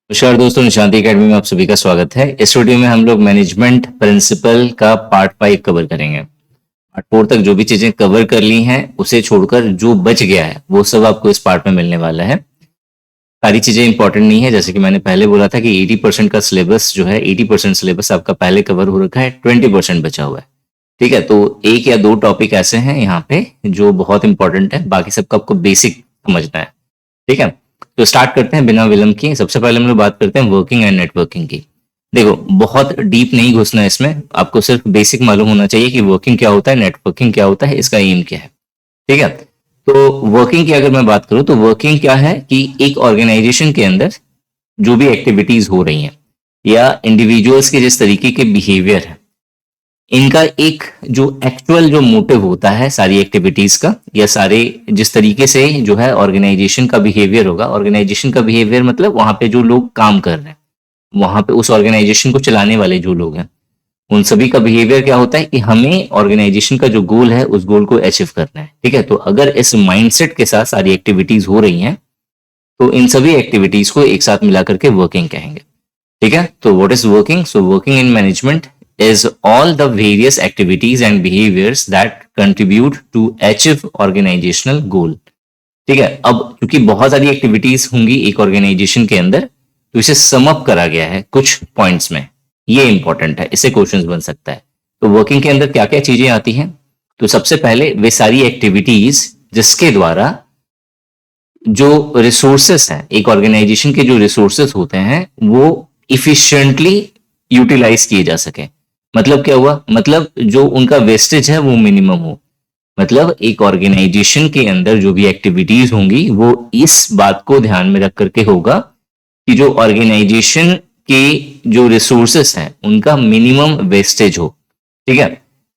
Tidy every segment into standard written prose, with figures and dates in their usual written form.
नमस्कार दोस्तों, निशांति एकेडमी में आप सभी का स्वागत है। इस वीडियो में हम लोग मैनेजमेंट प्रिंसिपल का पार्ट 5 कवर करेंगे। पार्ट 4 तक जो भी चीजें कवर कर ली हैं उसे छोड़कर जो बच गया है वो सब आपको इस पार्ट में मिलने वाला है। सारी चीजें इंपॉर्टेंट नहीं है, जैसे कि मैंने पहले बोला था कि 80% का सिलेबस जो है 80% सिलेबस आपका पहले कवर हो रखा है, 20% बचा हुआ है। ठीक है, तो एक या दो टॉपिक ऐसे हैं यहाँ पे जो बहुत इंपॉर्टेंट है, बाकी सबका आपको बेसिक समझना है। ठीक है, तो स्टार्ट करते हैं बिना विलंब के। सबसे पहले हम लोग बात करते हैं वर्किंग एंड नेटवर्किंग की। देखो, बहुत डीप नहीं घुसना है इसमें, आपको सिर्फ बेसिक मालूम होना चाहिए कि वर्किंग क्या होता है, नेटवर्किंग क्या होता है, इसका एम क्या है। ठीक है, तो वर्किंग की अगर मैं बात करूं तो वर्किंग क्या है कि एक ऑर्गेनाइजेशन के अंदर जो भी एक्टिविटीज हो रही हैं या इंडिविजुअल्स के जिस तरीके के बिहेवियर है, इनका एक जो एक्चुअल जो मोटिव होता है सारी एक्टिविटीज का या सारे जिस तरीके से जो है ऑर्गेनाइजेशन का बिहेवियर होगा। ऑर्गेनाइजेशन का बिहेवियर मतलब वहां पे जो लोग काम कर रहे हैं, वहां पे उस ऑर्गेनाइजेशन को चलाने वाले जो लोग हैं, उन सभी का बिहेवियर क्या होता है कि हमें ऑर्गेनाइजेशन का जो गोल है उस गोल को अचीव करना है। ठीक है, तो अगर इस माइंडसेट के साथ सारी एक्टिविटीज हो रही हैं तो इन सभी एक्टिविटीज को एक साथ मिला करके वर्किंग कहेंगे। ठीक है, तो what is working? So working in management is all the various activities and behaviors that contribute to achieve organizational goal। ठीक है, अब क्योंकि बहुत सारी एक्टिविटीज होंगी एक ऑर्गेनाइजेशन के अंदर, तो इसे सम अप करा गया है कुछ पॉइंट्स में। ये इंपॉर्टेंट है, इससे क्वेश्चंस बन सकता है। तो वर्किंग के अंदर क्या क्या चीजें आती हैं? तो सबसे पहले वे सारी एक्टिविटीज जिसके द्वारा जो रिसोर्सेस हैं, एक ऑर्गेनाइजेशन के जो रिसोर्सेस होते हैं वो इफिशिएंटली यूटिलाइज किए जा सके। मतलब क्या हुआ? मतलब जो उनका वेस्टेज है वो मिनिमम हो। मतलब एक ऑर्गेनाइजेशन के अंदर जो भी एक्टिविटीज होंगी वो इस बात को ध्यान में रख करके होगा कि जो ऑर्गेनाइजेशन के जो रिसोर्सेस हैं उनका मिनिमम वेस्टेज हो। ठीक है,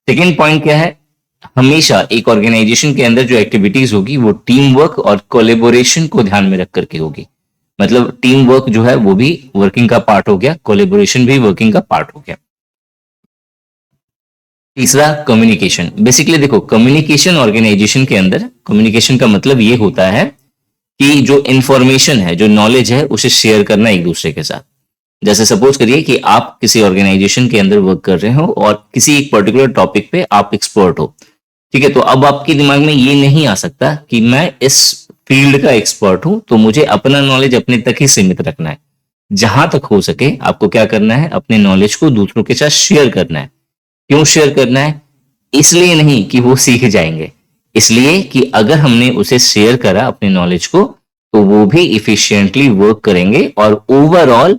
सेकेंड पॉइंट क्या है? हमेशा एक ऑर्गेनाइजेशन के अंदर जो एक्टिविटीज होगी वो टीम वर्क और कोलेबोरेशन को ध्यान में रख करके होगी। मतलब टीम वर्क जो है वो भी वर्किंग का पार्ट हो गया, कोलेबोरेशन भी वर्किंग का पार्ट हो गया। तीसरा, कम्युनिकेशन। बेसिकली देखो, कम्युनिकेशन ऑर्गेनाइजेशन के अंदर, कम्युनिकेशन का मतलब ये होता है कि जो इंफॉर्मेशन है, जो नॉलेज है, उसे शेयर करना एक दूसरे के साथ। जैसे सपोज करिए कि आप किसी ऑर्गेनाइजेशन के अंदर वर्क कर रहे हो और किसी एक पर्टिकुलर टॉपिक पे आप एक्सपर्ट हो। ठीक है, तो अब आपके दिमाग में ये नहीं आ सकता कि मैं इस फील्ड का एक्सपर्ट हूं तो मुझे अपना नॉलेज अपने तक ही सीमित रखना है। जहां तक हो सके आपको क्या करना है? अपने नॉलेज को दूसरों के साथ शेयर करना है। क्यों शेयर करना है? इसलिए नहीं कि वो सीख जाएंगे, इसलिए कि अगर हमने उसे शेयर करा अपने नॉलेज को तो वो भी इफिशिएंटली वर्क करेंगे और ओवरऑल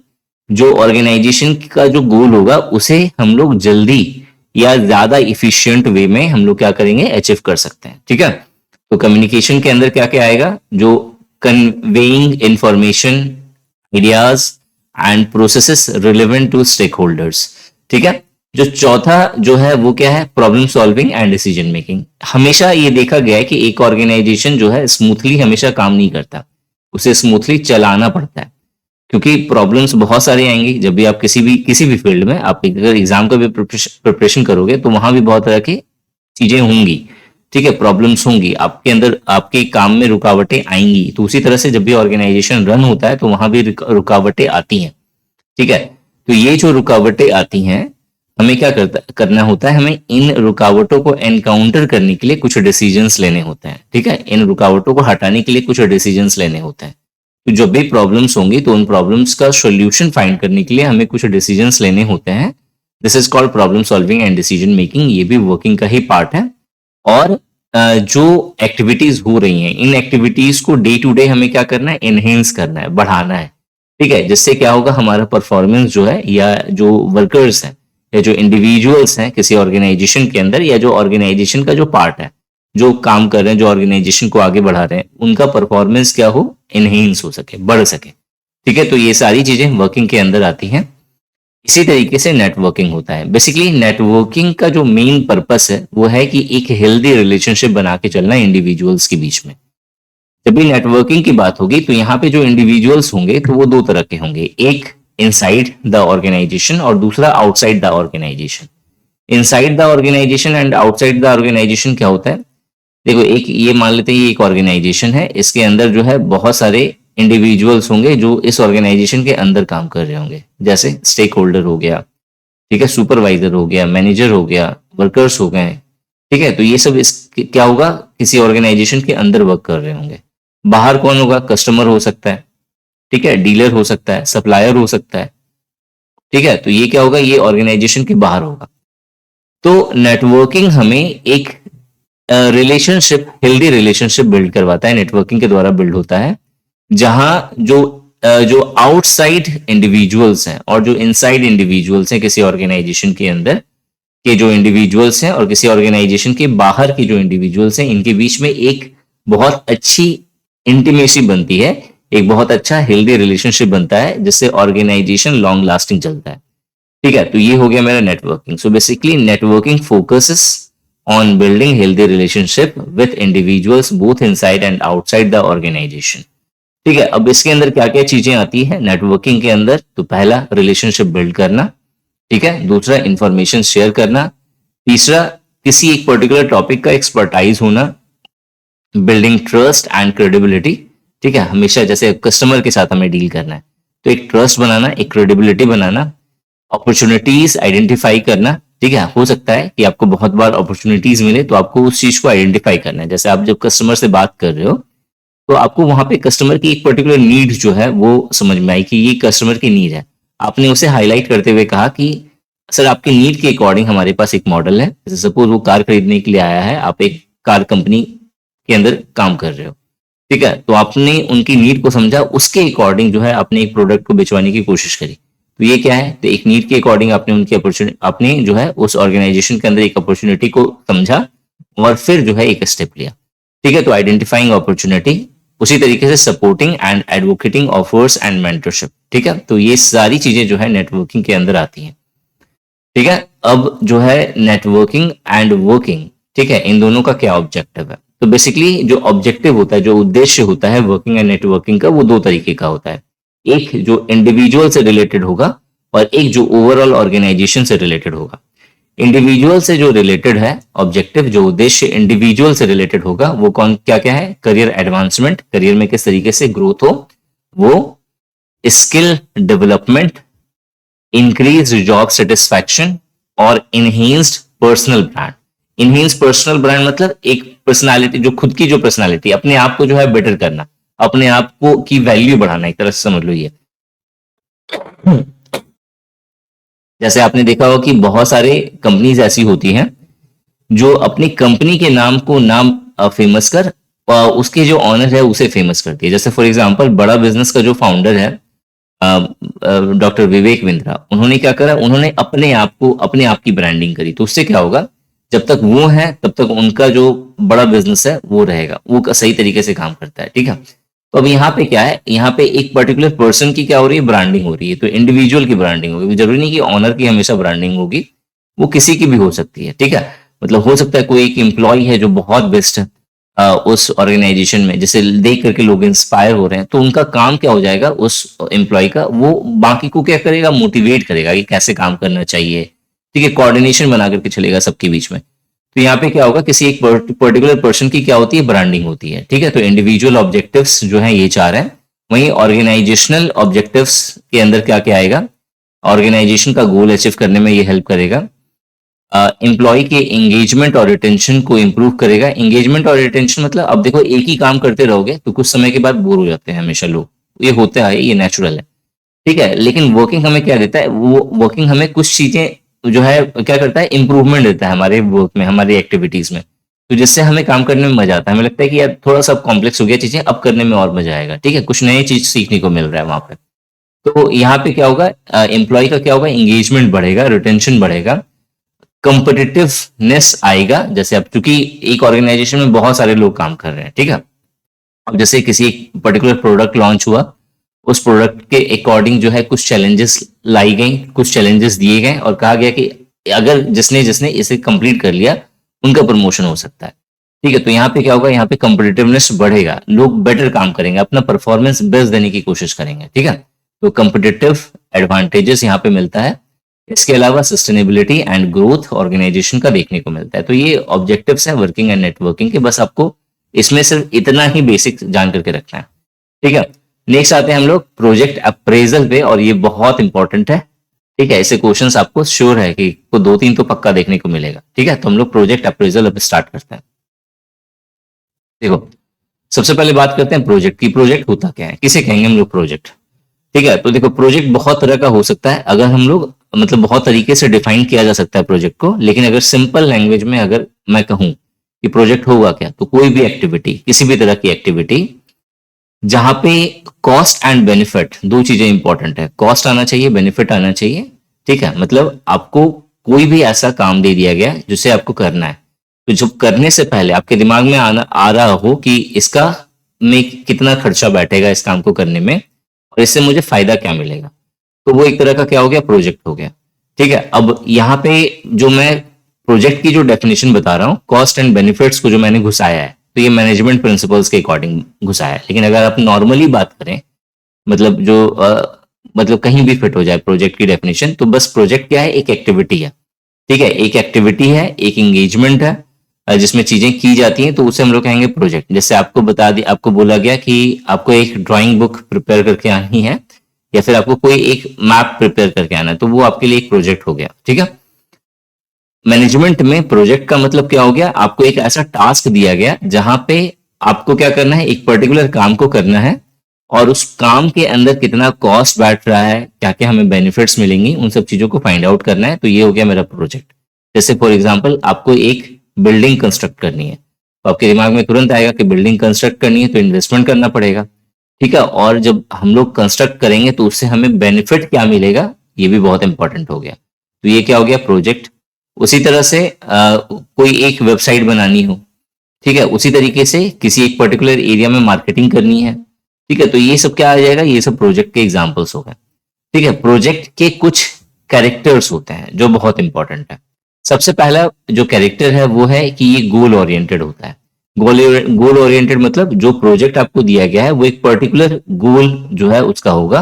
जो ऑर्गेनाइजेशन का जो गोल होगा उसे हम लोग जल्दी या ज्यादा इफिशिएंट वे में हम लोग क्या करेंगे? अचीव कर सकते हैं। ठीक है, तो कम्युनिकेशन के अंदर क्या क्या आएगा? जो conveying information, ideas and processes relevant to stakeholders. ठीक है, जो चौथा जो है वो क्या है? Problem solving and decision making. हमेशा ये देखा गया है कि एक ऑर्गेनाइजेशन जो है स्मूथली हमेशा काम नहीं करता, उसे स्मूथली चलाना पड़ता है, क्योंकि प्रॉब्लम्स बहुत सारे आएंगी। जब भी आप किसी भी फील्ड में आप अगर एग्जाम का भी प्रिपरेशन करोगे तो वहां भी बहुत तरह की चीजें होंगी। ठीक है, प्रॉब्लम्स होंगी आपके अंदर, आपके काम में रुकावटें आएंगी। तो उसी तरह से जब भी ऑर्गेनाइजेशन रन होता है तो वहां भी रुकावटें आती हैं। ठीक है, तो ये जो रुकावटें आती हैं हमें क्या करना होता है? हमें इन रुकावटों को एनकाउंटर करने के लिए कुछ डिसीजंस लेने होते हैं। ठीक है, इन रुकावटों को हटाने के लिए कुछ डिसीजंस लेने होते हैं। तो जब भी प्रॉब्लम्स होंगी तो उन प्रॉब्लम्स का सॉल्यूशन फाइंड करने के लिए हमें कुछ डिसीजंस लेने होते हैं। This is called problem solving and decision making. ये भी वर्किंग का ही पार्ट है। और जो एक्टिविटीज हो रही हैं, इन एक्टिविटीज को डे टू डे हमें क्या करना है? एनहेंस करना है, बढ़ाना है। ठीक है, जिससे क्या होगा? हमारा परफॉर्मेंस जो है या जो वर्कर्स हैं या जो इंडिविजुअल्स हैं किसी ऑर्गेनाइजेशन के अंदर या जो ऑर्गेनाइजेशन का जो पार्ट है, जो काम कर रहे हैं, जो ऑर्गेनाइजेशन को आगे बढ़ा रहे हैं, उनका परफॉर्मेंस क्या हो? एनहेंस हो सके, बढ़ सके। ठीक है, तो ये सारी चीजें वर्किंग के अंदर आती हैं। इसी तरीके से नेटवर्किंग होता है। बेसिकली नेटवर्किंग का जो मेन पर्पस है वो है कि एक हेल्दी रिलेशनशिप बना के चलना इंडिविजुअल्स के बीच में। जब भी नेटवर्किंग की बात होगी तो यहाँ पे जो इंडिविजुअल्स होंगे तो वो दो तरह के होंगे, एक इनसाइड द ऑर्गेनाइजेशन और दूसरा outside the organisation. Inside the organisation and outside the organisation क्या होता है? देखो, एक ये मान लेते हैं ये एक ऑर्गेनाइजेशन है, इसके अंदर जो है बहुत सारे इंडिविजुअल्स होंगे जो इस ऑर्गेनाइजेशन के अंदर काम कर रहे होंगे, जैसे स्टेक होल्डर हो गया, ठीक है, सुपरवाइजर हो गया, मैनेजर हो गया, वर्कर्स हो गए, ठीक है। तो ये सब इस क्या होगा, किसी ऑर्गेनाइजेशन के अंदर वर्क कर रहे होंगे। बाहर कौन होगा, कस्टमर हो सकता है, ठीक है, डीलर हो सकता है, सप्लायर हो सकता है, ठीक है। तो ये क्या होगा, ये ऑर्गेनाइजेशन के बाहर होगा। तो नेटवर्किंग हमें एक रिलेशनशिप, हेल्दी रिलेशनशिप बिल्ड करवाता है, नेटवर्किंग के द्वारा बिल्ड होता है, जहां जो आउटसाइड इंडिविजुअल्स हैं और जो इनसाइड इंडिविजुअल्स हैं किसी ऑर्गेनाइजेशन के अंदर के जो इंडिविजुअल्स हैं और किसी ऑर्गेनाइजेशन के बाहर के जो इंडिविजुअल्स हैं, इनके बीच में एक बहुत अच्छी इंटीमेसी बनती है, एक बहुत अच्छा हेल्दी रिलेशनशिप बनता है, जिससे ऑर्गेनाइजेशन लॉन्ग लास्टिंग चलता है, ठीक है। तो ये हो गया मेरा networking. So basically networking focuses on building healthy relationship with individuals both inside and outside the organisation, ठीक है। अब इसके अंदर क्या क्या चीजें आती है नेटवर्किंग के अंदर, तो पहला रिलेशनशिप बिल्ड करना, ठीक है, दूसरा इंफॉर्मेशन शेयर करना, तीसरा किसी एक पर्टिकुलर टॉपिक का एक्सपर्टाइज होना, बिल्डिंग ट्रस्ट एंड क्रेडिबिलिटी, ठीक है, हमेशा जैसे कस्टमर के साथ हमें डील करना है तो एक ट्रस्ट बनाना, एक क्रेडिबिलिटी बनाना, अपॉर्चुनिटीज आइडेंटिफाई करना, ठीक है। हो सकता है कि आपको बहुत बार अपॉर्चुनिटीज मिले, तो आपको उस चीज को आइडेंटिफाई करना है। जैसे आप जब कस्टमर से बात कर रहे हो तो आपको वहां पे कस्टमर की एक पर्टिकुलर नीड जो है वो समझ में आई कि ये कस्टमर की नीड है, आपने उसे हाईलाइट करते हुए कहा कि सर आपकी नीड के अकॉर्डिंग हमारे पास एक मॉडल है। जैसे सपोज वो कार खरीदने के लिए आया है, आप एक कार कंपनी के अंदर काम कर रहे हो, ठीक है, तो आपने उनकी नीड को समझा, उसके अकॉर्डिंग जो है आपने एक प्रोडक्ट को बेचवाने की कोशिश करी। तो ये क्या है, तो एक नीड के अकॉर्डिंग आपने उनकी अपॉर्चुनिटी, आपने जो है उस ऑर्गेनाइजेशन के अंदर एक अपॉर्चुनिटी को समझा और फिर जो है एक स्टेप लिया, ठीक है। तो आइडेंटिफाइंग अपॉर्चुनिटी, उसी तरीके से supporting and advocating offers and mentorship, ठीक है। तो ये सारी चीजें जो है नेटवर्किंग के अंदर आती हैं, ठीक है। अब जो है नेटवर्किंग एंड वर्किंग, ठीक है, इन दोनों का क्या ऑब्जेक्टिव है। तो बेसिकली जो ऑब्जेक्टिव होता है, जो उद्देश्य होता है वर्किंग एंड नेटवर्किंग का, वो दो तरीके का होता है। एक जो इंडिविजुअल से रिलेटेड होगा और एक जो ओवरऑल ऑर्गेनाइजेशन से रिलेटेड होगा। इंडिविजुअल से जो रिलेटेड है ऑब्जेक्टिव, जो उद्देश्य इंडिविजुअल से रिलेटेड होगा, वो कौन क्या क्या है, करियर एडवांसमेंट, करियर में किस तरीके से ग्रोथ हो, वो skill development, increase job satisfaction और enhanced personal brand. Enhance personal brand मतलब एक पर्सनालिटी, जो खुद की जो पर्सनालिटी, अपने आप को जो है बेटर करना, अपने आप को की वैल्यू बढ़ाना, एक तरह से समझ लो ये। जैसे आपने देखा होगा कि बहुत सारे कंपनीज ऐसी होती हैं जो अपनी कंपनी के नाम को नाम फेमस कर उसके जो ऑनर है उसे फेमस करती है। जैसे फॉर एग्जांपल बड़ा बिजनेस का जो फाउंडर है डॉक्टर विवेक बिंद्रा, उन्होंने क्या करा, उन्होंने अपने आप को, अपने आप की ब्रांडिंग करी। तो उससे क्या होगा, जब तक वो है तब तक उनका जो बड़ा बिजनेस है वो रहेगा, वो सही तरीके से काम करता है, ठीक है। तो अब यहाँ पे क्या है, यहाँ पे एक पर्टिकुलर पर्सन की क्या हो रही है, ब्रांडिंग हो रही है। तो इंडिविजुअल की ब्रांडिंग होगी, जरूरी नहीं कि ऑनर की हमेशा ब्रांडिंग होगी, वो किसी की भी हो सकती है, ठीक है। मतलब हो सकता है कोई एक एम्प्लॉय है जो बहुत बेस्ट है उस ऑर्गेनाइजेशन में, जिसे देख करके लोग इंस्पायर हो रहे हैं, तो उनका काम क्या हो जाएगा, उस एम्प्लॉय का, वो बाकी को क्या करेगा, मोटिवेट करेगा कि कैसे काम करना चाहिए, ठीक है, कोऑर्डिनेशन बना करके चलेगा सबके बीच में। तो यहाँ पे क्या होगा, किसी एक पर्टिकुलर पर्सन की क्या होती है, ब्रांडिंग होती है, ठीक है। तो इंडिविजुअल ऑब्जेक्टिव्स जो है ये चार है। वहीं ऑर्गेनाइजेशनल ऑब्जेक्टिव्स के अंदर क्या क्या आएगा, ऑर्गेनाइजेशन का गोल अचीव करने में ये हेल्प करेगा, एम्प्लॉय के एंगेजमेंट और रिटेंशन को इंप्रूव करेगा। एंगेजमेंट और रिटेंशन मतलब अब देखो एक ही काम करते रहोगे तो कुछ समय के बाद बोर हो जाते हैं हमेशा लोग, ये होता है, ये नेचुरल है, ठीक है। लेकिन वर्किंग हमें क्या देता है, वो वर्किंग हमें कुछ चीजें जो है क्या करता है, इंप्रूवमेंट देता है हमारे वर्क में, हमारी एक्टिविटीज में, तो जिससे हमें काम करने में मजा आता है। हमें लगता है कि यार थोड़ा सा कॉम्प्लेक्स हो गया चीजें, अब करने में और मजा आएगा, ठीक है, कुछ नई चीज सीखने को मिल रहा है वहां पे। तो यहाँ पे क्या होगा, एम्प्लॉय का क्या होगा, एंगेजमेंट बढ़ेगा, रिटेंशन बढ़ेगा, कंपिटिटिवनेस आएगा। जैसे अब चूंकि एक ऑर्गेनाइजेशन में बहुत सारे लोग काम कर रहे हैं, ठीक है, अब जैसे किसी एक पर्टिकुलर प्रोडक्ट लॉन्च हुआ, उस प्रोडक्ट के अकॉर्डिंग जो है कुछ चैलेंजेस लाई गई, कुछ चैलेंजेस दिए गए और कहा गया कि अगर जिसने जिसने इसे कंप्लीट कर लिया उनका प्रमोशन हो सकता है, ठीक है। तो यहाँ पे क्या होगा, यहाँ पे कॉम्पिटिटिवनेस बढ़ेगा, लोग बेटर काम करेंगे, अपना परफॉर्मेंस बेस्ट देने की कोशिश करेंगे, ठीक है। तो कॉम्पिटिटिव एडवांटेजेस यहाँ पे मिलता है। इसके अलावा सस्टेनेबिलिटी एंड ग्रोथ ऑर्गेनाइजेशन का देखने को मिलता है। तो ये ऑब्जेक्टिव्स हैं वर्किंग एंड नेटवर्किंग के, बस आपको इसमें सिर्फ इतना ही बेसिक जान करके रखना है, ठीक है। नेक्स्ट आते हैं हम लोग प्रोजेक्ट अप्रेजल पे, और ये बहुत इंपॉर्टेंट है। ठीक है, ऐसे क्वेश्चंस आपको श्योर है कि को 2-3 तो पक्का देखने को मिलेगा। ठीक है, तो हम लोग प्रोजेक्ट अप्रेजल अब स्टार्ट करते हैं। देखो, सबसे पहले बात करते हैं प्रोजेक्ट की। प्रोजेक्ट होता क्या है, किसे कहेंगे हम लोग प्रोजेक्ट। ठीक है, तो देखो प्रोजेक्ट बहुत तरह का हो सकता है। अगर हम लोग मतलब बहुत तरीके से डिफाइन किया जा सकता है प्रोजेक्ट को, लेकिन अगर सिंपल लैंग्वेज में अगर मैं कहूं कि प्रोजेक्ट होगा क्या, तो कोई भी एक्टिविटी, किसी भी तरह की एक्टिविटी जहां पे कॉस्ट एंड बेनिफिट, दो चीजें इंपॉर्टेंट है, कॉस्ट आना चाहिए, बेनिफिट आना चाहिए। ठीक है, मतलब आपको कोई भी ऐसा काम दे दिया गया जिसे आपको करना है, तो जो करने से पहले आपके दिमाग में आ रहा हो कि इसका में कितना खर्चा बैठेगा इस काम को करने में, और इससे मुझे फायदा क्या मिलेगा, तो वो एक तरह का क्या हो गया, प्रोजेक्ट हो गया। ठीक है, अब यहाँ पे जो मैं प्रोजेक्ट की जो डेफिनेशन बता रहा हूँ, कॉस्ट एंड बेनिफिट्स को जो मैंने घुसाया है, तो ये मैनेजमेंट प्रिंसिपल्स के अकॉर्डिंग घुसाया है। लेकिन अगर आप नॉर्मली बात करें, मतलब जो मतलब कहीं भी फिट हो जाए प्रोजेक्ट की डेफिनेशन, तो बस प्रोजेक्ट क्या है, एक एक्टिविटी है। ठीक है, एक एक्टिविटी है, एक एंगेजमेंट है, जिसमें चीजें की जाती हैं, तो उसे हम लोग कहेंगे प्रोजेक्ट। जैसे आपको बता दी, आपको बोला गया कि आपको एक ड्राइंग बुक प्रिपेयर करके आनी है, या फिर आपको कोई एक मैप प्रिपेयर करके आना है, तो वो आपके लिए एक प्रोजेक्ट हो गया। ठीक है, मैनेजमेंट में प्रोजेक्ट का मतलब क्या हो गया, आपको एक ऐसा टास्क दिया गया जहां पे आपको क्या करना है, एक पर्टिकुलर काम को करना है, और उस काम के अंदर कितना कॉस्ट बैठ रहा है, क्या क्या हमें बेनिफिट्स मिलेंगी, उन सब चीजों को फाइंड आउट करना है। तो ये हो गया मेरा प्रोजेक्ट। जैसे फॉर एग्जाम्पल आपको एक बिल्डिंग कंस्ट्रक्ट करनी है, तो आपके दिमाग में तुरंत आएगा कि बिल्डिंग कंस्ट्रक्ट करनी है तो इन्वेस्टमेंट करना पड़ेगा। ठीक है, और जब हम लोग कंस्ट्रक्ट करेंगे तो उससे हमें बेनिफिट क्या मिलेगा, ये भी बहुत इंपॉर्टेंट हो गया। तो ये क्या हो गया, प्रोजेक्ट। उसी तरह से कोई एक वेबसाइट बनानी हो, ठीक है, उसी तरीके से किसी एक पर्टिकुलर एरिया में मार्केटिंग करनी है। ठीक है, तो ये सब क्या आ जाएगा, ये सब प्रोजेक्ट के एग्जांपल्स हो गए। ठीक है, प्रोजेक्ट के कुछ कैरेक्टर्स होते हैं जो बहुत इंपॉर्टेंट है। सबसे पहला जो कैरेक्टर है वो है कि ये गोल ओरिएंटेड होता है। गोल ओरिएंटेड मतलब जो प्रोजेक्ट आपको दिया गया है वो एक पर्टिकुलर गोल जो है उसका होगा,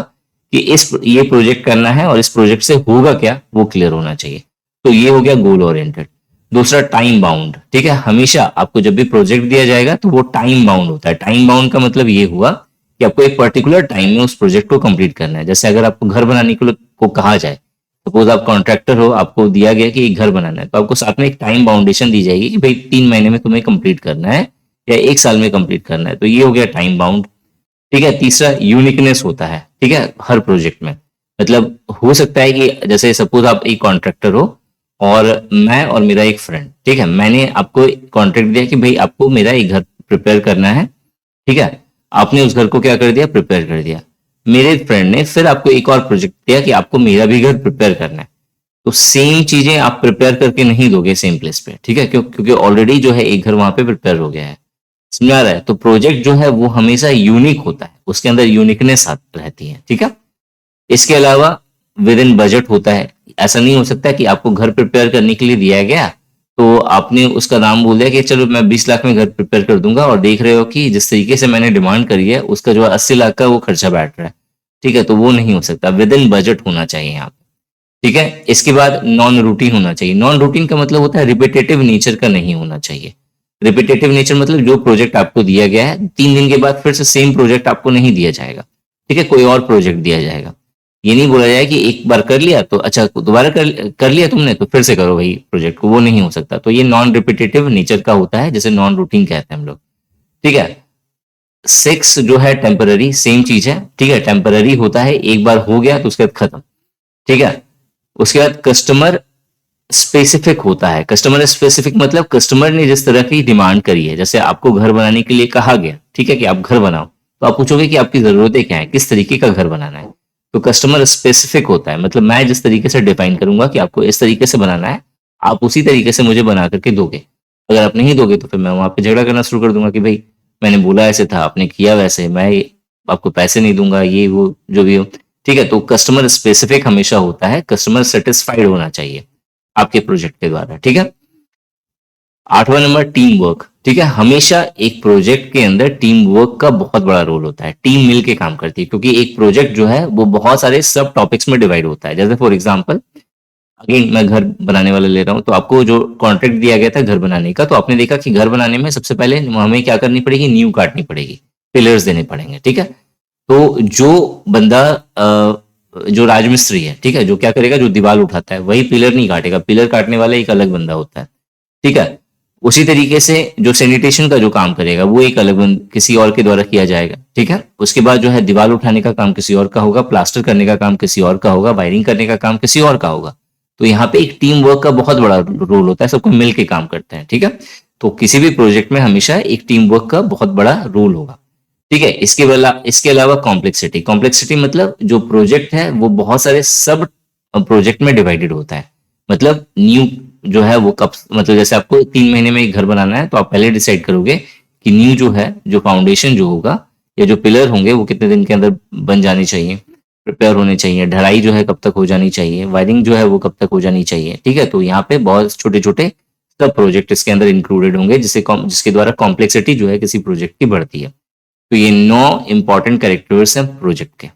कि ये प्रोजेक्ट करना है और इस प्रोजेक्ट से होगा क्या वो क्लियर होना चाहिए। तो ये हो गया गोल ओरिएंटेड। दूसरा टाइम बाउंड। ठीक है, हमेशा आपको जब भी प्रोजेक्ट दिया जाएगा तो वो टाइम बाउंड होता है। टाइम बाउंड का मतलब ये हुआ कि आपको एक पर्टिकुलर टाइम में उस प्रोजेक्ट को कंप्लीट करना है। जैसे अगर आपको घर बनाने को कहा जाए, सपोज आप कॉन्ट्रैक्टर हो, आपको दिया गया कि एक घर बनाना है, तो आपको साथ में एक टाइम बाउंडेशन दी जाएगी कि भाई 3 महीने में तुम्हें कंप्लीट करना है या 1 साल में कंप्लीट करना है। तो ये हो गया टाइम बाउंड। ठीक है, तीसरा यूनिकनेस होता है। ठीक है, हर प्रोजेक्ट में मतलब हो सकता है कि जैसे सपोज आप एक कॉन्ट्रैक्टर हो और मैं और मेरा एक फ्रेंड, ठीक है, मैंने आपको कॉन्ट्रैक्ट दिया कि भाई आपको मेरा एक घर प्रिपेयर करना है। ठीक है, आपने उस घर को क्या कर दिया, प्रिपेयर कर दिया। मेरे फ्रेंड ने फिर आपको एक और प्रोजेक्ट दिया कि आपको मेरा भी घर प्रिपेयर करना है। तो सेम चीजें आप प्रिपेयर करके नहीं दोगे सेम प्लेस पे। ठीक है, क्योंकि ऑलरेडी जो है एक घर वहां पे प्रिपेयर हो गया है। समझ आ रहा है। तो प्रोजेक्ट जो है वो हमेशा यूनिक होता है, उसके अंदर यूनिकनेस रहती है। ठीक है, इसके अलावा विद इन बजट होता है। ऐसा नहीं हो सकता कि आपको घर प्रिपेयर करने के लिए दिया गया तो आपने उसका दाम बोल दिया कि चलो मैं 20 लाख में घर प्रिपेयर कर दूंगा, और देख रहे हो कि जिस तरीके से मैंने डिमांड करी है उसका जो 80 लाख का वो खर्चा बैठ रहा है। ठीक है, तो वो नहीं हो सकता, विद इन बजट होना चाहिए यहाँ पे। ठीक है, इसके बाद नॉन रूटीन होना चाहिए। नॉन रूटीन का मतलब होता है रिपीटेटिव नेचर का नहीं होना चाहिए। रिपीटेटिव नेचर मतलब जो प्रोजेक्ट आपको दिया गया है 3 दिन के बाद फिर से सेम प्रोजेक्ट आपको नहीं दिया जाएगा। ठीक है, कोई और प्रोजेक्ट दिया जाएगा। ये नहीं बोला जाए कि एक बार कर लिया तो अच्छा दोबारा कर लिया तुमने तो फिर से करो वही प्रोजेक्ट को, वो नहीं हो सकता। तो ये नॉन रिपीटेटिव नेचर का होता है, जैसे नॉन रूटीन कहते हैं हम लोग। ठीक है, 6 जो है टेम्पररी, सेम चीज है। ठीक है, टेम्पररी होता है, एक बार हो गया तो उसके बाद खत्म। ठीक है, उसके बाद कस्टमर स्पेसिफिक होता है। कस्टमर स्पेसिफिक मतलब कस्टमर ने जिस तरह की डिमांड करी है, जैसे आपको घर बनाने के लिए कहा गया, ठीक है, कि आप घर बनाओ, तो आप पूछोगे कि आपकी जरूरतें क्या है, किस तरीके का घर बनाना है। तो कस्टमर स्पेसिफिक होता है, मतलब मैं जिस तरीके से डिफाइन करूंगा कि आपको इस तरीके से बनाना है, आप उसी तरीके से मुझे बना करके दोगे। अगर आप नहीं दोगे तो फिर मैं वहां पे झगड़ा करना शुरू कर दूंगा कि भाई मैंने बोला ऐसे था, आपने किया वैसे, मैं आपको पैसे नहीं दूंगा, ये वो जो भी हो। ठीक है, तो कस्टमर स्पेसिफिक हमेशा होता है, कस्टमर सेटिस्फाइड होना चाहिए आपके प्रोजेक्ट के द्वारा। ठीक है, 8वां नंबर टीम वर्क। ठीक है, हमेशा एक प्रोजेक्ट के अंदर टीम वर्क का बहुत बड़ा रोल होता है। टीम मिलके काम करती है, क्योंकि एक प्रोजेक्ट जो है वो बहुत सारे सब टॉपिक्स में डिवाइड होता है। जैसे फॉर एग्जांपल अगेन मैं घर बनाने वाला ले रहा हूँ, तो आपको जो कॉन्ट्रैक्ट दिया गया था घर बनाने का, तो आपने देखा कि घर बनाने में सबसे पहले हमें क्या करनी पड़ेगी, नींव काटनी पड़ेगी, पिलर्स देने पड़ेंगे। ठीक है, तो जो बंदा जो राजमिस्त्री है, ठीक है, जो क्या करेगा, जो दीवार उठाता है, वही पिलर नहीं काटेगा, पिलर काटने वाला एक अलग बंदा होता है, ठीक है। उसी तरीके से जो सैनिटेशन का जो काम करेगा वो एक अलग किसी और के द्वारा किया जाएगा, ठीक है। उसके बाद जो है दीवार उठाने का काम किसी और का होगा, प्लास्टर करने का काम किसी और का होगा, वायरिंग करने का काम किसी और का होगा। तो यहाँ पे एक टीम वर्क का बहुत बड़ा रोल होता है, सबको मिल के काम करते हैं, ठीक है। तो किसी भी प्रोजेक्ट में हमेशा एक टीम वर्क का बहुत बड़ा रोल होगा, ठीक है। इसके अलावा कॉम्प्लेक्सिटी, कॉम्प्लेक्सिटी मतलब जो प्रोजेक्ट है वो बहुत सारे सब प्रोजेक्ट में डिवाइडेड होता है। मतलब न्यू जो है वो कब, मतलब जैसे आपको 3 महीने में एक घर बनाना है, तो आप पहले डिसाइड करोगे कि न्यू जो है, जो फाउंडेशन जो होगा या जो पिलर होंगे वो कितने दिन के अंदर बन जानी चाहिए, प्रिपेयर होने चाहिए, ढलाई जो है कब तक हो जानी चाहिए, वायरिंग जो है वो कब तक हो जानी चाहिए, ठीक है। तो यहाँ पे बहुत छोटे छोटे सब प्रोजेक्ट इसके अंदर इंक्लूडेड होंगे, जिसके द्वारा कॉम्प्लेक्सिटी जो है किसी प्रोजेक्ट की बढ़ती है। तो ये 9 इंपॉर्टेंट कैरेक्टर्स हैं प्रोजेक्ट के।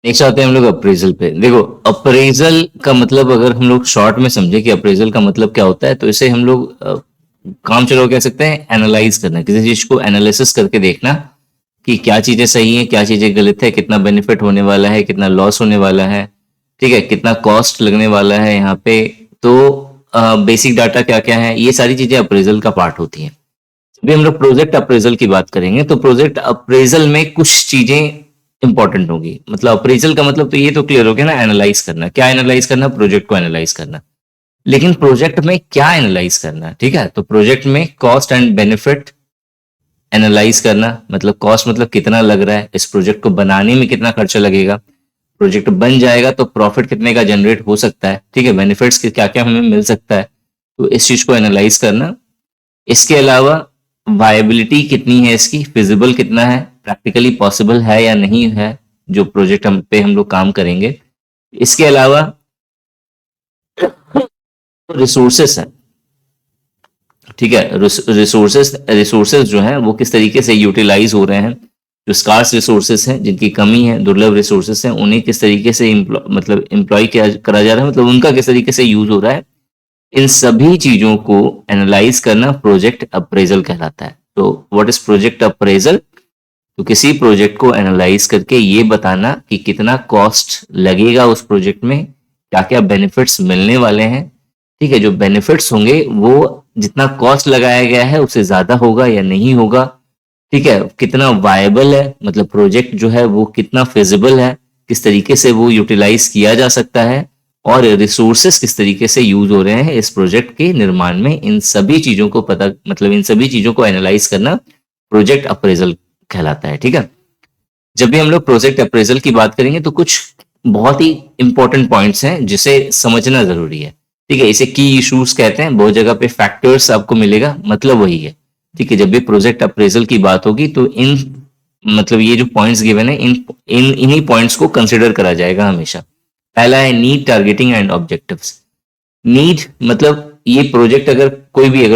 नेक्स्ट आते हैं हम लोग अप्रेजल पे। देखो, अप्रेजल का मतलब अगर हम लोग शॉर्ट में समझे कि अप्रेजल का मतलब क्या होता है, तो इसे हम लोग काम चलो कह सकते हैं एनालाइज करना, किसी चीज को एनालिसिस करके देखना कि क्या चीजें सही है, क्या चीजें गलत है, कितना बेनिफिट होने वाला है, कितना लॉस होने वाला है, ठीक है, कितना कॉस्ट लगने वाला है यहाँ पे। तो बेसिक डाटा क्या क्या है, ये सारी चीजें अप्रेजल का पार्ट होती हैं। जब भी हम लोग प्रोजेक्ट अप्रेजल की बात करेंगे तो प्रोजेक्ट अप्रेजल में कुछ चीजें इंपॉर्टेंट होगी। मतलब अप्रेजल का मतलब तो ये तो क्लियर हो गया ना, एनालाइज करना। क्या एनालाइज करना? प्रोजेक्ट को एनालाइज करना। लेकिन प्रोजेक्ट में क्या एनालाइज करना, ठीक है, तो प्रोजेक्ट में कॉस्ट एंड बेनिफिट एनालाइज करना। मतलब कॉस्ट मतलब कितना लग रहा है, इस प्रोजेक्ट को बनाने में कितना खर्चा लगेगा, प्रोजेक्ट बन जाएगा तो प्रॉफिट कितने का जनरेट हो सकता है, ठीक है, बेनिफिट्स क्या क्या हमें मिल सकता है, तो इस चीज को एनालाइज करना। इसके अलावा वायबिलिटी कितनी है इसकी, फिजिबल कितना है, प्रैक्टिकली पॉसिबल है या नहीं है जो प्रोजेक्ट हम लोग काम करेंगे। इसके अलावा रिसोर्सेस है, ठीक है, रिसोर्सेस जो है वो किस तरीके से यूटिलाइज हो रहे हैं। जो स्कार्स रिसोर्सेस हैं, जिनकी कमी है, दुर्लभ रिसोर्सेस हैं, उन्हें किस तरीके से मतलब एम्प्लॉय करा जा रहा है, मतलब उनका किस तरीके से यूज हो रहा है। इन सभी चीजों को एनालाइज करना प्रोजेक्ट अप्रेजल कहलाता है। तो व्हाट इज प्रोजेक्ट अप्रेजल? तो किसी प्रोजेक्ट को एनालाइज करके ये बताना कि कितना कॉस्ट लगेगा उस प्रोजेक्ट में, क्या क्या बेनिफिट्स मिलने वाले हैं, ठीक है। जो बेनिफिट्स होंगे वो जितना कॉस्ट लगाया गया है उससे ज्यादा होगा या नहीं होगा, ठीक है। कितना वायबल है, मतलब प्रोजेक्ट जो है वो कितना फिजिबल है, किस तरीके से वो यूटिलाइज किया जा सकता है, और रिसोर्सेस किस तरीके से यूज हो रहे हैं इस प्रोजेक्ट के निर्माण में। इन सभी चीजों को पता, मतलब इन सभी चीजों को एनालाइज करना प्रोजेक्ट अप्रेजल कहलाता है, ठीक है। जब भी हम लोग प्रोजेक्ट अप्रेजल की बात करेंगे तो कुछ बहुत ही इंपॉर्टेंट पॉइंट्स हैं जिसे समझना जरूरी है, ठीक है। इसे की इश्यूज कहते हैं, बहुत जगह पे फैक्टर्स आपको मिलेगा, मतलब वही है, ठीक है। जब भी प्रोजेक्ट अप्रेजल की बात होगी तो इन मतलब ये जो पॉइंट्स गिवन है, इन्हीं पॉइंट्स को कंसिडर करा जाएगा हमेशा। पहला है need, targeting and objectives. Need मतलब ये प्रोजेक्ट अगर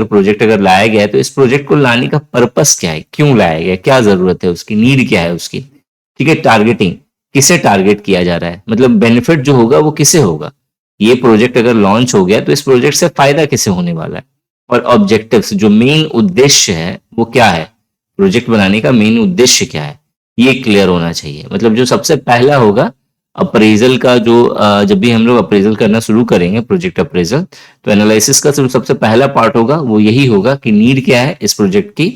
प्रोजेक्ट अगर लाया गया है तो इस प्रोजेक्ट को लाने का पर्पस क्या है, क्यों लाया गया, क्या जरूरत है उसकी, नीड क्या है उसकी, ठीक है। टारगेटिंग, किसे टारगेट किया जा रहा है, मतलब बेनिफिट जो होगा वो किसे होगा। ये प्रोजेक्ट अगर लॉन्च हो गया तो इस प्रोजेक्ट से फायदा किसे होने वाला है। और ऑब्जेक्टिव्स, जो मेन उद्देश्य है वो क्या है, प्रोजेक्ट बनाने का मेन उद्देश्य क्या है, ये क्लियर होना चाहिए। मतलब जो सबसे पहला होगा अप्रेजल का, जो जब भी हम लोग अप्रेजल करना शुरू करेंगे, प्रोजेक्ट अप्रेजल, तो एनालिसिस का सबसे पहला पार्ट होगा वो यही होगा कि नीड क्या है इस प्रोजेक्ट की,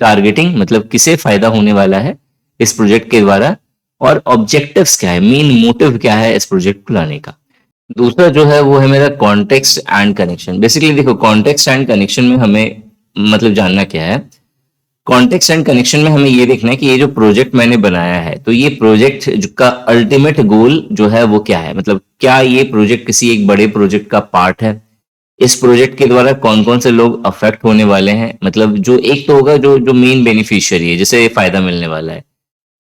टारगेटिंग मतलब किसे फायदा होने वाला है इस प्रोजेक्ट के द्वारा, और ऑब्जेक्टिव्स क्या है, मेन मोटिव क्या है इस प्रोजेक्ट को लाने का। दूसरा जो है वो है मेरा कॉन्टेक्स्ट एंड कनेक्शन। बेसिकली देखो, कॉन्टेक्स्ट एंड कनेक्शन में हमें मतलब जानना क्या है। कॉन्टेक्स्ट एंड कनेक्शन में हमें ये देखना है कि ये जो प्रोजेक्ट मैंने बनाया है, तो ये प्रोजेक्ट का अल्टीमेट गोल जो है वो क्या है। मतलब क्या ये प्रोजेक्ट किसी एक बड़े प्रोजेक्ट का पार्ट है, इस प्रोजेक्ट के द्वारा कौन कौन से लोग अफेक्ट होने वाले हैं। मतलब जो एक तो होगा जो जो मेन बेनिफिशियरी है, जिसे फायदा मिलने वाला है,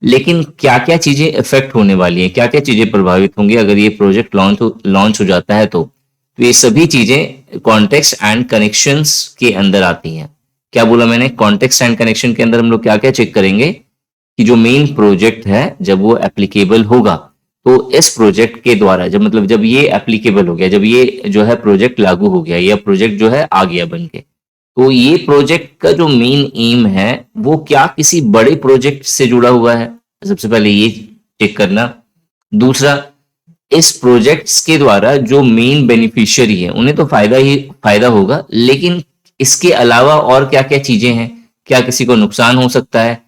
लेकिन क्या क्या चीजें इफेक्ट होने वाली हैं, क्या क्या चीजें प्रभावित होंगी अगर ये प्रोजेक्ट लॉन्च हो जाता है। तो ये सभी चीजें कॉन्टेक्स्ट एंड कनेक्शंस के अंदर आती हैं। क्या बोला मैंने, कॉन्टेक्स्ट एंड कनेक्शन के अंदर हम लोग क्या क्या चेक करेंगे कि जो मेन प्रोजेक्ट है जब वो एप्लीकेबल होगा, तो इस प्रोजेक्ट के द्वारा जब ये एप्लीकेबल हो गया, जब ये जो है प्रोजेक्ट लागू हो गया, या प्रोजेक्ट जो है आ गया बन के, तो ये प्रोजेक्ट का जो मेन एम है वो क्या किसी बड़े प्रोजेक्ट से जुड़ा हुआ है, सबसे पहले ये चेक करना। दूसरा, इस प्रोजेक्ट्स के द्वारा जो मेन बेनिफिशियरी है उन्हें तो फायदा होगा, लेकिन इसके अलावा और क्या क्या चीजें हैं, क्या किसी को नुकसान हो सकता है,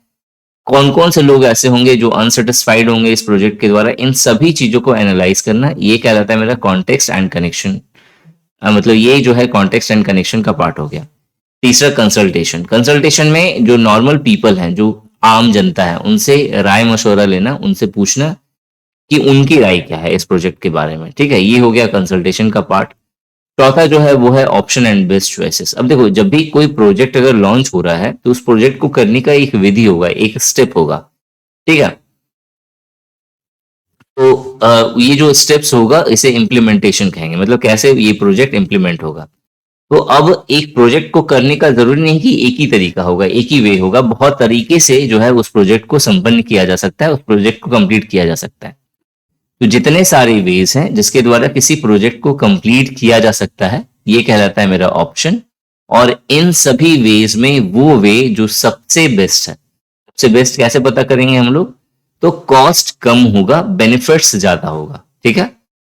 कौन कौन से लोग ऐसे होंगे जो अनसेटिस्फाइड होंगे इस प्रोजेक्ट के द्वारा, इन सभी चीजों को एनालाइज करना, ये कहलाता है मेरा कॉन्टेक्स्ट एंड कनेक्शन। मतलब ये जो है कॉन्टेक्स्ट एंड कनेक्शन का पार्ट हो गया। तीसरा, कंसल्टेशन। कंसल्टेशन में जो नॉर्मल पीपल हैं, जो आम जनता है, उनसे राय मशवरा लेना, उनसे पूछना कि उनकी राय क्या है इस प्रोजेक्ट के बारे में। ठीक है, ये हो गया कंसल्टेशन का पार्ट। चौथा जो है वो है ऑप्शन एंड बेस्ट चॉइसेस। अब देखो, जब भी कोई प्रोजेक्ट अगर लॉन्च हो रहा है तो उस प्रोजेक्ट को करने का एक विधि होगा, एक स्टेप होगा। ठीक है, तो ये जो स्टेप्स होगा इसे इम्प्लीमेंटेशन कहेंगे, मतलब कैसे ये प्रोजेक्ट इम्प्लीमेंट होगा। तो अब एक प्रोजेक्ट को करने का जरूरी नहीं कि एक ही तरीका होगा, एक ही वे होगा, बहुत तरीके से जो है उस प्रोजेक्ट को संपन्न किया जा सकता है, उस प्रोजेक्ट को कंप्लीट किया जा सकता है। तो जितने सारे वेज हैं जिसके द्वारा किसी प्रोजेक्ट को कंप्लीट किया जा सकता है, ये कहलाता है मेरा ऑप्शन। और इन सभी वेज में वो वे जो सबसे बेस्ट है, सबसे बेस्ट कैसे पता करेंगे हम लोग, तो कॉस्ट कम होगा, बेनिफिट्स ज्यादा होगा। ठीक है,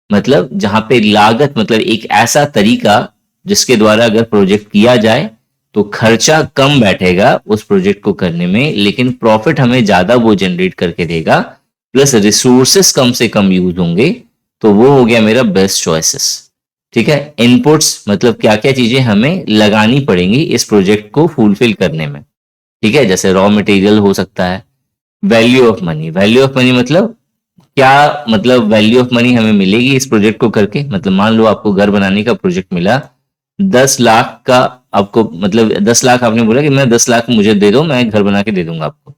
मतलब जहां पे लागत, मतलब एक ऐसा तरीका जिसके द्वारा अगर प्रोजेक्ट किया जाए तो खर्चा कम बैठेगा उस प्रोजेक्ट को करने में, लेकिन प्रॉफिट हमें ज्यादा वो जनरेट करके देगा, प्लस रिसोर्सेस कम से कम यूज होंगे, तो वो हो गया मेरा बेस्ट चॉइसेस। ठीक है, इनपुट्स मतलब क्या क्या चीजें हमें लगानी पड़ेंगी इस प्रोजेक्ट को फुलफिल करने में। ठीक है, जैसे रॉ मटेरियल हो सकता है। Value of money, value of money मतलब क्या, मतलब वैल्यू ऑफ मनी हमें मिलेगी इस प्रोजेक्ट को करके। मतलब मान लो आपको घर बनाने का प्रोजेक्ट मिला, 10 लाख का आपको, मतलब 10 लाख आपने बोला कि मैं 10 लाख मुझे दे दो, मैं घर बना के दे दूंगा आपको।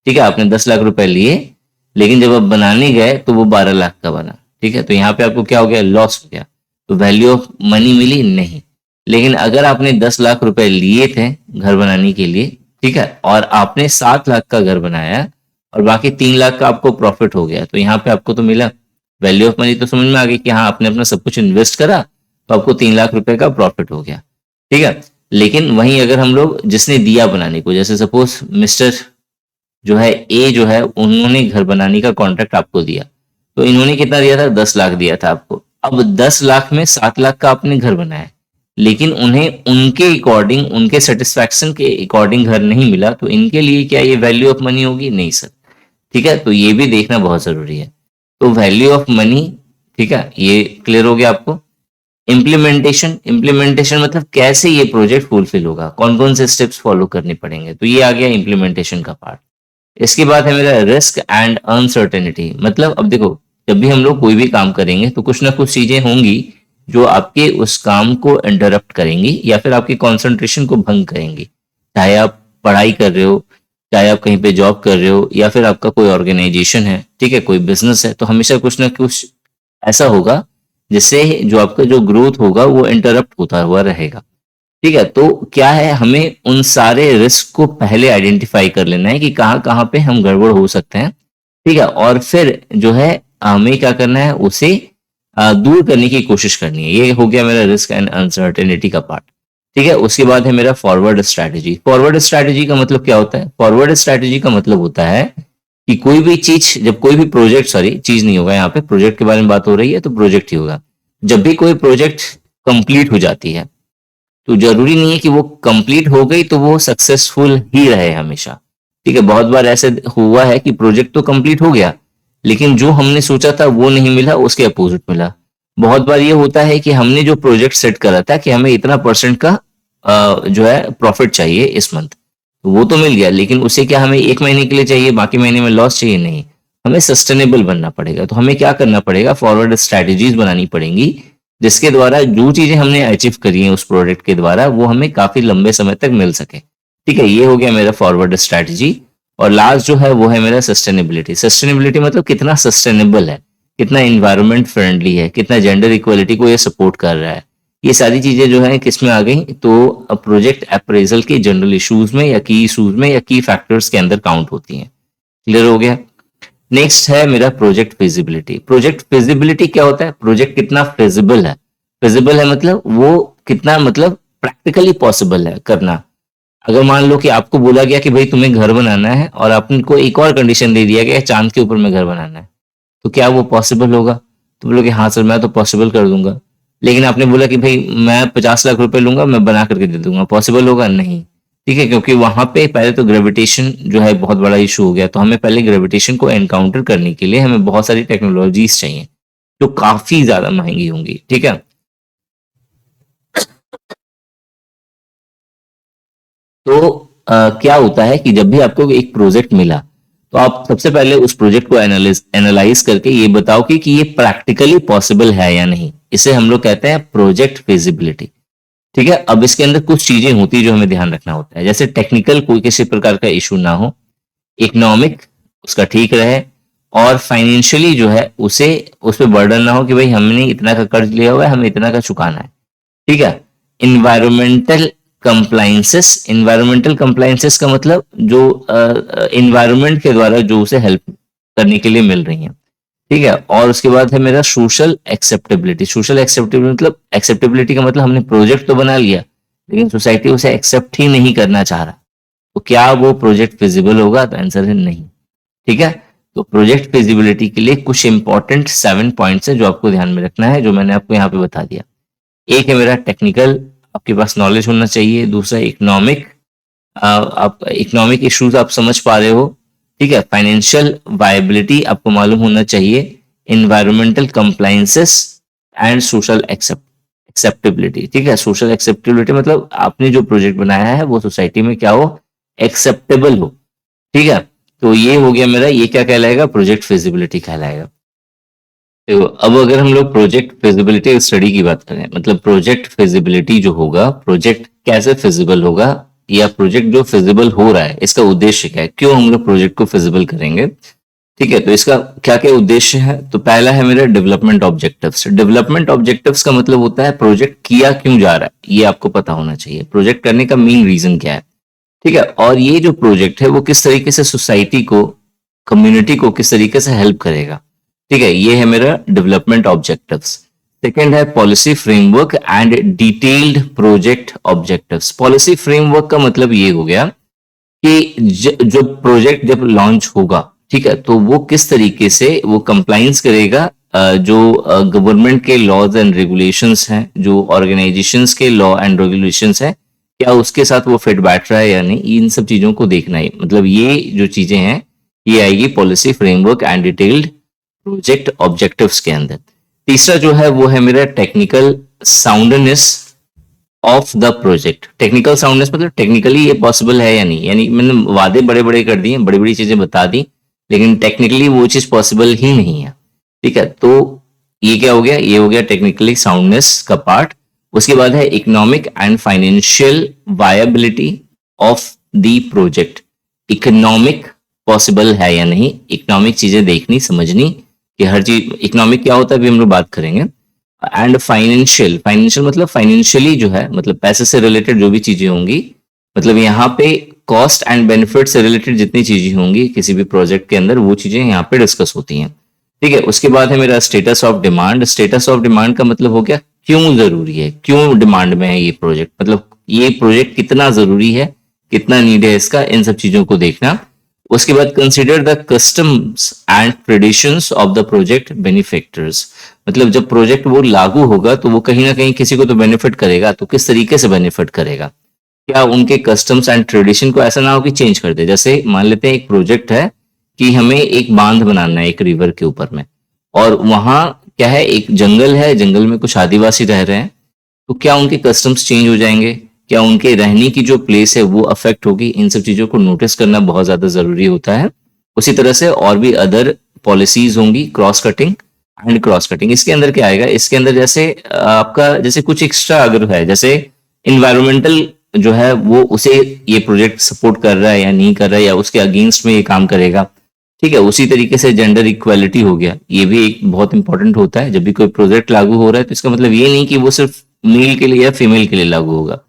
ठीक है, आपने 10 लाख रुपए लिए, लेकिन जब आप बनाने गए तो वो 12 लाख का बना। ठीक है, तो यहाँ पे आपको क्या हो गया, लॉस हो गया। तो वैल्यू ऑफ मनी मिली नहीं। लेकिन अगर आपने 10 लाख रुपए लिए थे घर बनाने के लिए, ठीक है, और आपने 7 लाख का घर बनाया और बाकी 3 लाख का आपको प्रॉफिट हो गया, तो यहाँ पे आपको तो मिला वैल्यू ऑफ मनी। तो समझ में आ गई कि हाँ, आपने अपना सब कुछ इन्वेस्ट करा तो आपको 3 लाख रुपए का प्रॉफिट हो गया। ठीक है, लेकिन वहीं अगर हम लोग जिसने दिया बनाने को, जैसे सपोज मिस्टर जो है ए जो है, उन्होंने घर बनाने का कॉन्ट्रैक्ट आपको दिया, तो इन्होंने कितना दिया था, 10 लाख दिया था आपको। अब 10 लाख में 7 लाख का आपने घर बनाया, लेकिन उन्हें उनके अकॉर्डिंग, उनके सेटिस्फैक्शन के अकॉर्डिंग घर नहीं मिला, तो इनके लिए क्या ये वैल्यू ऑफ मनी होगी, नहीं सर। ठीक है, तो ये भी देखना बहुत जरूरी है। तो वैल्यू ऑफ मनी, ठीक है, ये क्लियर हो गया आपको। इम्प्लीमेंटेशन, इम्प्लीमेंटेशन मतलब कैसे ये प्रोजेक्ट फुलफिल होगा, कौन कौन से स्टेप्स फॉलो करने पड़ेंगे, तो ये आ गया इम्प्लीमेंटेशन का पार्ट। इसके बाद है मेरा रिस्क एंड अनसर्टेनिटी। मतलब अब देखो, जब भी हम लोग कोई भी काम करेंगे तो कुछ ना कुछ चीजें होंगी जो आपके उस काम को इंटरप्ट करेंगी या फिर आपके कंसंट्रेशन को भंग करेंगी। चाहे आप पढ़ाई कर रहे हो, चाहे आप कहीं पे जॉब कर रहे हो, या फिर आपका कोई ऑर्गेनाइजेशन है, ठीक है, कोई बिजनेस है, तो हमेशा कुछ ना कुछ ऐसा होगा जिससे जो आपका जो ग्रोथ होगा वो इंटरप्ट होता हुआ रहेगा। ठीक है, तो क्या है, हमें उन सारे रिस्क को पहले आइडेंटिफाई कर लेना है कि कहाँ कहाँ पे हम गड़बड़ हो सकते हैं। ठीक है, और फिर जो है हमें क्या करना है, उसे दूर करने की कोशिश करनी है। ये हो गया मेरा रिस्क एंड अनसर्टेनिटी का पार्ट। ठीक है, उसके बाद है मेरा फॉरवर्ड स्ट्रैटेजी। फॉरवर्ड स्ट्रैटेजी का मतलब क्या होता है, फॉरवर्ड स्ट्रैटेजी का मतलब होता है कि कोई भी चीज, जब कोई भी प्रोजेक्ट, सॉरी चीज नहीं होगा यहाँ पे, प्रोजेक्ट के बारे में बात हो रही है तो प्रोजेक्ट ही होगा। जब भी कोई प्रोजेक्ट कंप्लीट हो जाती है तो जरूरी नहीं है कि वो कंप्लीट हो गई तो वो सक्सेसफुल ही रहे हमेशा। ठीक है, बहुत बार ऐसे हुआ है कि प्रोजेक्ट तो कंप्लीट हो गया लेकिन जो हमने सोचा था वो नहीं मिला, उसके अपोजिट मिला। बहुत बार ये होता है कि हमने जो प्रोजेक्ट सेट करा था कि हमें इतना परसेंट का जो है प्रॉफिट चाहिए इस मंथ, तो वो तो मिल गया, लेकिन उसे क्या हमें 1 महीने के लिए चाहिए, बाकी महीने में लॉस चाहिए, नहीं। हमें सस्टेनेबल बनना पड़ेगा। तो हमें क्या करना पड़ेगा, फॉरवर्ड स्ट्रैटेजीज बनानी पड़ेंगी जिसके द्वारा जो चीजें हमने अचीव करी हैं उस प्रोडक्ट के द्वारा वो हमें काफी लंबे समय तक मिल सके। ठीक है, ये हो गया मेरा फॉरवर्ड स्ट्रैटेजी। और लास्ट जो है वो है मेरा सस्टेनेबिलिटी। सस्टेनेबिलिटी मतलब कितना सस्टेनेबल है, कितना इन्वायरमेंट फ्रेंडली है, कितना जेंडर इक्वलिटी को ये सपोर्ट कर रहा है। ये सारी चीजें जो है किस में आ गई, तो प्रोजेक्ट अप्रेजल के जनरल इश्यूज में या की इशूज में या की फैक्टर्स के अंदर काउंट होती हैं। क्लियर हो गया। नेक्स्ट है मेरा प्रोजेक्ट फिजिबिलिटी। प्रोजेक्ट फिजिबिलिटी क्या होता है, प्रोजेक्ट कितना फिजिबल है। फिजिबल है मतलब वो कितना, मतलब प्रैक्टिकली पॉसिबल है करना। अगर मान लो कि आपको बोला गया कि भाई तुम्हें घर बनाना है और आपको एक और कंडीशन दे दिया गया चांद के ऊपर में घर बनाना है, तो क्या वो पॉसिबल होगा? तो बोलोगे हाँ सर मैं तो पॉसिबल कर दूंगा। लेकिन आपने बोला कि भाई मैं 50 लाख रुपए लूंगा, मैं बना करके दे दूंगा, पॉसिबल होगा? नहीं। ठीक है, क्योंकि वहां पे पहले तो ग्रेविटेशन जो है बहुत बड़ा इशू हो गया, तो हमें पहले ग्रेविटेशन को एनकाउंटर करने के लिए हमें बहुत सारी टेक्नोलॉजीज चाहिए जो काफी ज्यादा महंगी होंगी। ठीक है, तो क्या होता है कि जब भी आपको एक प्रोजेक्ट मिला, तो आप सबसे पहले उस प्रोजेक्ट को एनालाइज एनालाइज करके ये बताओ कि ये प्रैक्टिकली पॉसिबल है या नहीं। इसे हम लोग कहते हैं प्रोजेक्ट फिजिबिलिटी। ठीक है, अब इसके अंदर कुछ चीजें होती है जो हमें ध्यान रखना होता है, जैसे टेक्निकल कोई किसी प्रकार का इशू ना हो, इकोनॉमिक उसका ठीक रहे, और फाइनेंशियली जो है उसे उस पर बर्डन ना हो कि भाई हमने इतना का कर्ज लिया हुआ है, हमें इतना का चुकाना है। ठीक है, इन्वायरमेंटल कंप्लाइंसेस। इन्वायरमेंटल कंप्लाइंसेस का मतलब जो इन्वायरमेंट के द्वारा जो उसे हेल्प करने के लिए मिल रही है। ठीक है, और उसके बाद है मेरा सोशल एक्सेप्टेबिलिटी। सोशल एक्सेप्टेबिलिटी मतलब, एक्सेप्टेबिलिटी का मतलब हमने प्रोजेक्ट तो बना लिया लेकिन सोसाइटी उसे एक्सेप्ट ही नहीं करना चाह रहा, तो क्या वो प्रोजेक्ट फिजिबल होगा? तो आंसर है नहीं। ठीक है, तो प्रोजेक्ट फिजिबिलिटी के लिए कुछ इंपॉर्टेंट 7 पॉइंट्स है जो आपको ध्यान में रखना है, जो मैंने आपको यहाँ पे बता दिया। एक है मेरा टेक्निकल, आपके पास नॉलेज होना चाहिए। दूसरा इकोनॉमिक, आप इकोनॉमिक इश्यूज आप समझ पा रहे हो। ठीक है, फाइनेंशियल वायबिलिटी आपको मालूम होना चाहिए। Environmental compliances and social acceptability. ठीक है, सोशल एक्सेप्टेबिलिटी मतलब आपने जो प्रोजेक्ट बनाया है वो सोसाइटी में क्या हो, एक्सेप्टेबल हो। ठीक है, तो ये हो गया मेरा, ये क्या कहलाएगा, प्रोजेक्ट फिजिबिलिटी कहलाएगा। तो अब अगर हम लोग प्रोजेक्ट फिजिबिलिटी स्टडी की बात करें, मतलब प्रोजेक्ट फिजिबिलिटी जो होगा, प्रोजेक्ट कैसे फिजिबल होगा, या प्रोजेक्ट जो फिजिबल हो रहा है इसका उद्देश्य क्या है, क्यों हम लोग प्रोजेक्ट को फिजिबल करेंगे। ठीक है, तो इसका क्या क्या उद्देश्य है। तो पहला है मेरा डेवलपमेंट ऑब्जेक्टिव्स। डेवलपमेंट ऑब्जेक्टिव्स का मतलब होता है प्रोजेक्ट किया क्यों जा रहा है, ये आपको पता होना चाहिए, प्रोजेक्ट करने का मेन रीजन क्या है। ठीक है, और ये जो प्रोजेक्ट है वो किस तरीके से सोसाइटी को, कम्युनिटी को किस तरीके से हेल्प करेगा। ठीक है, ये है मेरा डेवलपमेंट ऑब्जेक्टिव्स। सेकेंड है policy framework and detailed project objectives. Policy framework का मतलब ये हो गया कि जो प्रोजेक्ट जब लॉन्च होगा, ठीक है, तो वो किस तरीके से वो कंप्लाइंस करेगा जो गवर्नमेंट के लॉज एंड रेगुलेशंस हैं, जो ऑर्गेनाइजेशंस के लॉ एंड रेगुलेशंस हैं, क्या उसके साथ वो फिट बैठ रहा है या नहीं, इन सब चीजों को देखना है। मतलब ये जो चीजें हैं ये आएगी policy framework and detailed project objectives के अंदर। तीसरा जो है वो है मेरा technical soundness of the project. Technical soundness मतलब टेक्निकली ये पॉसिबल है या नहीं, यानी मैंने वादे बड़े बड़े कर दिए, बड़ी बड़ी चीजें बता दी, लेकिन टेक्निकली वो चीज पॉसिबल ही नहीं है। ठीक है, तो ये क्या हो गया, ये हो गया टेक्निकली साउंडनेस का पार्ट। उसके बाद है economic and financial viability of the project. Economic possible है या नहीं, इकोनॉमिक चीजें देखनी समझनी कि हर चीज इकोनॉमिक क्या होता है अभी हम लोग बात करेंगे। एंड फाइनेंशियल, फाइनेंशियल मतलब फाइनेंशियली जो है, मतलब पैसे से रिलेटेड जो भी चीजें होंगी, मतलब यहाँ पे कॉस्ट एंड बेनिफिट से रिलेटेड जितनी चीजें होंगी किसी भी प्रोजेक्ट के अंदर, वो चीजें यहाँ पे डिस्कस होती हैं। ठीक है, उसके बाद है मेरा status of demand. Status of demand का मतलब हो गया क्यों जरूरी है, क्यों डिमांड में है ये प्रोजेक्ट, मतलब ये प्रोजेक्ट कितना जरूरी है, कितना नीड है इसका, इन सब चीजों को देखना। उसके बाद consider the customs and traditions of the project benefactors. मतलब जब प्रोजेक्ट वो लागू होगा तो वो कहीं ना कहीं किसी को तो बेनिफिट करेगा, तो किस तरीके से बेनिफिट करेगा, क्या उनके कस्टम्स एंड ट्रेडिशन को ऐसा ना हो कि चेंज कर दे। जैसे मान लेते हैं एक प्रोजेक्ट है कि हमें एक बांध बनाना है एक रिवर के ऊपर में, और वहां क्या है, एक जंगल है, जंगल में कुछ आदिवासी रह रहे हैं, तो क्या उनके कस्टम्स चेंज हो जाएंगे, क्या उनके रहने की जो प्लेस है वो अफेक्ट होगी, इन सब चीजों को नोटिस करना बहुत ज्यादा जरूरी होता है। उसी तरह से और भी अदर पॉलिसीज होंगी, cross cutting and cross cutting. इसके अंदर क्या आएगा, इसके अंदर जैसे आपका जैसे कुछ एक्स्ट्रा अगर है, जैसे इन्वायरमेंटल जो है वो उसे ये प्रोजेक्ट सपोर्ट कर रहा है या नहीं कर रहा है, या उसके अगेंस्ट में ये काम करेगा। ठीक है, उसी तरीके से जेंडर इक्वालिटी हो गया, ये भी एक बहुत इंपॉर्टेंट होता है। जब भी कोई प्रोजेक्ट लागू हो रहा है तो इसका मतलब ये नहीं कि वो सिर्फ मेल के लिए या फीमेल के लिए लागू होगा,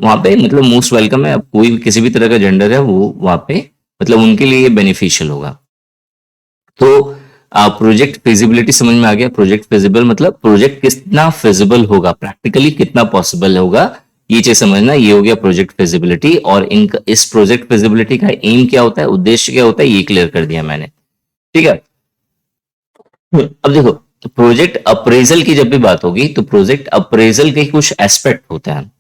वहां पे मतलब मोस्ट वेलकम है, अब कोई भी किसी भी तरह का जेंडर है वो वहां पे मतलब उनके लिए बेनिफिशियल होगा। तो प्रोजेक्ट फिजिबिलिटी समझ में आ गया। प्रोजेक्ट फिजिबल मतलब प्रोजेक्ट कितना फिजिबल होगा, प्रैक्टिकली कितना पॉसिबल होगा ये चीज समझना, ये हो गया प्रोजेक्ट फिजिबिलिटी। और इस प्रोजेक्ट फिजिबिलिटी का एम क्या होता है, उद्देश्य क्या होता है, ये क्लियर कर दिया मैंने। ठीक है, अब देखो प्रोजेक्ट अप्रेजल की जब भी बात होगी तो प्रोजेक्ट अप्रेजल के कुछ एस्पेक्ट होते हैं।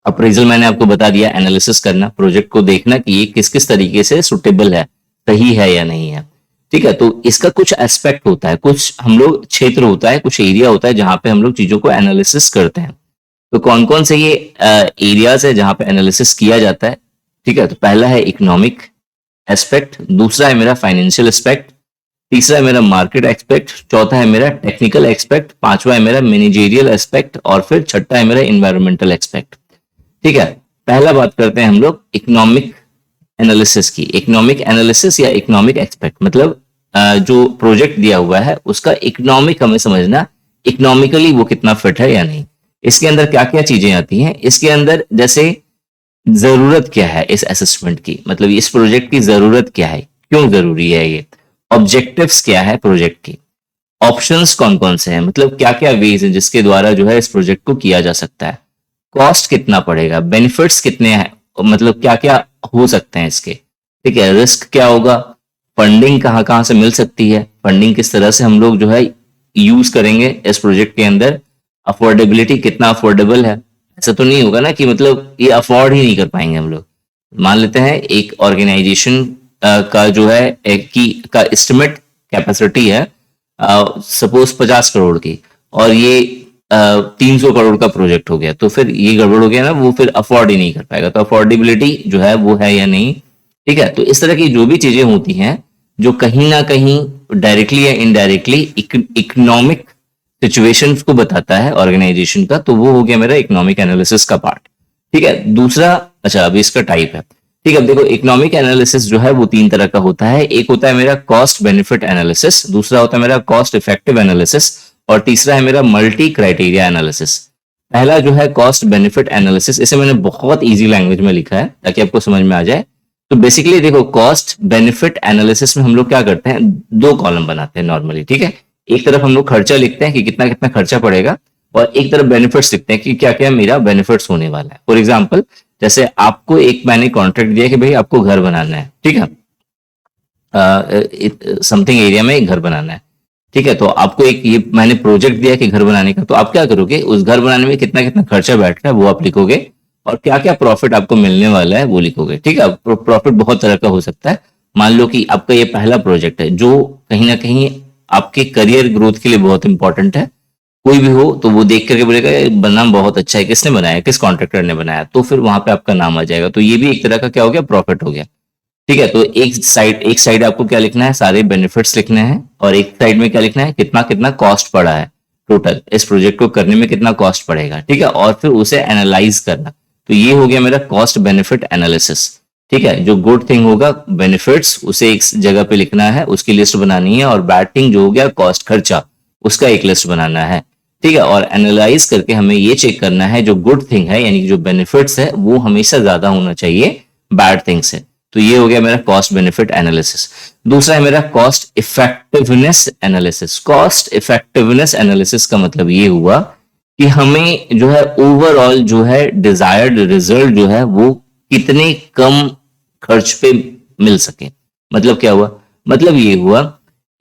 अप्रेजल मैंने आपको बता दिया, एनालिसिस करना, प्रोजेक्ट को देखना कि ये किस किस तरीके से सुटेबल है, सही है या नहीं है। ठीक है, तो इसका कुछ एस्पेक्ट होता है, कुछ हम लोग क्षेत्र होता है, कुछ एरिया होता है जहां पे हम लोग चीजों को एनालिसिस करते हैं। तो कौन कौन से ये एरियाज है जहां पे एनालिसिस किया जाता है। ठीक है, तो पहला है इकोनॉमिक एस्पेक्ट, दूसरा है मेरा फाइनेंशियल एस्पेक्ट, तीसरा है मेरा मार्केट एस्पेक्ट, चौथा है मेरा टेक्निकल एस्पेक्ट, पांचवा है मेरा मैनेजेरियल एस्पेक्ट और फिर छठा है मेरा इन्वायरमेंटल एस्पेक्ट। ठीक है, पहला बात करते हैं हम लोग इकोनॉमिक एनालिसिस की। इकोनॉमिक एनालिसिस या इकोनॉमिक एस्पेक्ट मतलब जो प्रोजेक्ट दिया हुआ है उसका इकोनॉमिक हमें समझना, इकोनॉमिकली वो कितना फिट है या नहीं। इसके अंदर क्या क्या चीजें आती हैं, इसके अंदर जैसे जरूरत क्या है इस असेसमेंट की, मतलब इस प्रोजेक्ट की जरूरत क्या है, क्यों जरूरी है ये, ऑब्जेक्टिव्स क्या है प्रोजेक्ट की, ऑप्शंस कौन कौन से हैं, मतलब क्या क्या वेज हैं जिसके द्वारा जो है इस प्रोजेक्ट को किया जा सकता है, कॉस्ट कितना पड़ेगा, बेनिफिट्स कितने हैं, मतलब क्या क्या हो सकते हैं इसके। ठीक है, रिस्क क्या होगा, फंडिंग कहाँ कहाँ से मिल सकती है, फंडिंग किस तरह से हम लोग जो है यूज करेंगे इस प्रोजेक्ट के अंदर, अफोर्डेबिलिटी कितना अफोर्डेबल है। ऐसा तो नहीं होगा ना कि मतलब ये अफोर्ड ही नहीं कर पाएंगे हम लोग। मान लेते हैं एक ऑर्गेनाइजेशन का जो है का एस्टिमेट कैपेसिटी है सपोज 50 करोड़ की, और ये 300 करोड़ का प्रोजेक्ट हो गया, तो फिर ये गड़बड़ हो गया ना, वो फिर अफोर्ड ही नहीं कर पाएगा। तो अफोर्डेबिलिटी जो है वो है या नहीं। ठीक है, तो इस तरह की जो भी चीजें होती हैं जो कहीं ना कहीं डायरेक्टली या इनडायरेक्टली इकोनॉमिक सिचुएशंस को बताता है ऑर्गेनाइजेशन का, तो वो हो गया मेरा इकोनॉमिक एनालिसिस का पार्ट। ठीक है, दूसरा, अच्छा अभी इसका टाइप है। ठीक है, अब देखो इकोनॉमिक एनालिसिस जो है वो 3 तरह का होता है। एक होता है मेरा कॉस्ट बेनिफिट एनालिसिस, दूसरा होता है मेरा कॉस्ट इफेक्टिव एनालिसिस और तीसरा है मेरा मल्टी क्राइटेरिया एनालिसिस। पहला जो है कॉस्ट बेनिफिट एनालिसिस, इसे मैंने बहुत इजी लैंग्वेज में लिखा है ताकि आपको समझ में आ जाए। तो बेसिकली देखो कॉस्ट बेनिफिट एनालिसिस में हम लोग क्या करते हैं, 2 कॉलम बनाते हैं नॉर्मली। ठीक है, एक तरफ हम लोग खर्चा लिखते हैं कि कितना कितना खर्चा पड़ेगा, और एक तरफ बेनिफिट्स लिखते हैं कि क्या क्या मेरा बेनिफिट्स होने वाला है। फॉर एग्जाम्पल, जैसे आपको एक मैंने कॉन्ट्रैक्ट दिया कि भाई आपको घर बनाना है। ठीक है, समथिंग एरिया में एक घर बनाना है। ठीक है, तो आपको एक ये मैंने प्रोजेक्ट दिया कि घर बनाने का, तो आप क्या करोगे, उस घर बनाने में कितना कितना खर्चा बैठ रहा है वो आप लिखोगे, और क्या क्या प्रॉफिट आपको मिलने वाला है वो लिखोगे। ठीक है, प्रॉफिट बहुत तरह का हो सकता है। मान लो कि आपका ये पहला प्रोजेक्ट है जो कहीं ना कहीं आपके करियर ग्रोथ के लिए बहुत इंपॉर्टेंट है। कोई भी हो तो वो देख करके बोलेगा ये बना बहुत अच्छा है, किसने बनाया, किस कॉन्ट्रैक्टर ने बनाया, तो फिर वहां पे आपका नाम आ जाएगा। तो ये भी एक तरह का क्या हो गया, प्रॉफिट हो गया। ठीक है, तो एक साइड आपको क्या लिखना है, सारे बेनिफिट्स लिखने हैं, और एक साइड में क्या लिखना है, कितना कितना कॉस्ट पड़ा है, टोटल इस प्रोजेक्ट को करने में कितना कॉस्ट पड़ेगा। ठीक है, और फिर उसे एनालाइज करना। तो ये हो गया मेरा कॉस्ट बेनिफिट एनालिसिस। ठीक है, जो गुड थिंग होगा बेनिफिट्स उसे एक जगह पे लिखना है, उसकी लिस्ट बनानी है, और बैड थिंग जो हो गया कॉस्ट खर्चा उसका एक लिस्ट बनाना है। ठीक है, और एनालाइज करके हमें ये चेक करना है जो गुड थिंग है यानी कि जो बेनिफिट्स है वो हमेशा ज्यादा होना चाहिए बैड थिंग से। तो ये हो गया मेरा कॉस्ट बेनिफिट एनालिसिस। दूसरा है मेरा cost effectiveness analysis. Cost effectiveness analysis का मतलब ये हुआ कि हमें जो है ओवरऑल जो है डिजायर्ड रिजल्ट जो है वो कितने कम खर्च पे मिल सके। मतलब क्या हुआ, मतलब ये हुआ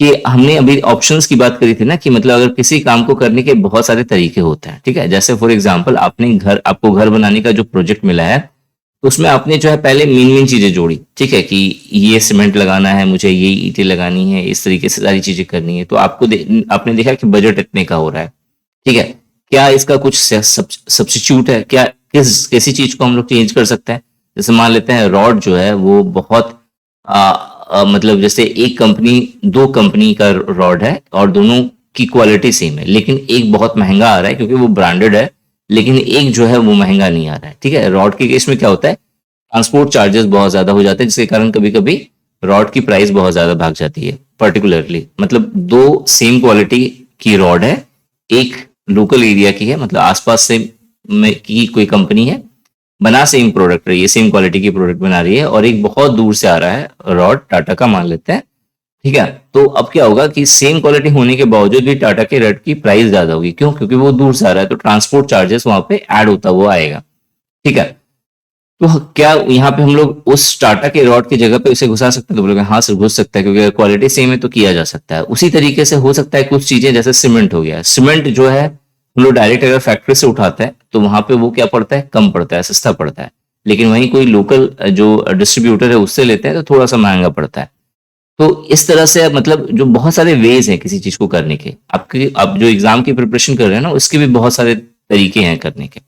कि हमने अभी ऑप्शंस की बात करी थी ना, कि मतलब अगर किसी काम को करने के बहुत सारे तरीके होते हैं। ठीक है, जैसे फॉर एग्जांपल आपको घर बनाने का जो प्रोजेक्ट मिला है, तो उसमें आपने जो है पहले मेन मेन चीजें जोड़ी। ठीक है, कि ये सीमेंट लगाना है, मुझे ये ईंटें लगानी है, इस तरीके से सारी चीजें करनी है। तो आपने देखा कि बजट इतने का हो रहा है। ठीक है, क्या इसका कुछ सब्स्टिट्यूट है, क्या किसी चीज को हम लोग चेंज कर सकते हैं। जैसे मान लेते हैं रॉड जो है वो बहुत मतलब जैसे दो कंपनी का रॉड है और दोनों की क्वालिटी सेम है, लेकिन एक बहुत महंगा आ रहा है क्योंकि वो ब्रांडेड है, लेकिन एक जो है वो महंगा नहीं आ रहा है। ठीक है, रॉड के केस में क्या होता है, ट्रांसपोर्ट चार्जेस बहुत ज्यादा हो जाते हैं, जिसके कारण कभी कभी रॉड की प्राइस बहुत ज्यादा भाग जाती है। पर्टिकुलरली मतलब 2 सेम क्वालिटी की रॉड है, एक लोकल एरिया की है, मतलब आसपास से की कोई कंपनी है, बना सेम प्रोडक्ट रही है, सेम क्वालिटी की प्रोडक्ट बना रही है, और एक बहुत दूर से आ रहा है रॉड, टाटा का मान लेते हैं। ठीक है, तो अब क्या होगा कि सेम क्वालिटी होने के बावजूद भी टाटा के रॉड की प्राइस ज्यादा होगी। क्यों, क्योंकि वो दूर से आ रहा है, तो ट्रांसपोर्ट चार्जेस वहां पे ऐड होता हुआ आएगा। ठीक है। तो क्या यहाँ पे हम लोग उस टाटा के रॉड की जगह पे उसे घुसा सकते हैं? तो बोलोगे हाँ सर घुस सकता है, क्योंकि अगर क्वालिटी सेम है तो किया जा सकता है। उसी तरीके से हो सकता है कुछ चीजें, जैसे सीमेंट हो गया, सीमेंट जो है हम लोग डायरेक्ट अगर फैक्ट्री से उठाते हैं तो वहां पे वो क्या पड़ता है, कम पड़ता है, सस्ता पड़ता है। लेकिन वहीं कोई लोकल जो डिस्ट्रीब्यूटर है उससे लेते हैं तो थोड़ा सा महंगा पड़ता है। तो इस तरह से मतलब जो बहुत सारे वेज हैं किसी चीज को करने के, आपके आप जो एग्जाम की प्रिपरेशन कर रहे हैं ना उसके भी बहुत सारे तरीके हैं करने के।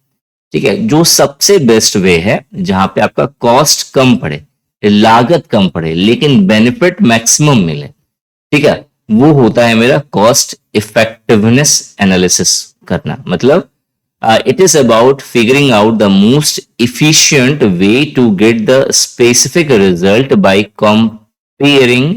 ठीक है, जो सबसे बेस्ट वे है जहां पे आपका कॉस्ट कम पड़े, लागत कम पड़े, लेकिन बेनिफिट मैक्सिमम मिले, ठीक है, वो होता है मेरा कॉस्ट इफेक्टिवनेस एनालिसिस करना। मतलब it is about figuring out the most efficient way to get the specific result by comparing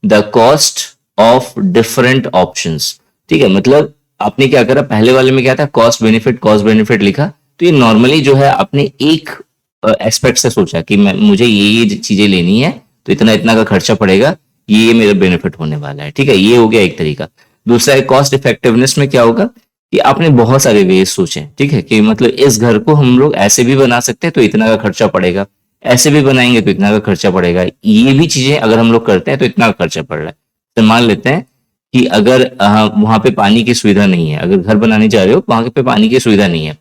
the cost of different options. ठीक है, मतलब आपने क्या करा, पहले वाले में क्या था, कॉस्ट बेनिफिट लिखा। तो ये नॉर्मली जो है आपने एक एस्पेक्ट से सोचा कि मैं मुझे ये चीजें लेनी है तो इतना इतना का खर्चा पड़ेगा, ये मेरा बेनिफिट होने वाला है। ठीक है, ये हो गया एक तरीका। दूसरा है कॉस्ट इफेक्टिवनेस में क्या होगा कि आपने बहुत सारे वेज सोचे। ठीक है, कि मतलब इस घर को हम लोग ऐसे भी बना सकते हैं तो इतना का खर्चा पड़ेगा, ऐसे भी बनाएंगे तो इतना का खर्चा पड़ेगा, ये भी चीजें अगर हम लोग करते हैं तो इतना का खर्चा पड़ रहा है। तो मान लेते हैं कि अगर वहां पे पानी की सुविधा नहीं है, अगर घर बनाने जा रहे हो वहां पे पानी की सुविधा नहीं है,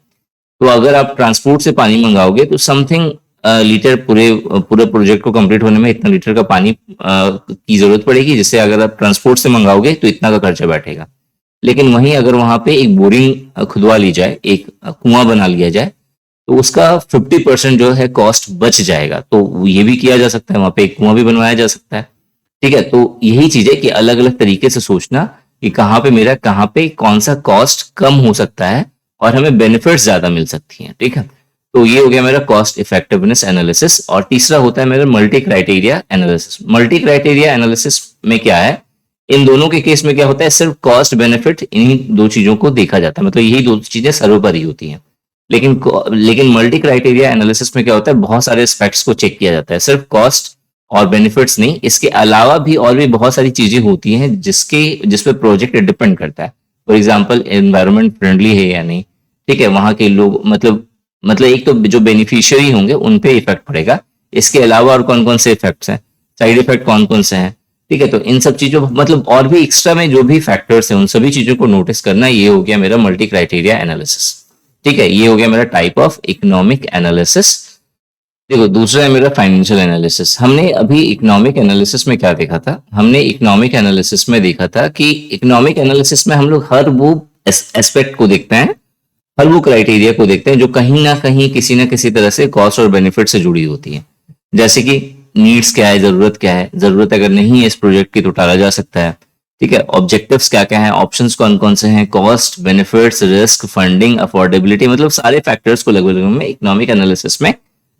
तो अगर आप ट्रांसपोर्ट से पानी मंगाओगे तो समथिंग लीटर पूरे पूरे प्रोजेक्ट को कंप्लीट होने में इतना लीटर का पानी की जरूरत पड़ेगी, जिससे अगर आप ट्रांसपोर्ट से मंगाओगे तो इतना का खर्चा बैठेगा। लेकिन वहीं अगर वहां पे एक बोरिंग खुदवा ली जाए, एक कुआं बना लिया जाए, तो उसका 50% जो है कॉस्ट बच जाएगा। तो ये भी किया जा सकता है, वहां पे एक कुआं भी बनवाया जा सकता है। ठीक है, तो यही चीज है कि अलग अलग तरीके से सोचना कि कहाँ पे कौन सा कॉस्ट कम हो सकता है और हमें बेनिफिट्स ज्यादा मिल सकती हैं। ठीक है, तो ये हो गया मेरा कॉस्ट इफेक्टिवनेस एनालिसिस। और तीसरा होता है मेरा multi criteria analysis. Multi criteria analysis में क्या है, इन दोनों के केस में क्या होता है, सिर्फ कॉस्ट बेनिफिट इन्हीं दो चीजों को देखा जाता है, मतलब यही दो चीजें सर्वोपरि होती हैं। लेकिन मल्टी क्राइटेरिया एनालिसिस में क्या होता है, बहुत सारे एस्पेक्ट्स को चेक किया जाता है, सिर्फ कॉस्ट और बेनिफिट्स नहीं, इसके अलावा भी और भी बहुत सारी चीजें होती हैं जिसपे प्रोजेक्ट डिपेंड करता है। फॉर एग्जाम्पल एनवायरमेंट फ्रेंडली है या नहीं, ठीक है, वहां के लोग मतलब एक तो जो बेनिफिशियरी होंगे उन पे इफेक्ट पड़ेगा, इसके अलावा और कौन कौन से इफेक्ट्स हैं, साइड इफेक्ट कौन कौन से हैं। ठीक है, तो इन सब चीजों मतलब और भी एक्स्ट्रा में जो भी फैक्टर्स हैं उन सभी चीजों को नोटिस करना, ये हो गया मेरा मल्टी क्राइटेरिया एनालिसिस। ठीक है, ये हो गया मेरा टाइप ऑफ इकोनॉमिक एनालिसिस। देखो दूसरा है मेरा फाइनेंशियल एनालिसिस। हमने अभी इकोनॉमिक एनालिसिस में क्या देखा था, हमने इकोनॉमिक एनालिसिस में देखा था कि इकोनॉमिक एनालिसिस में हम लोग हर वो एस्पेक्ट को देखते हैं, हर वो क्राइटेरिया को देखते हैं जो कहीं ना कहीं किसी ना किसी तरह से कॉस्ट और बेनिफिट से जुड़ी होती है। जैसे कि नीड्स क्या है, जरूरत क्या है, जरूरत अगर नहीं है इस प्रोजेक्ट की तो टाला जा सकता है। ठीक है, ऑब्जेक्टिव्स क्या क्या है, ऑप्शंस कौन कौन से हैं, cost, benefits, risk, funding, affordability, मतलब सारे फैक्टर्स को लगभग में इकोनॉमिक एनालिसिस में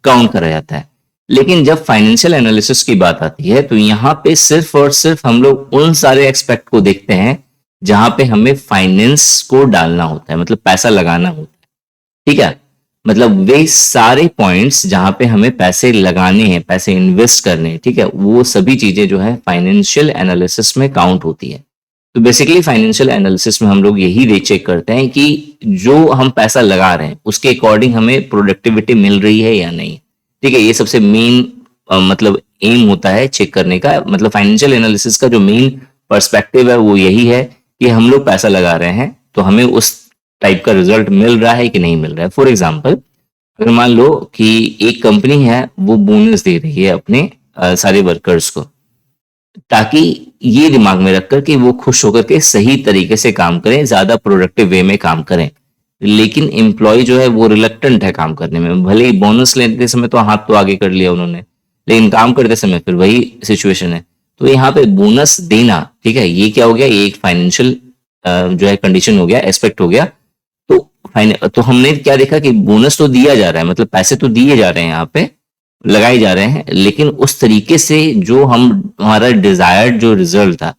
काउंट करा जाता है। लेकिन जब फाइनेंशियल एनालिसिस की बात आती है तो यहाँ पे सिर्फ और सिर्फ हम लोग उन सारे एक्सपेक्ट को देखते हैं जहां पे हमें फाइनेंस को डालना होता है, मतलब पैसा लगाना होता है। ठीक है, मतलब वे सारे पॉइंट्स जहां पे हमें पैसे लगाने हैं, पैसे इन्वेस्ट करने हैं, ठीक है, वो सभी चीजें जो है फाइनेंशियल एनालिसिस में काउंट होती है। तो बेसिकली फाइनेंशियल एनालिसिस में हम लोग यही चेक करते हैं कि जो हम पैसा लगा रहे हैं उसके अकॉर्डिंग हमें प्रोडक्टिविटी मिल रही है या नहीं। ठीक है, ये सबसे मेन मतलब एम होता है चेक करने का। मतलब फाइनेंशियल एनालिसिस का जो मेन पर्सपेक्टिव है वो यही है कि हम लोग पैसा लगा रहे हैं तो हमें उस टाइप का रिजल्ट मिल रहा है कि नहीं मिल रहा है। फॉर एग्जाम्पल अगर मान लो कि एक कंपनी है वो बोनस दे रही है अपने सारे वर्कर्स को, ताकि ये दिमाग में रखकर कि वो खुश होकर के सही तरीके से काम करें, ज्यादा प्रोडक्टिव वे में काम करें। लेकिन एम्प्लॉय जो है वो रिलक्टेंट है काम करने में, भले ही बोनस लेते समय तो हाथ तो आगे कर लिया उन्होंने, लेकिन काम करते समय फिर वही सिचुएशन है। तो यहाँ पे बोनस देना, ठीक है, ये क्या हो गया, ये एक फाइनेंशियल जो है कंडीशन हो गया, एस्पेक्ट हो गया। तो हमने क्या देखा कि बोनस तो दिया जा रहा है, मतलब पैसे तो दिए जा रहे हैं, यहाँ पे लगाए जा रहे हैं, लेकिन उस तरीके से जो हमारा डिजायर्ड जो रिजल्ट था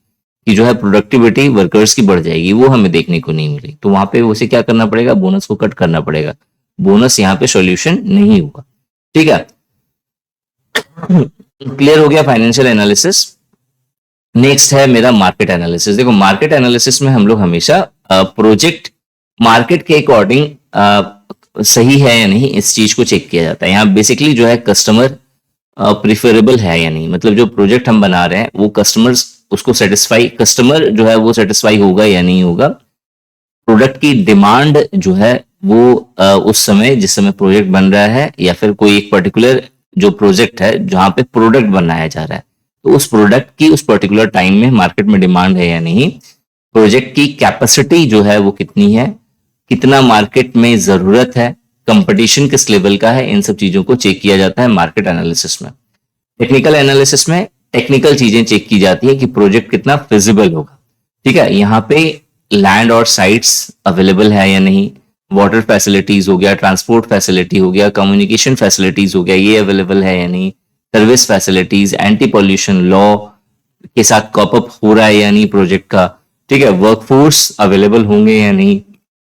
कि जो है प्रोडक्टिविटी वर्कर्स की बढ़ जाएगी, वो हमें देखने को नहीं मिली। तो वहां पे उसे क्या करना पड़ेगा, बोनस को कट करना पड़ेगा। बोनस यहाँ पे सॉल्यूशन नहीं होगा। ठीक है, क्लियर हो गया फाइनेंशियल एनालिसिस। नेक्स्ट है मेरा मार्केट एनालिसिस। देखो मार्केट एनालिसिस में हम लोग हमेशा प्रोजेक्ट मार्केट के अकॉर्डिंग सही है या नहीं, इस चीज को चेक किया जाता है। यहाँ बेसिकली जो है कस्टमर प्रिफरेबल है या नहीं, मतलब जो प्रोजेक्ट हम बना रहे हैं वो कस्टमर्स उसको सेटिस्फाई, कस्टमर जो है वो सेटिस्फाई होगा या नहीं होगा, प्रोडक्ट की डिमांड जो है वो उस समय जिस समय प्रोजेक्ट बन रहा है या फिर कोई एक पर्टिकुलर जो प्रोजेक्ट है जहां पे प्रोडक्ट बनाया जा रहा है, तो उस प्रोडक्ट की उस पर्टिकुलर टाइम में मार्केट में डिमांड है या नहीं, प्रोजेक्ट की कैपेसिटी जो है वो कितनी है, कितना मार्केट में जरूरत है, कंपटीशन किस लेवल का है, इन सब चीजों को चेक किया जाता है मार्केट एनालिसिस में। टेक्निकल एनालिसिस में टेक्निकल चीजें चेक की जाती है कि प्रोजेक्ट कितना फिजिबल होगा। ठीक है, यहाँ पे लैंड और साइट्स अवेलेबल है या नहीं, वाटर फैसिलिटीज हो गया, ट्रांसपोर्ट फैसिलिटी हो गया, कम्युनिकेशन फैसिलिटीज हो गया, ये अवेलेबल है या नहीं, service facilities, anti pollution law के साथ कॉपअप हो रहा है या नहीं प्रोजेक्ट का। ठीक है, वर्कफोर्स अवेलेबल होंगे या नहीं।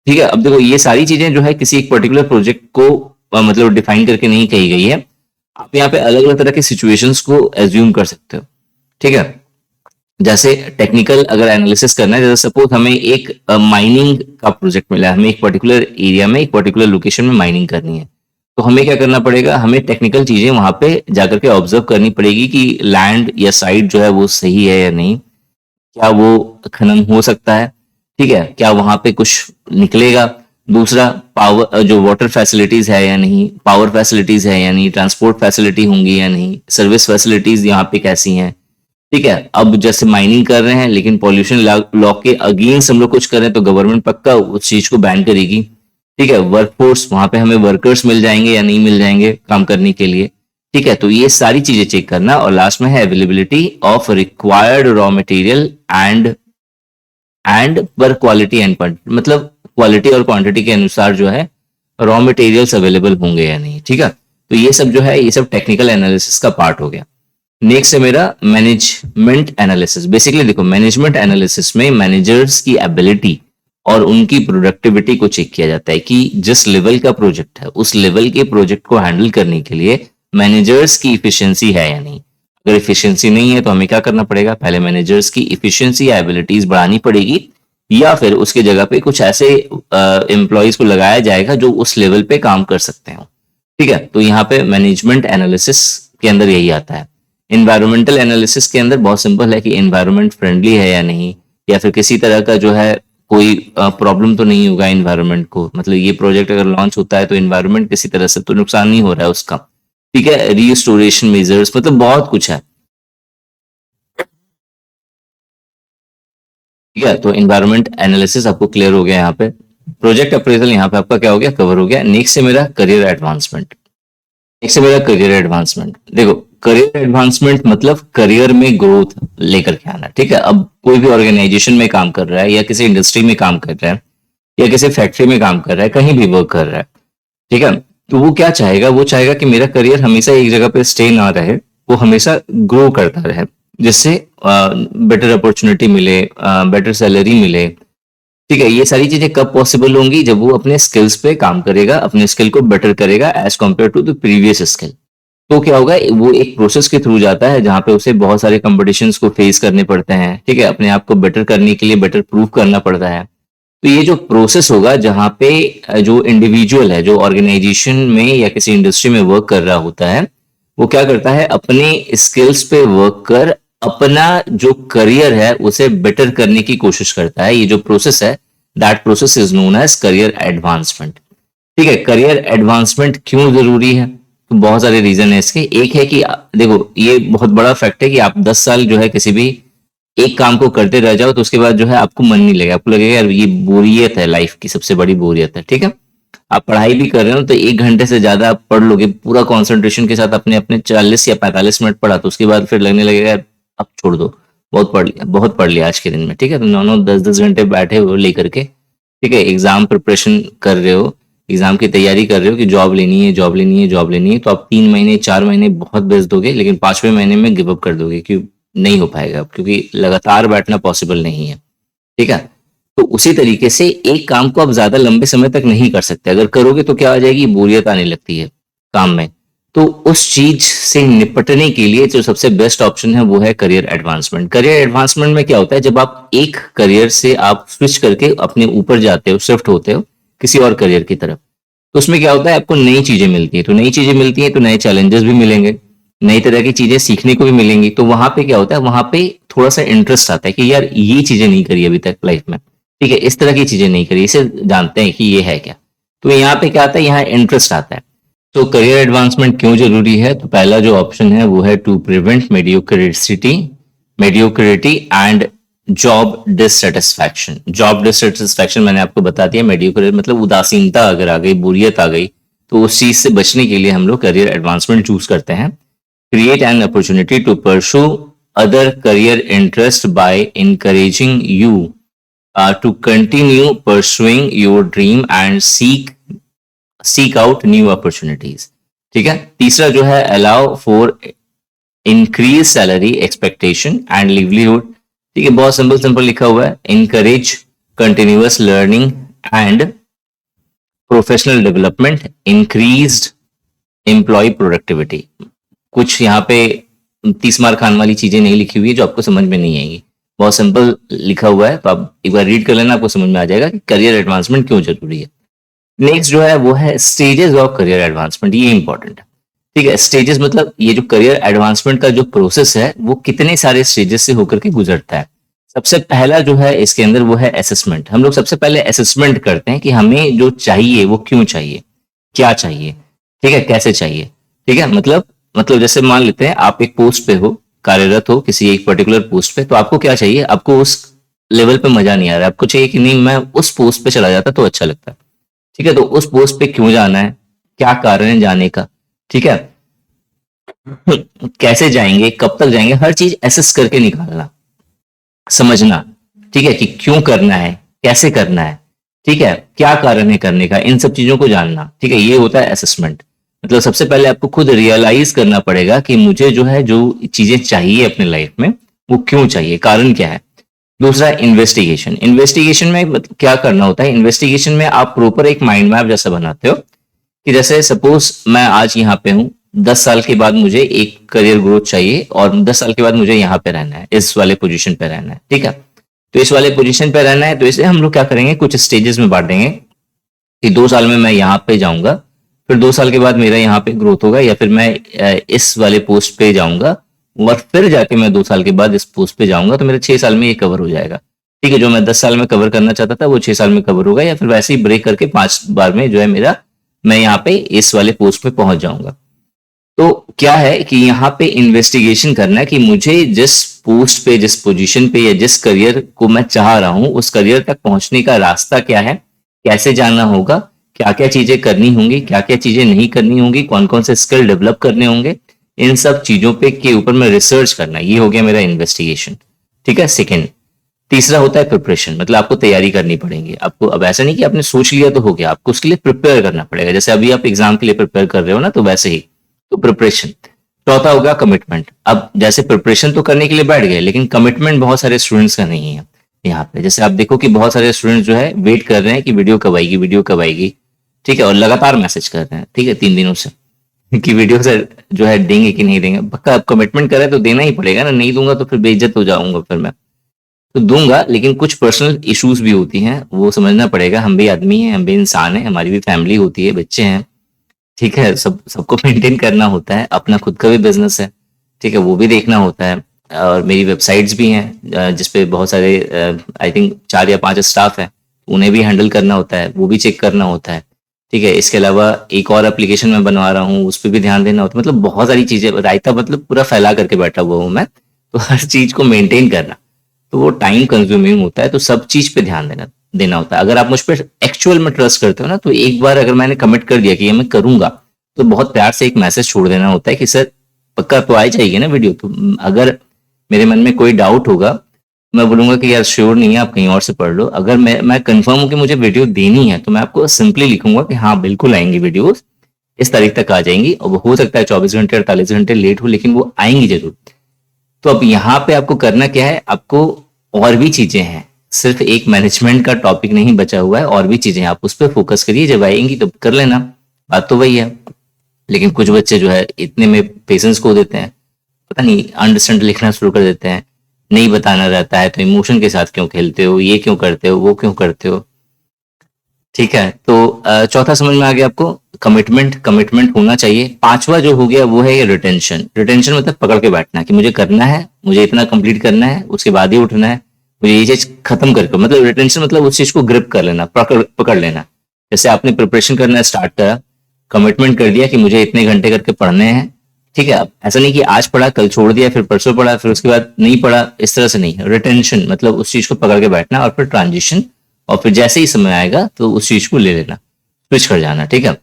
ठीक है, अब देखो ये सारी चीजें जो है किसी एक पर्टिकुलर प्रोजेक्ट को मतलब डिफाइन करके नहीं कही गई है, आप यहाँ पे अलग अलग तरह के सिचुएशंस को एज्यूम कर सकते हो। ठीक है, जैसे टेक्निकल अगर एनालिसिस करना है, जैसे सपोज हमें एक माइनिंग का प्रोजेक्ट मिला है, हमें एक पर्टिकुलर एरिया में एक पर्टिकुलर लोकेशन में माइनिंग करनी है, तो हमें क्या करना पड़ेगा, हमें टेक्निकल चीजें वहां पे जाकर के ऑब्जर्व करनी पड़ेगी कि लैंड या साइट जो है वो सही है या नहीं, क्या वो खनन हो सकता है, ठीक है, क्या वहां पे कुछ निकलेगा। दूसरा, पावर जो वाटर फैसिलिटीज है या नहीं, पावर फैसिलिटीज है या नहीं, ट्रांसपोर्ट फैसिलिटी होंगी या नहीं, सर्विस फैसिलिटीज यहाँ पे कैसी हैं। ठीक है, अब जैसे माइनिंग कर रहे हैं लेकिन पॉल्यूशन लॉ के अगेंस्ट हम लोग कुछ कर रहे हैं तो गवर्नमेंट पक्का उस चीज को बैन करेगी। ठीक है, वर्कफोर्स, वहां पे हमें वर्कर्स मिल जाएंगे या नहीं मिल जाएंगे काम करने के लिए। ठीक है, तो ये सारी चीजें चेक करना। और लास्ट में है availability of required raw material and पर क्वालिटी एंड क्वांटिटी, मतलब क्वालिटी और क्वांटिटी के अनुसार जो है रॉ मटेरियल्स अवेलेबल होंगे या नहीं। ठीक है, तो ये सब जो है ये सब टेक्निकल एनालिसिस का पार्ट हो गया। नेक्स्ट है मेरा मैनेजमेंट एनालिसिस। बेसिकली देखो, मैनेजमेंट एनालिसिस में मैनेजर्स की एबिलिटी और उनकी प्रोडक्टिविटी को चेक किया जाता है कि जिस लेवल का प्रोजेक्ट है उस लेवल के प्रोजेक्ट को हैंडल करने के लिए मैनेजर्स की इफिशिएंसी है या नहीं। अगर इफिशिएंसी नहीं है तो हमें क्या करना पड़ेगा, पहले मैनेजर्स की इफिशिएंसी या एबिलिटीज बढ़ानी पड़ेगी, या फिर उसके जगह पे कुछ ऐसे एम्प्लॉयज को लगाया जाएगा जो उस लेवल पे काम कर सकते हो। ठीक है, तो यहाँ पे मैनेजमेंट एनालिसिस के अंदर यही आता है। एनवायरमेंटल एनालिसिस के अंदर बहुत सिंपल है कि एनवायरमेंट फ्रेंडली है या नहीं, या फिर किसी तरह का जो है कोई प्रॉब्लम तो नहीं होगा एनवायरमेंट को, मतलब ये प्रोजेक्ट अगर लॉन्च होता है तो एनवायरमेंट किसी तरह से तो नुकसान नहीं हो रहा है उसका। ठीक है, रिस्टोरेशन मेजर्स, मतलब बहुत कुछ है। ठीक है, तो एनवायरमेंट एनालिसिस आपको क्लियर हो गया। यहाँ पे प्रोजेक्ट अप्रेजल यहाँ पे आपका क्या हो गया, कवर हो गया। नेक्स्ट है मेरा करियर एडवांसमेंट। नेक्स्ट है मेरा करियर एडवांसमेंट। देखो, करियर एडवांसमेंट मतलब करियर में ग्रोथ लेकर के आना। ठीक है, अब कोई भी ऑर्गेनाइजेशन में काम कर रहा है या किसी इंडस्ट्री में काम कर रहा है या किसी फैक्ट्री में काम कर रहा है, कहीं भी वर्क कर रहा है, ठीक है, तो वो क्या चाहेगा, वो चाहेगा कि मेरा करियर हमेशा एक जगह पे स्टे ना रहे, वो हमेशा ग्रो करता रहे, जिससे बेटर अपॉर्चुनिटी मिले, बेटर सैलरी मिले। ठीक है, ये सारी चीजें कब पॉसिबल होंगी, जब वो अपने स्किल्स पे काम करेगा, अपने स्किल को बेटर करेगा as compare to the previous skill. तो क्या होगा, वो एक प्रोसेस के थ्रू जाता है जहां पे उसे बहुत सारे कॉम्पिटिशन्स को फेस करने पड़ते हैं। ठीक है, अपने आप को बेटर करने के लिए बेटर प्रूव करना पड़ता है। तो ये जो प्रोसेस होगा जहां पे जो इंडिविजुअल है, जो ऑर्गेनाइजेशन में या किसी इंडस्ट्री में वर्क कर रहा होता है, वो क्या करता है, अपने स्किल्स पे वर्क कर अपना जो करियर है उसे बेटर करने की कोशिश करता है। ये जो प्रोसेस है, that process is known as career advancement. ठीक है, करियर एडवांसमेंट क्यों जरूरी है, तो बहुत सारे रीजन है इसके। एक है कि देखो, ये बहुत बड़ा फैक्ट है कि आप 10 साल जो है किसी भी एक काम को करते रह जाओ तो उसके बाद जो है आपको मन नहीं लगेगा, आपको लगेगा यार ये बोरियत है, लाइफ की सबसे बड़ी बोरियत है। ठीक है, आप पढ़ाई भी कर रहे हो तो 1 घंटे से ज्यादा आप पढ़ लोगे पूरा कंसंट्रेशन के साथ, अपने अपने 40 या 45 मिनट पढ़ा, तो उसके बाद फिर लगने लगेगा यार अब छोड़ दो, बहुत पढ़ लिया, बहुत पढ़ लिया आज के दिन में। ठीक है, तो 9-9 10-10 घंटे बैठे हो लेकर के, ठीक है, एग्जाम प्रिपरेशन कर रहे हो, एग्जाम की तैयारी कर रहे हो कि जॉब लेनी है, जॉब लेनी है, जॉब लेनी है, तो आप 3 महीने 4 महीने बहुत बेस्ट दोगे, लेकिन 5वें महीने में गिव अप कर दोगे कि नहीं हो पाएगा, क्योंकि लगातार बैठना पॉसिबल नहीं है। ठीक है, तो उसी तरीके से एक काम को आप ज्यादा लंबे समय तक नहीं कर सकते, अगर करोगे तो क्या आ जाएगी, बोरियत आने लगती है काम में। तो उस चीज से निपटने के लिए जो सबसे बेस्ट ऑप्शन है वो है करियर एडवांसमेंट। करियर एडवांसमेंट में क्या होता है, जब आप एक करियर से आप स्विच करके अपने ऊपर जाते हो, शिफ्ट होते हो किसी और करियर की तरफ, तो उसमें क्या होता है, आपको नई चीजें मिलती है, तो नई चीजें मिलती हैं तो नए चैलेंजेस भी मिलेंगे, नई तरह की चीजें सीखने को भी मिलेंगी। तो वहां पे क्या होता है, वहां पे थोड़ा सा इंटरेस्ट आता है कि यार ये चीजें नहीं करी अभी तक लाइफ में, ठीक है, इस तरह की चीजें नहीं करी, इसे जानते हैं कि ये है क्या। तो यहाँ पे क्या आता है, यहाँ इंटरेस्ट आता है। तो करियर एडवांसमेंट क्यों जरूरी है, तो पहला जो ऑप्शन है वो है to prevent mediocrity and job dissatisfaction. Job dissatisfaction मैंने आपको बता दिया, मेडियोक्रिटी मतलब उदासीनता अगर आ गई, बोरियत आ गई, तो उस चीज से बचने के लिए हम लोग करियर एडवांसमेंट चूज करते हैं। Create an opportunity to pursue other career interest by encouraging you to continue pursuing your dream and seek out new opportunities। ठीक है। तीसरा जो है allow for increase salary expectation and livelihood। ठीक है, बहुत सिंपल सिंपल लिखा हुआ है, encourage continuous learning and professional development, increased employ productivity. कुछ यहाँ पे 30 मार खान वाली चीजें नहीं लिखी हुई है जो आपको समझ में नहीं आएंगी, बहुत सिंपल लिखा हुआ है, तो आप एक बार रीड कर लेना, आपको समझ में आ जाएगा कि करियर एडवांसमेंट क्यों जरूरी है। नेक्स्ट जो है वो है स्टेजेस ऑफ करियर एडवांसमेंट, ये इंपॉर्टेंट है। ठीक है, स्टेजेस मतलब ये जो करियर एडवांसमेंट का जो प्रोसेस है वो कितने सारे स्टेजेस से होकर के गुजरता है। सबसे पहला जो है इसके अंदर वो है असेसमेंट। हम लोग सबसे पहले असेसमेंट करते हैं कि हमें जो चाहिए वो क्यों चाहिए, क्या चाहिए, ठीक है, कैसे चाहिए। ठीक है, मतलब जैसे मान लेते हैं आप एक पोस्ट पे हो, कार्यरत हो किसी एक पर्टिकुलर पोस्ट पे, तो आपको क्या चाहिए, आपको उस लेवल पे मजा नहीं आ रहा है, आपको चाहिए कि नहीं मैं उस पोस्ट पे चला जाता तो अच्छा लगता है। ठीक है, तो उस पोस्ट पे क्यों जाना है, क्या कारण है जाने का, ठीक है, कैसे जाएंगे, कब तक जाएंगे, हर चीज एसेस करके निकालना, समझना, ठीक है, कि क्यों करना है, कैसे करना है, ठीक है, क्या कारण है करने का, इन सब चीजों को जानना। ठीक है, ये होता है असेसमेंट। मतलब सबसे पहले आपको खुद रियलाइज करना पड़ेगा कि मुझे जो है जो चीजें चाहिए अपने लाइफ में वो क्यों चाहिए, कारण क्या है। दूसरा इन्वेस्टिगेशन। इन्वेस्टिगेशन में क्या करना होता है, इन्वेस्टिगेशन में आप प्रॉपर एक माइंड मैप जैसा बनाते हो कि जैसे सपोज मैं आज यहाँ पे हूँ, 10 साल के बाद मुझे एक करियर ग्रोथ चाहिए और 10 साल के बाद मुझे यहाँ पे रहना है, इस वाले पोजीशन पे रहना है। ठीक है, तो इस वाले पोजीशन पे रहना है, तो इसे हम लोग क्या करेंगे, कुछ स्टेजेस में बांट देंगे कि 2 साल में मैं यहाँ पे जाऊंगा, फिर 2 साल के बाद मेरा यहाँ पे ग्रोथ होगा, या फिर मैं इस वाले पोस्ट पे जाऊंगा और फिर जाके मैं 2 साल के बाद इस पोस्ट पे जाऊंगा, तो मेरे 6 साल में ये कवर हो जाएगा। ठीक है, जो मैं 10 साल में कवर करना चाहता था वो 6 साल में कवर होगा, या फिर वैसे ही ब्रेक करके 5 बार में जो है मेरा, मैं यहाँ पे इस वाले पोस्ट पे पहुंच जाऊंगा। तो क्या है कि यहाँ पे इन्वेस्टिगेशन करना है कि मुझे जिस पोस्ट पे, जिस पोजीशन पे या जिस करियर को मैं चाह रहा हूँ उस करियर तक पहुंचने का रास्ता क्या है, कैसे जाना होगा, क्या क्या चीजें करनी होंगी, क्या क्या चीजें नहीं करनी होंगी, कौन कौन से स्किल डेवलप करने होंगे, इन सब चीजों पे के ऊपर में रिसर्च करना, ये हो गया मेरा इन्वेस्टिगेशन। ठीक है, सेकेंड। तीसरा होता है प्रिपरेशन, मतलब आपको तैयारी करनी पड़ेगी आपको। अब ऐसा नहीं कि आपने सोच लिया तो हो गया, आपको उसके लिए प्रिपेयर करना पड़ेगा। जैसे अभी आप एग्जाम के लिए प्रिपेयर कर रहे हो ना, तो वैसे ही, तो प्रिपरेशन। चौथा होगा कमिटमेंट। अब जैसे प्रिपरेशन तो करने के लिए बैठ गए, लेकिन कमिटमेंट बहुत सारे स्टूडेंट्स का नहीं है यहाँ पे। जैसे आप देखो कि बहुत सारे स्टूडेंट्स जो है वेट कर रहे हैं कि वीडियो कब आएगी, वीडियो कब आएगी, ठीक है, और लगातार मैसेज कर रहे हैं, ठीक है, 3 दिनों से कि वीडियो से जो है देंगे कि नहीं देंगे। पक्का आप कमिटमेंट करें तो देना ही पड़ेगा ना, नहीं दूंगा तो फिर बेइज्जत हो जाऊंगा फिर मैं, तो दूंगा, लेकिन कुछ पर्सनल इश्यूज भी होती हैं, वो समझना पड़ेगा। हम भी आदमी हैं, हम भी इंसान हैं, हमारी भी फैमिली होती है, बच्चे हैं, ठीक है, सबको मेंटेन करना होता है, अपना खुद का भी बिजनेस है, ठीक है, वो भी देखना होता है। और मेरी वेबसाइट्स भी हैं जिसपे बहुत सारे आई थिंक 4 या 5 स्टाफ है, उन्हें भी हैंडल करना होता है, वो भी चेक करना होता है। ठीक है, इसके अलावा एक और एप्लीकेशन मैं बनवा रहा हूँ, उस पर भी ध्यान देना होता है। मतलब बहुत सारी चीजें, रायता मतलब पूरा फैला करके बैठा हुआ हूँ मैं, तो हर चीज को मेंटेन करना तो वो टाइम कंज्यूमिंग होता है, तो सब चीज पे ध्यान देना होता है। अगर आप मुझ पर एक्चुअल में ट्रस्ट करते हो ना, तो एक बार अगर मैंने कमिट कर दिया कि ये मैं करूंगा, तो बहुत प्यार से एक मैसेज छोड़ देना होता है कि सर पक्का तो आ जाएगी ना वीडियो। तो अगर मेरे मन में कोई डाउट होगा, मैं बोलूंगा कि यार श्योर नहीं है, आप कहीं और से पढ़ लो। अगर मैं कंफर्म हूं कि मुझे वीडियो देनी है, तो मैं आपको सिंपली लिखूंगा कि हाँ बिल्कुल आएंगी वीडियोस, इस तारीख तक आ जाएंगी, और वो हो सकता है 24 घंटे 48 घंटे लेट हो, लेकिन वो आएंगी जरूर। तो अब यहाँ पे आपको करना क्या है, आपको और भी चीजें हैं, सिर्फ एक मैनेजमेंट का टॉपिक नहीं बचा हुआ है, और भी चीजें हैं, आप उस पर फोकस करिए, जब आएंगी तो कर लेना, बात तो वही है। लेकिन कुछ बच्चे जो है इतने में पेशेंस खो देते हैं, पता नहीं अंडरस्टैंड लिखना शुरू कर देते हैं, नहीं बताना रहता है तो इमोशन के साथ क्यों खेलते हो, ये क्यों करते हो, वो क्यों करते हो। ठीक है, तो चौथा समझ में आ गया आपको, कमिटमेंट, कमिटमेंट होना चाहिए। पांचवा जो हो गया वो है ये रिटेंशन। रिटेंशन मतलब पकड़ के बैठना कि मुझे करना है, मुझे इतना कंप्लीट करना है, उसके बाद ही उठना है, मुझे ये चीज खत्म करके, मतलब रिटेंशन मतलब उस चीज को ग्रिप कर लेना, पकड़ पकड़ लेना। जैसे आपने प्रिपरेशन करना स्टार्ट करा, कमिटमेंट कर दिया कि मुझे इतने घंटे करके पढ़ने हैं, ठीक है। अब ऐसा नहीं कि आज पढ़ा कल छोड़ दिया फिर परसों पढ़ा फिर उसके बाद नहीं पढ़ा, इस तरह से नहीं। रिटेंशन मतलब उस चीज को पकड़ के बैठना और फिर ट्रांजिशन, और फिर जैसे ही समय आएगा तो उस चीज को ले लेना, स्विच कर जाना, ठीक है।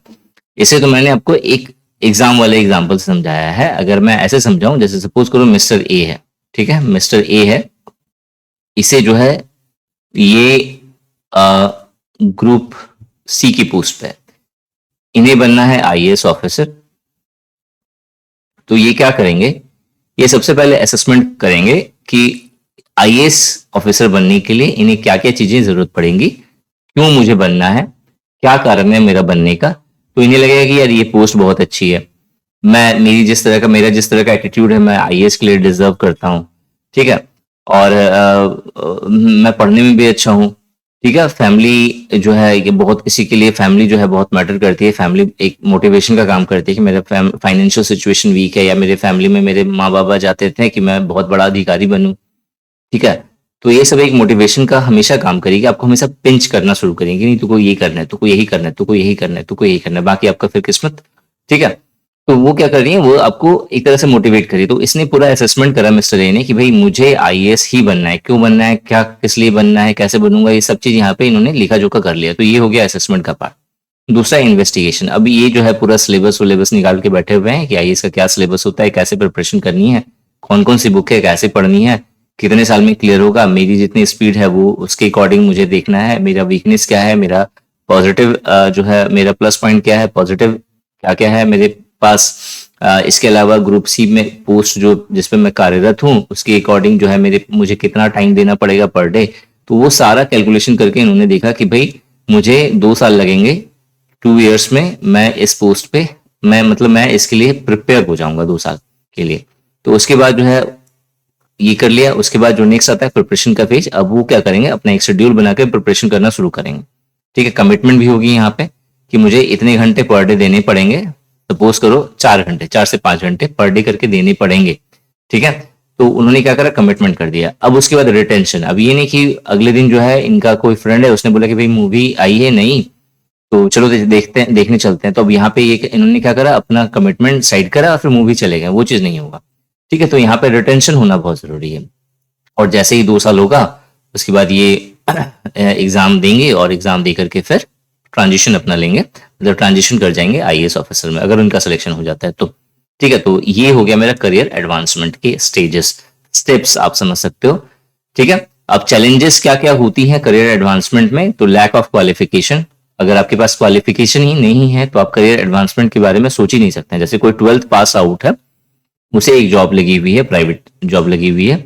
इसे तो मैंने आपको एक एग्जाम वाले एग्जाम्पल से समझाया है। अगर मैं ऐसे समझाऊं, जैसे सपोज करो मिस्टर ए है, ठीक है, मिस्टर ए है, इसे जो है ये ग्रुप सी की पोस्ट पे है, इन्हें बनना है आईएएस ऑफिसर। तो ये क्या करेंगे, ये सबसे पहले असेसमेंट करेंगे कि आईएएस ऑफिसर बनने के लिए इन्हें क्या क्या चीजें जरूरत पड़ेंगी, क्यों मुझे बनना है, क्या कारण है मेरा बनने का। तो इन्हें लगेगा कि यार ये पोस्ट बहुत अच्छी है, मेरा जिस तरह का एटीट्यूड है, मैं आईएएस के लिए डिजर्व करता हूँ, ठीक है। और मैं पढ़ने में भी अच्छा हूँ, ठीक है। फैमिली जो है ये बहुत, इसी के लिए फैमिली जो है बहुत मैटर करती है। फैमिली एक मोटिवेशन का काम करती है कि मेरा फाइनेंशियल सिचुएशन वीक है, या मेरे फैमिली में मेरे माँ बाबा चाहते थे कि मैं बहुत बड़ा अधिकारी बनूं, ठीक है। तो ये सब एक मोटिवेशन का हमेशा काम करेगी, आपको हमेशा पिंच करना शुरू करेंगे, नहीं तुमको ये करना है, तुमको यही करना है, तुमको यही करना है, तुमको यही करना है, बाकी आपका फिर किस्मत, ठीक है। तो वो क्या कर रही है, वो आपको एक तरह से मोटिवेट करी। तो इसने पूरा असेसमेंट करा मिस्टर ए ने कि भाई मुझे आईएएस ही बनना है, क्यों बनना है, क्या किस लिए बनना है, कैसे बनूंगा, ये सब चीज यहाँ पे इन्होंने लिखा जोखा कर लिया। तो ये हो गया असेसमेंट का पार्ट। दूसरा इन्वेस्टिगेशन, अभी ये जो है पूरा सिलेबस सिलेबस निकाल के बैठे हुए हैं कि आईएएस का क्या सिलेबस होता है, कैसे प्रिपरेशन करनी है, कौन कौन सी बुक है, कैसे पढ़नी है, कितने साल में क्लियर होगा, मेरी जितनी स्पीड है वो उसके अकॉर्डिंग मुझे देखना है, मेरा वीकनेस क्या है, मेरा पॉजिटिव जो है, मेरा प्लस पॉइंट क्या है, पॉजिटिव क्या क्या है मेरे पास। इसके अलावा ग्रुप सी में पोस्ट जो जिसपे मैं कार्यरत हूँ उसके अकॉर्डिंग जो है मुझे कितना टाइम देना पड़ेगा पर डे। तो वो सारा कैलकुलेशन करके इन्होंने देखा कि भाई मुझे 2 साल लगेंगे, 2 इयर्स में मैं इस पोस्ट पे, मैं इसके लिए प्रिपेयर हो जाऊंगा 2 साल के लिए। तो उसके बाद जो है ये कर लिया, उसके बाद जो नेक्स्ट आता है प्रिपरेशन का फेज, अब वो क्या करेंगे, अपना एक शेड्यूल बनाकर प्रिपरेशन करना शुरू करेंगे, ठीक है। कमिटमेंट भी होगी यहाँ पे कि मुझे इतने घंटे पर डे देने पड़ेंगे, सपोज करो 4 घंटे, 4 से 5 घंटे पर डे करके देने पड़ेंगे, ठीक है। तो उन्होंने क्या करा, कमिटमेंट कर दिया। अब उसके बाद रिटेंशन, अब ये नहीं कि अगले दिन जो है इनका कोई फ्रेंड है उसने बोला कि भाई मूवी आई है नहीं, तो चलो देखते हैं, देखने चलते हैं। तो अब यहाँ पे ये इन्होंने क्या करा, अपना कमिटमेंट साइड करा और फिर मूवी चले गए, वो चीज नहीं होगा, ठीक है। तो यहाँ पे रिटेंशन होना बहुत जरूरी है। और जैसे ही 2 साल होगा उसके बाद ये एग्जाम देंगे, और एग्जाम दे करके फिर ट्रांजिशन अपना लेंगे, मतलब ट्रांजिशन कर जाएंगे आईएएस ऑफिसर में, अगर उनका सिलेक्शन हो जाता है तो, ठीक है। तो ये हो गया मेरा करियर एडवांसमेंट के स्टेजेस, स्टेप्स आप समझ सकते हो, ठीक है। अब चैलेंजेस क्या क्या होती हैं करियर एडवांसमेंट में, तो लैक ऑफ क्वालिफिकेशन, अगर आपके पास क्वालिफिकेशन ही नहीं है तो आप करियर एडवांसमेंट के बारे में सोच ही नहीं सकते। जैसे कोई 12th पास आउट है, उसे एक जॉब लगी हुई है, प्राइवेट जॉब लगी हुई है,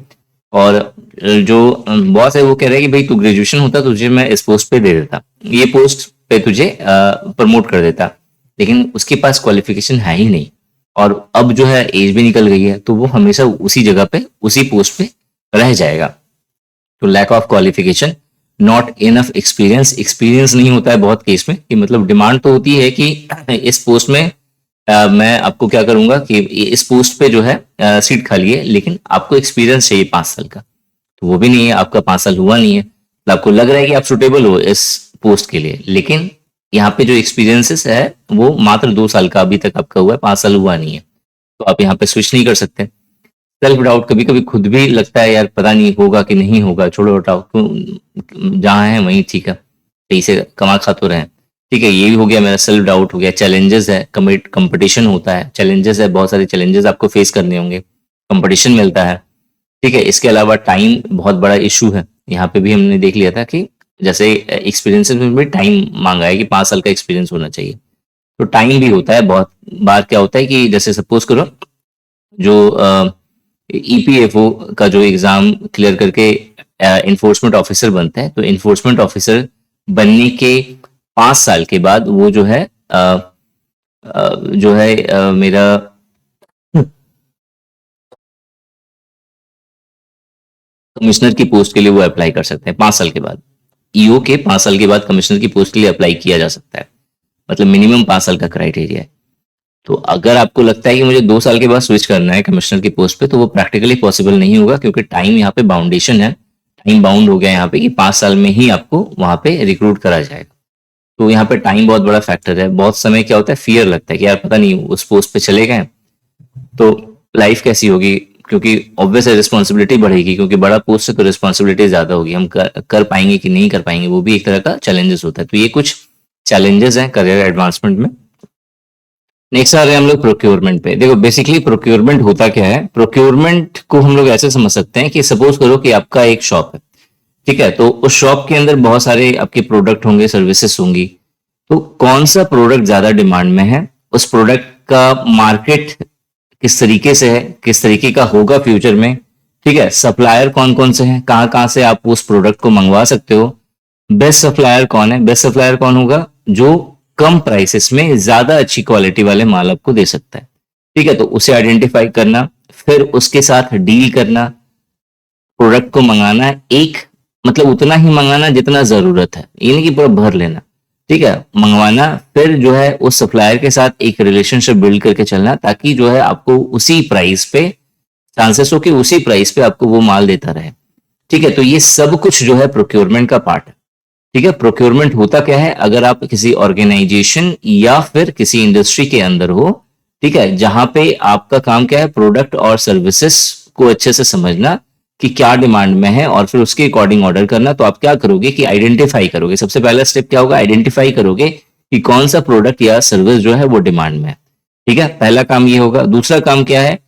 और जो बॉस है वो कह रहा है कि भाई तू ग्रेजुएशन होता तुझे मैं इस पोस्ट पे दे देता, ये पोस्ट पे तुझे प्रमोट कर देता, लेकिन उसके पास क्वालिफिकेशन है ही नहीं, और अब जो है एज भी निकल गई है, तो वो हमेशा उसी जगह पे उसी पोस्ट पे रह जाएगा। तो lack of qualification, not enough experience, experience नहीं होता है बहुत केस में, कि मतलब डिमांड तो होती है कि इस पोस्ट में मैं आपको क्या करूंगा कि इस पोस्ट पे जो है सीट खाली है, लेकिन आपको एक्सपीरियंस चाहिए 5 साल का, तो वो भी नहीं है, आपका 5 साल हुआ नहीं है, तो आपको लग रहा है कि आप सुटेबल हो इस पोस्ट के लिए, लेकिन यहाँ पे जो एक्सपीरियंसेस है वो मात्र 2 साल का अभी तक आपका हुआ है, 5 साल हुआ नहीं है, तो आप यहाँ पे स्विच नहीं कर सकते। सेल्फ डाउट, कभी कभी खुद भी लगता है यार पता नहीं होगा कि नहीं होगा, छोड़ो हटाओ, जहाँ है वहीं ठीक है, सही से कमा खा तो रहे हैं, ठीक है। ये भी हो गया मेरा सेल्फ डाउट हो गया। चैलेंजेस है, कंपटीशन होता है, चैलेंजेस है, बहुत सारे चैलेंजेस आपको फेस करने होंगे, कंपटीशन मिलता है, ठीक है। इसके अलावा टाइम बहुत बड़ा इशू है, यहाँ पे भी हमने देख लिया था कि जैसे एक्सपीरियंसेस में भी टाइम मांगा है कि 5 साल का एक्सपीरियंस होना चाहिए, तो टाइम भी होता है। बहुत बार क्या होता है कि जैसे सपोज करो जो ईपीएफओ का जो एग्जाम क्लियर करके इन्फोर्समेंट ऑफिसर बनता है, तो इन्फोर्समेंट ऑफिसर बनने के 5 साल के बाद वो जो है मेरा कमिश्नर की पोस्ट के लिए वो अप्लाई कर सकते हैं 5 साल के बाद। ईओ के 5 साल के बाद कमिश्नर की पोस्ट के लिए अप्लाई किया जा सकता है, मतलब मिनिमम 5 साल का क्राइटेरिया है। तो अगर आपको लगता है कि मुझे 2 साल के बाद स्विच करना है कमिश्नर की पोस्ट पे, तो वो प्रैक्टिकली पॉसिबल नहीं होगा, क्योंकि टाइम यहाँ पे बाउंडेशन है, टाइम बाउंड हो गया यहाँ पे कि 5 साल में ही आपको वहां पे रिक्रूट करा जाएगा। तो यहाँ पे टाइम बहुत बड़ा फैक्टर है। बहुत समय क्या होता है, फियर लगता है कि यार पता नहीं उस पोस्ट पे चले गए तो लाइफ कैसी होगी, क्योंकि ऑब्वियस रिस्पॉन्सिबिलिटी बढ़ेगी, क्योंकि बड़ा पोस्ट है तो रिस्पॉन्सिबिलिटी ज्यादा होगी, हम कर पाएंगे कि नहीं कर पाएंगे, वो भी एक तरह का चैलेंजेस होता है। तो ये कुछ चैलेंजेस हैं करियर एडवांसमेंट में। नेक्स्ट आ रहे हैं हम लोग प्रोक्योरमेंट पे। देखो बेसिकली प्रोक्योरमेंट होता क्या है, प्रोक्योरमेंट को हम लोग ऐसे समझ सकते हैं कि सपोज करो कि आपका एक शॉप है, ठीक है, तो उस शॉप के अंदर बहुत सारे आपके प्रोडक्ट होंगे, सर्विसेज होंगी, तो कौन सा प्रोडक्ट ज्यादा डिमांड में है, उस प्रोडक्ट का मार्केट किस तरीके से है, किस तरीके का होगा फ्यूचर में, ठीक है, सप्लायर कौन कौन से हैं, कहां कहां से आप उस प्रोडक्ट को मंगवा सकते हो, बेस्ट सप्लायर कौन है, बेस्ट सप्लायर कौन होगा जो कम प्राइसेस में ज्यादा अच्छी क्वालिटी वाले माल आपको दे सकता है, ठीक है, तो उसे आइडेंटिफाई करना, फिर उसके साथ डील करना, प्रोडक्ट को मंगाना, एक मतलब उतना ही मंगाना जितना जरूरत है, ये नहीं कि पूरा भर लेना, ठीक है, मंगवाना, फिर जो है उस सप्लायर के साथ एक रिलेशनशिप बिल्ड करके चलना, ताकि जो है आपको उसी प्राइस पे, चांसेस हो कि उसी प्राइस पे आपको वो माल देता रहे, ठीक है। तो ये सब कुछ जो है प्रोक्योरमेंट का पार्ट है, ठीक है। प्रोक्योरमेंट होता क्या है, अगर आप किसी ऑर्गेनाइजेशन या फिर किसी इंडस्ट्री के अंदर हो, ठीक है, जहां पे आपका काम क्या है, प्रोडक्ट और सर्विसेज को अच्छे से समझना कि क्या डिमांड में है और फिर उसके अकॉर्डिंग ऑर्डर करना, तो आप क्या करोगे कि आइडेंटिफाई करोगे। सबसे पहला स्टेप क्या होगा, आइडेंटिफाई करोगे कि कौन सा प्रोडक्ट या सर्विस जो है वो डिमांड में है, ठीक है, पहला काम ये होगा। दूसरा काम क्या है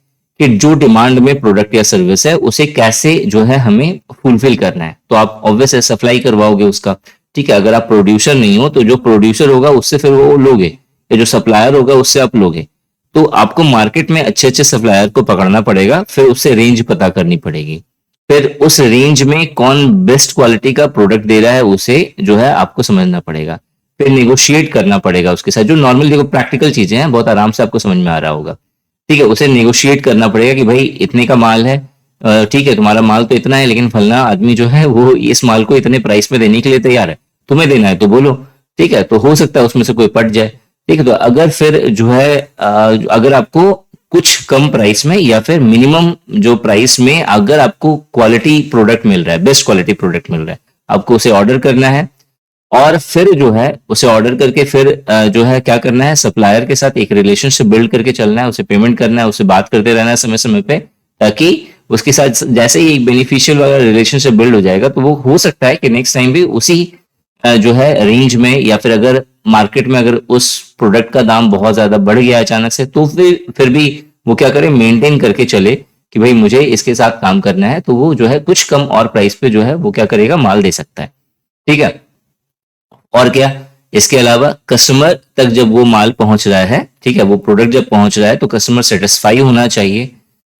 कि जो डिमांड में प्रोडक्ट या सर्विस है उसे कैसे जो है हमें फुलफिल करना है, तो आप ऑब्वियस सप्लाई करवाओगे उसका, ठीक है। अगर आप प्रोड्यूसर नहीं हो तो जो प्रोड्यूसर होगा उससे फिर वो लोगे, या जो सप्लायर होगा उससे आप लोगे, तो आपको मार्केट में अच्छे अच्छे सप्लायर को पकड़ना पड़ेगा, फिर उससे रेंज पता करनी पड़ेगी, फिर उस रेंज में कौन बेस्ट क्वालिटी का प्रोडक्ट दे रहा है उसे जो है आपको समझना पड़ेगा, फिर नेगोशिएट करना पड़ेगा उसके साथ, जो नॉर्मल देखो प्रैक्टिकल चीजें हैं, बहुत आराम से आपको समझ में आ रहा होगा, ठीक है। उसे नेगोशिएट करना पड़ेगा कि भाई इतने का माल है, ठीक है, तुम्हारा माल तो इतना है, लेकिन फलना आदमी जो है वो इस माल को इतने प्राइस में देने के लिए तैयार है, तुम्हें देना है तो बोलो, ठीक है, तो हो सकता है उसमें से कोई पट जाए, ठीक है। तो अगर फिर जो है अगर आपको कुछ कम प्राइस में या फिर मिनिमम जो प्राइस में अगर आपको क्वालिटी प्रोडक्ट मिल रहा है, बेस्ट क्वालिटी प्रोडक्ट मिल रहा है, आपको उसे ऑर्डर करना है, और फिर जो है उसे ऑर्डर करके फिर जो है क्या करना है, सप्लायर के साथ एक रिलेशनशिप बिल्ड करके चलना है, उसे पेमेंट करना है, उसे बात करते रहना है समय समय पे, ताकि उसके साथ जैसे ही एक बेनिफिशियल वाला रिलेशनशिप बिल्ड हो जाएगा, तो वो हो सकता है कि नेक्स्ट टाइम भी उसी जो है रेंज में, या फिर अगर मार्केट में अगर उस प्रोडक्ट का दाम बहुत ज्यादा बढ़ गया अचानक से, तो फिर भी वो क्या करे, मेंटेन करके चले कि भाई मुझे इसके साथ काम करना है, तो वो जो है कुछ कम और प्राइस पे जो है वो क्या करेगा, माल दे सकता है, ठीक है। और क्या, इसके अलावा कस्टमर तक जब वो माल पहुंच रहा है, ठीक है, वो प्रोडक्ट जब पहुंच रहा है तो कस्टमर सेटिस्फाई होना चाहिए,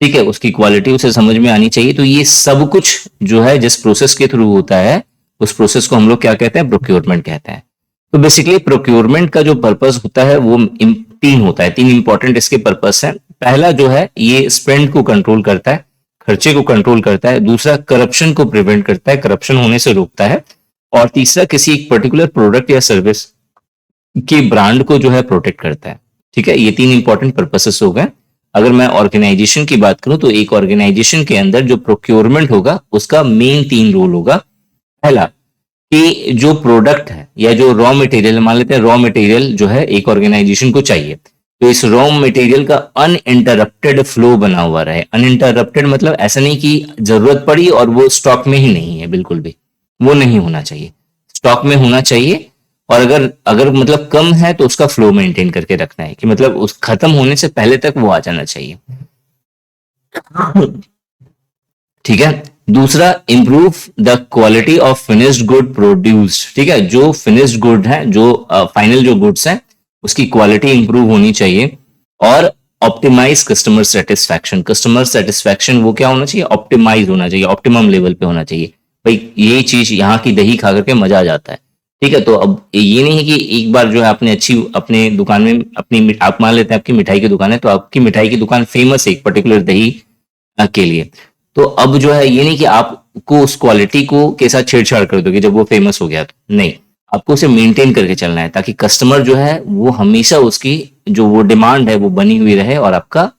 ठीक है, उसकी क्वालिटी उसे समझ में आनी चाहिए। तो ये सब कुछ जो है जिस प्रोसेस के थ्रू होता है, उस प्रोसेस को हम लोग क्या कहते हैं, प्रोक्योरमेंट कहते हैं। तो बेसिकली प्रोक्योरमेंट का जो पर्पस होता है वो तीन होता है, तीन इंपॉर्टेंट इसके पर्पस है। पहला जो है ये स्पेंड को कंट्रोल करता है, खर्चे को कंट्रोल करता है। दूसरा करप्शन को प्रिवेंट करता है, करप्शन होने से रोकता है। और तीसरा किसी एक पर्टिकुलर प्रोडक्ट या सर्विस की ब्रांड को जो है प्रोटेक्ट करता है, ठीक है। ये तीन इंपॉर्टेंट पर्पसेस हो गए। अगर मैं ऑर्गेनाइजेशन की बात करूं तो एक ऑर्गेनाइजेशन के अंदर जो प्रोक्योरमेंट होगा उसका मेन तीन रोल होगा। पहला कि जो प्रोडक्ट है या जो रॉ मटेरियल, मान लेते हैं रॉ मटेरियल जो है एक ऑर्गेनाइजेशन को चाहिए, तो इस रॉ मटेरियल का अनइंटरप्टेड फ्लो बना हुआ रहे। अनइंटरप्टेड मतलब ऐसा नहीं कि जरूरत पड़ी और वो स्टॉक में ही नहीं है, बिल्कुल भी वो नहीं होना चाहिए, स्टॉक में होना चाहिए। और अगर अगर मतलब कम है तो उसका फ्लो मेंटेन करके रखना है, कि मतलब उस खत्म होने से पहले तक वो आ जाना चाहिए, ठीक है। दूसरा, improve the quality of finished good produced, ठीक है, जो फिनिश्ड गुड है, जो फाइनल जो गुड्स है उसकी क्वालिटी इंप्रूव होनी चाहिए। और optimise customer satisfaction, customer satisfaction वो क्या होना चाहिए, ऑप्टिमाइज होना चाहिए, ऑप्टिमम लेवल पे होना चाहिए। भाई ये चीज यहाँ की दही खा करके मजा आ जाता है, ठीक है। तो अब ये नहीं है कि एक बार जो है आपने अच्छी अपने दुकान में अपनी, आप मान लेते हैं आपकी मिठाई की दुकान है, तो आपकी मिठाई की दुकान फेमस है एक पर्टिकुलर दही के लिए, तो अब जो है ये नहीं कि आप को उस क्वालिटी को के साथ छेड़छाड़ कर दोगे जब वो फेमस हो गया तो नहीं, आपको उसे मेंटेन करके चलना है ताकि कस्टमर जो है वो हमेशा उसकी जो वो डिमांड है वो बनी हुई रहे और आपका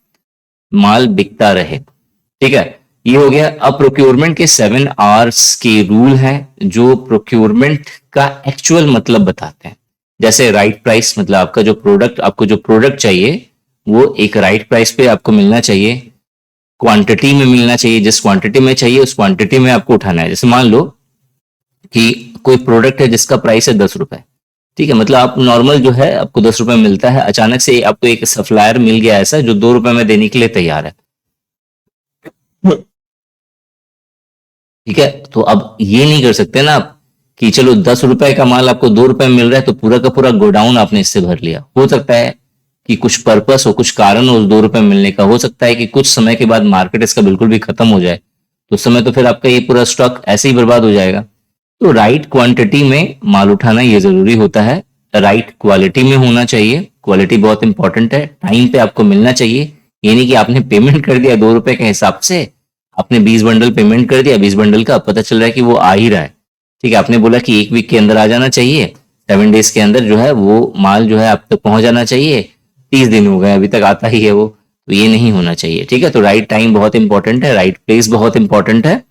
माल बिकता रहे। ठीक है, ये हो गया। अब प्रोक्योरमेंट के 7 Rs के रूल हैं जो प्रोक्योरमेंट का एक्चुअल मतलब बताते हैं। जैसे राइट प्राइस, मतलब आपका जो प्रोडक्ट, आपको जो प्रोडक्ट चाहिए वो एक राइट प्राइस पे आपको मिलना चाहिए, क्वांटिटी में मिलना चाहिए, जिस क्वांटिटी में चाहिए उस क्वांटिटी में आपको उठाना है। जैसे मान लो कि कोई प्रोडक्ट है जिसका प्राइस है 10 रुपए, ठीक है, मतलब आप नॉर्मल जो है आपको 10 रुपए मिलता है, अचानक से आपको एक सप्लायर मिल गया ऐसा जो 2 रुपए में देने के लिए तैयार है। ठीक है, तो अब ये नहीं कर सकते ना आप कि चलो 10 रुपए का माल आपको 2 रुपए में मिल रहा है तो पूरा का पूरा गोडाउन आपने इससे भर लिया। हो सकता है कि कुछ पर्पस हो, कुछ कारण हो उस 2 रुपए मिलने का। हो सकता है कि कुछ समय के बाद मार्केट इसका बिल्कुल भी खत्म हो जाए, तो उस समय तो फिर आपका ये पूरा स्टॉक ऐसे ही बर्बाद हो जाएगा। तो राइट क्वांटिटी में माल उठाना ये जरूरी होता है, राइट क्वालिटी में होना चाहिए। क्वालिटी बहुत इंपॉर्टेंट है, टाइम पे आपको मिलना चाहिए। ये नहीं कि आपने पेमेंट कर दिया 2 रुपए के हिसाब से, आपने 20 बंडल पेमेंट कर दिया, 20 बंडल का पता चल रहा है कि वो आ ही रहा है। ठीक है, आपने बोला कि 1 वीक के अंदर आ जाना चाहिए, 7 डेज के अंदर जो है वो माल जो है आप तक पहुंच जाना चाहिए, 30 दिन हो गए अभी तक आता ही है वो, तो ये नहीं होना चाहिए। ठीक है, तो राइट टाइम बहुत इंपॉर्टेंट है, राइट प्लेस बहुत इंपॉर्टेंट है।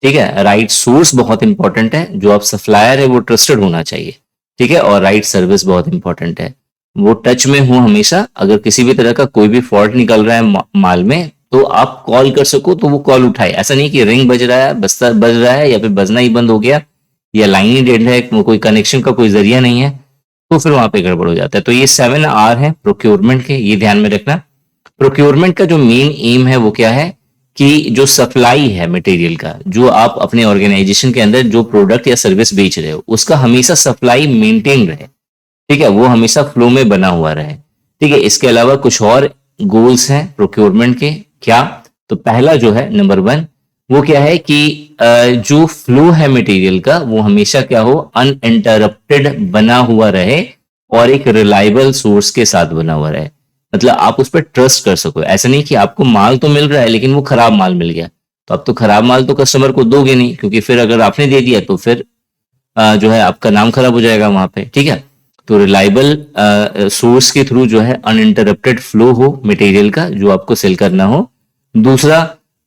ठीक है, राइट सोर्स बहुत इंपॉर्टेंट है, जो आप सप्लायर है वो ट्रस्टेड होना चाहिए। ठीक है, और राइट सर्विस बहुत इंपॉर्टेंट है, वो टच में हो हमेशा। अगर किसी भी तरह का कोई भी फॉल्ट निकल रहा है माल में तो आप कॉल कर सको तो वो कॉल उठाए। ऐसा नहीं कि रिंग बज रहा है, बजता बज रहा है या फिर बजना ही बंद हो गया या लाइन ही डेड है, कोई कनेक्शन का कोई जरिया नहीं है, तो फिर वहां पे गड़बड़ हो जाता है। तो ये 7 R है प्रोक्योरमेंट के, ये ध्यान में रखना। प्रोक्योरमेंट का जो मेन एम है वो क्या है कि जो सप्लाई है मटेरियल का, जो आप अपने ऑर्गेनाइजेशन के अंदर जो प्रोडक्ट या सर्विस बेच रहे हो उसका हमेशा सप्लाई मेंटेन रहे। ठीक है, वो हमेशा फ्लो में बना हुआ रहे। ठीक है, इसके अलावा कुछ और गोल्स हैं प्रोक्योरमेंट के। क्या? तो पहला जो है नंबर 1, वो क्या है कि जो फ्लो है मटेरियल का वो हमेशा क्या हो, अनइंटरप्टेड बना हुआ रहे और एक रिलायबल सोर्स के साथ बना हुआ रहे। मतलब आप उस पर ट्रस्ट कर सको। ऐसा नहीं कि आपको माल तो मिल रहा है लेकिन वो खराब माल मिल गया, तो आप तो खराब माल तो कस्टमर को दोगे नहीं, क्योंकि फिर अगर आपने दे दिया तो फिर जो है आपका नाम खराब हो जाएगा वहां पे। ठीक है, तो रिलायबल सोर्स के थ्रू जो है अनइंटरप्टेड फ्लो हो मटेरियल का जो आपको सेल करना हो। दूसरा,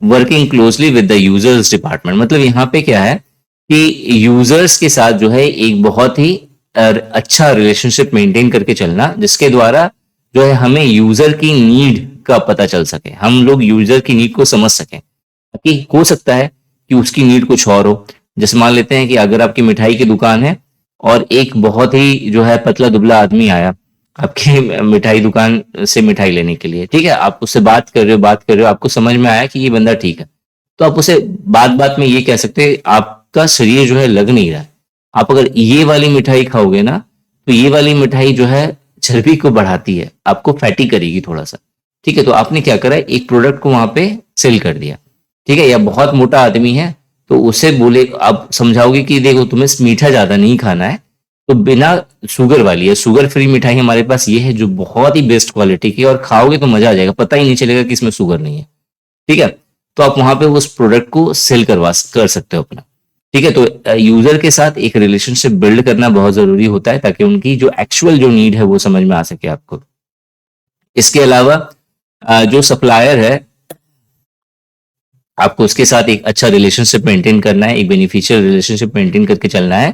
working closely with the users department. मतलब यहाँ पे क्या है कि यूजर्स के साथ जो है एक बहुत ही अच्छा रिलेशनशिप मेंटेन करके चलना, जिसके द्वारा जो है हमें यूजर की नीड का पता चल सके, हम लोग यूजर की नीड को समझ सकें। ताकि हो सकता है कि उसकी नीड कुछ और हो। जैसे मान लेते हैं कि अगर आपकी मिठाई की दुकान है और एक बहुत ही जो है पतला दुबला आदमी आया आपकी मिठाई दुकान से मिठाई लेने के लिए। ठीक है, आप उससे बात कर रहे हो, आपको समझ में आया कि ये बंदा ठीक है, तो आप उसे बात बात में ये कह सकते हैं आपका शरीर जो है लग नहीं रहा है, आप अगर ये वाली मिठाई खाओगे ना तो ये वाली मिठाई जो है चर्बी को बढ़ाती है, आपको फैटी करेगी थोड़ा सा। ठीक है, तो आपने क्या करा, एक प्रोडक्ट को वहां पे सेल कर दिया। ठीक है, या बहुत मोटा आदमी है तो उसे बोले, आप समझाओगे कि देखो तुम्हें मीठा ज्यादा नहीं खाना है, तो बिना शुगर वाली है, शुगर फ्री मिठाई हमारे पास ये है जो बहुत ही बेस्ट क्वालिटी की है, और खाओगे तो मजा आ जाएगा, पता ही नहीं चलेगा कि इसमें शुगर नहीं है। ठीक है, तो आप वहां पे उस प्रोडक्ट को सेल कर सकते हो अपना। ठीक है, तो यूजर के साथ एक रिलेशनशिप बिल्ड करना बहुत जरूरी होता है ताकि उनकी जो एक्चुअल जो नीड है वो समझ में आ सके आपको। इसके अलावा जो सप्लायर है आपको उसके साथ एक अच्छा रिलेशनशिप मेंटेन करना है, एक बेनिफिशियल रिलेशनशिप मेंटेन करके चलना है,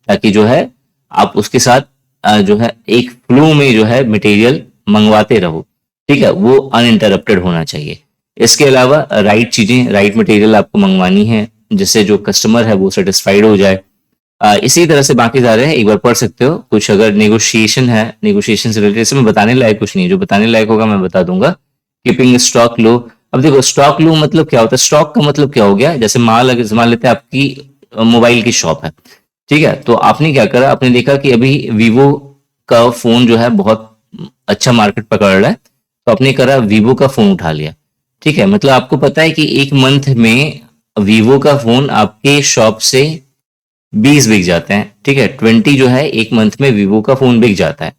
ताकि जो है आप उसके साथ जो है एक फ्लो में जो है मटेरियल मंगवाते रहो। ठीक है, वो अनइंटरप्टेड होना चाहिए। इसके अलावा राइट चीजें, राइट मटेरियल आपको मंगवानी है जिससे जो कस्टमर है वो सेटिस्फाइड हो जाए। इसी तरह से बाकी सारे हैं, एक बार पढ़ सकते हो। कुछ अगर नेगोशिएशन है, नेगोशिएशन से रिलेटेड, इसमें बताने लायक कुछ नहीं है, जो बताने लायक होगा मैं बता दूंगा। कीपिंग स्टॉक लो। अब देखो स्टॉक लो मतलब क्या होता है, स्टॉक का मतलब क्या हो गया, जैसे माल अगर मान लेते हैं आपकी मोबाइल की शॉप है। ठीक है, तो आपने क्या करा, आपने देखा कि अभी वीवो का फोन जो है बहुत अच्छा मार्केट पकड़ रहा है, तो आपने करा वीवो का फोन उठा लिया। ठीक है, मतलब आपको पता है कि एक मंथ में वीवो का फोन आपके शॉप से 20 बिक जाते हैं। ठीक है, 20 जो है एक मंथ में वीवो का फोन बिक जाता है।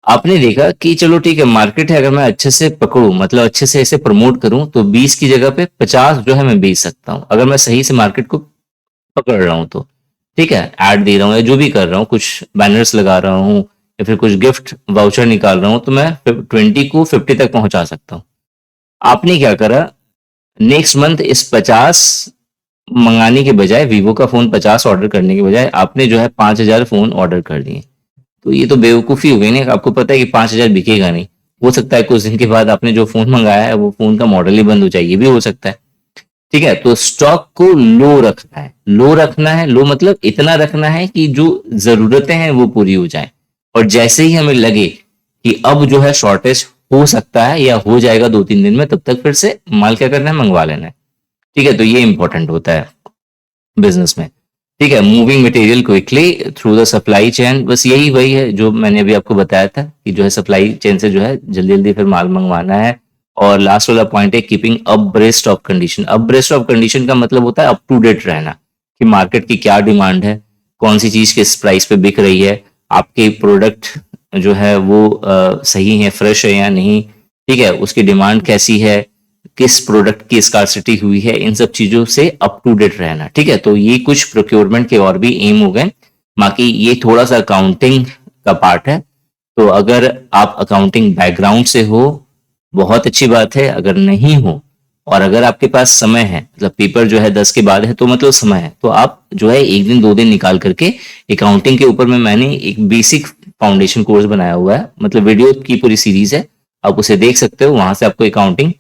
आपने देखा कि चलो ठीक है, मार्केट है, अगर मैं अच्छे से पकड़ूं, मतलब अच्छे से इसे प्रमोट करूं, तो 20 की जगह पे 50 जो है मैं बेच सकता हूं, अगर मैं सही से मार्केट को पकड़ रहा हूं तो। ठीक है, ऐड दे रहा हूं या जो भी कर रहा हूं, कुछ बैनर्स लगा रहा हूं या फिर कुछ गिफ्ट वाउचर निकाल रहा हूं, तो मैं 20 को 50 तक पहुंचा सकता हूं। आपने क्या करा, नेक्स्ट मंथ इस 50 मंगाने के बजाय, वीवो का फोन 50 ऑर्डर करने के बजाय आपने जो है 5,000 फोन ऑर्डर कर दिए। तो ये तो बेवकूफी हो गई ना, आपको पता है कि 5,000 बिकेगा नहीं। हो सकता है कुछ दिन के बाद आपने जो फोन मंगाया है वो फोन का मॉडल ही बंद हो जाए, ये भी हो सकता है। ठीक है, तो स्टॉक को लो रखना है, लो रखना है, लो मतलब इतना रखना है कि जो जरूरतें हैं वो पूरी हो जाए, और जैसे ही हमें लगे कि अब जो है शॉर्टेज हो सकता है या हो जाएगा 2-3 दिन में, तब तक फिर से माल क्या करना है, मंगवा लेना है। ठीक है, तो ये इंपॉर्टेंट होता है बिजनेस में। ठीक है, moving material quickly through the supply chain, बस यही वही है जो मैंने अभी आपको बताया था कि जो है सप्लाई चेन से जो है जल्दी जल्दी फिर माल मंगवाना है। और लास्ट वाला पॉइंट है keeping abreast of condition. Abreast of condition का मतलब होता है अप टू डेट रहना, कि मार्केट की क्या डिमांड है, कौन सी चीज किस प्राइस पे बिक रही है, आपके प्रोडक्ट जो है वो सही है, फ्रेश है या नहीं, ठीक है, उसकी डिमांड कैसी है, किस प्रोडक्ट की स्कार्सिटी हुई है, इन सब चीजों से अप टू डेट रहना। ठीक है, तो ये कुछ प्रोक्योरमेंट के और भी एम हो गए। बाकी ये थोड़ा सा अकाउंटिंग का पार्ट है, तो अगर आप अकाउंटिंग बैकग्राउंड से हो, बहुत अच्छी बात है। अगर नहीं हो, और अगर आपके पास समय है, मतलब पेपर जो है 10 के बाद है, तो मतलब समय है, तो आप जो है 1 दिन 2 दिन निकाल करके अकाउंटिंग के ऊपर में मैंने एक बेसिक फाउंडेशन कोर्स बनाया हुआ है, मतलब वीडियो की पूरी सीरीज है, आप उसे देख सकते हो। वहां से आपको अकाउंटिंग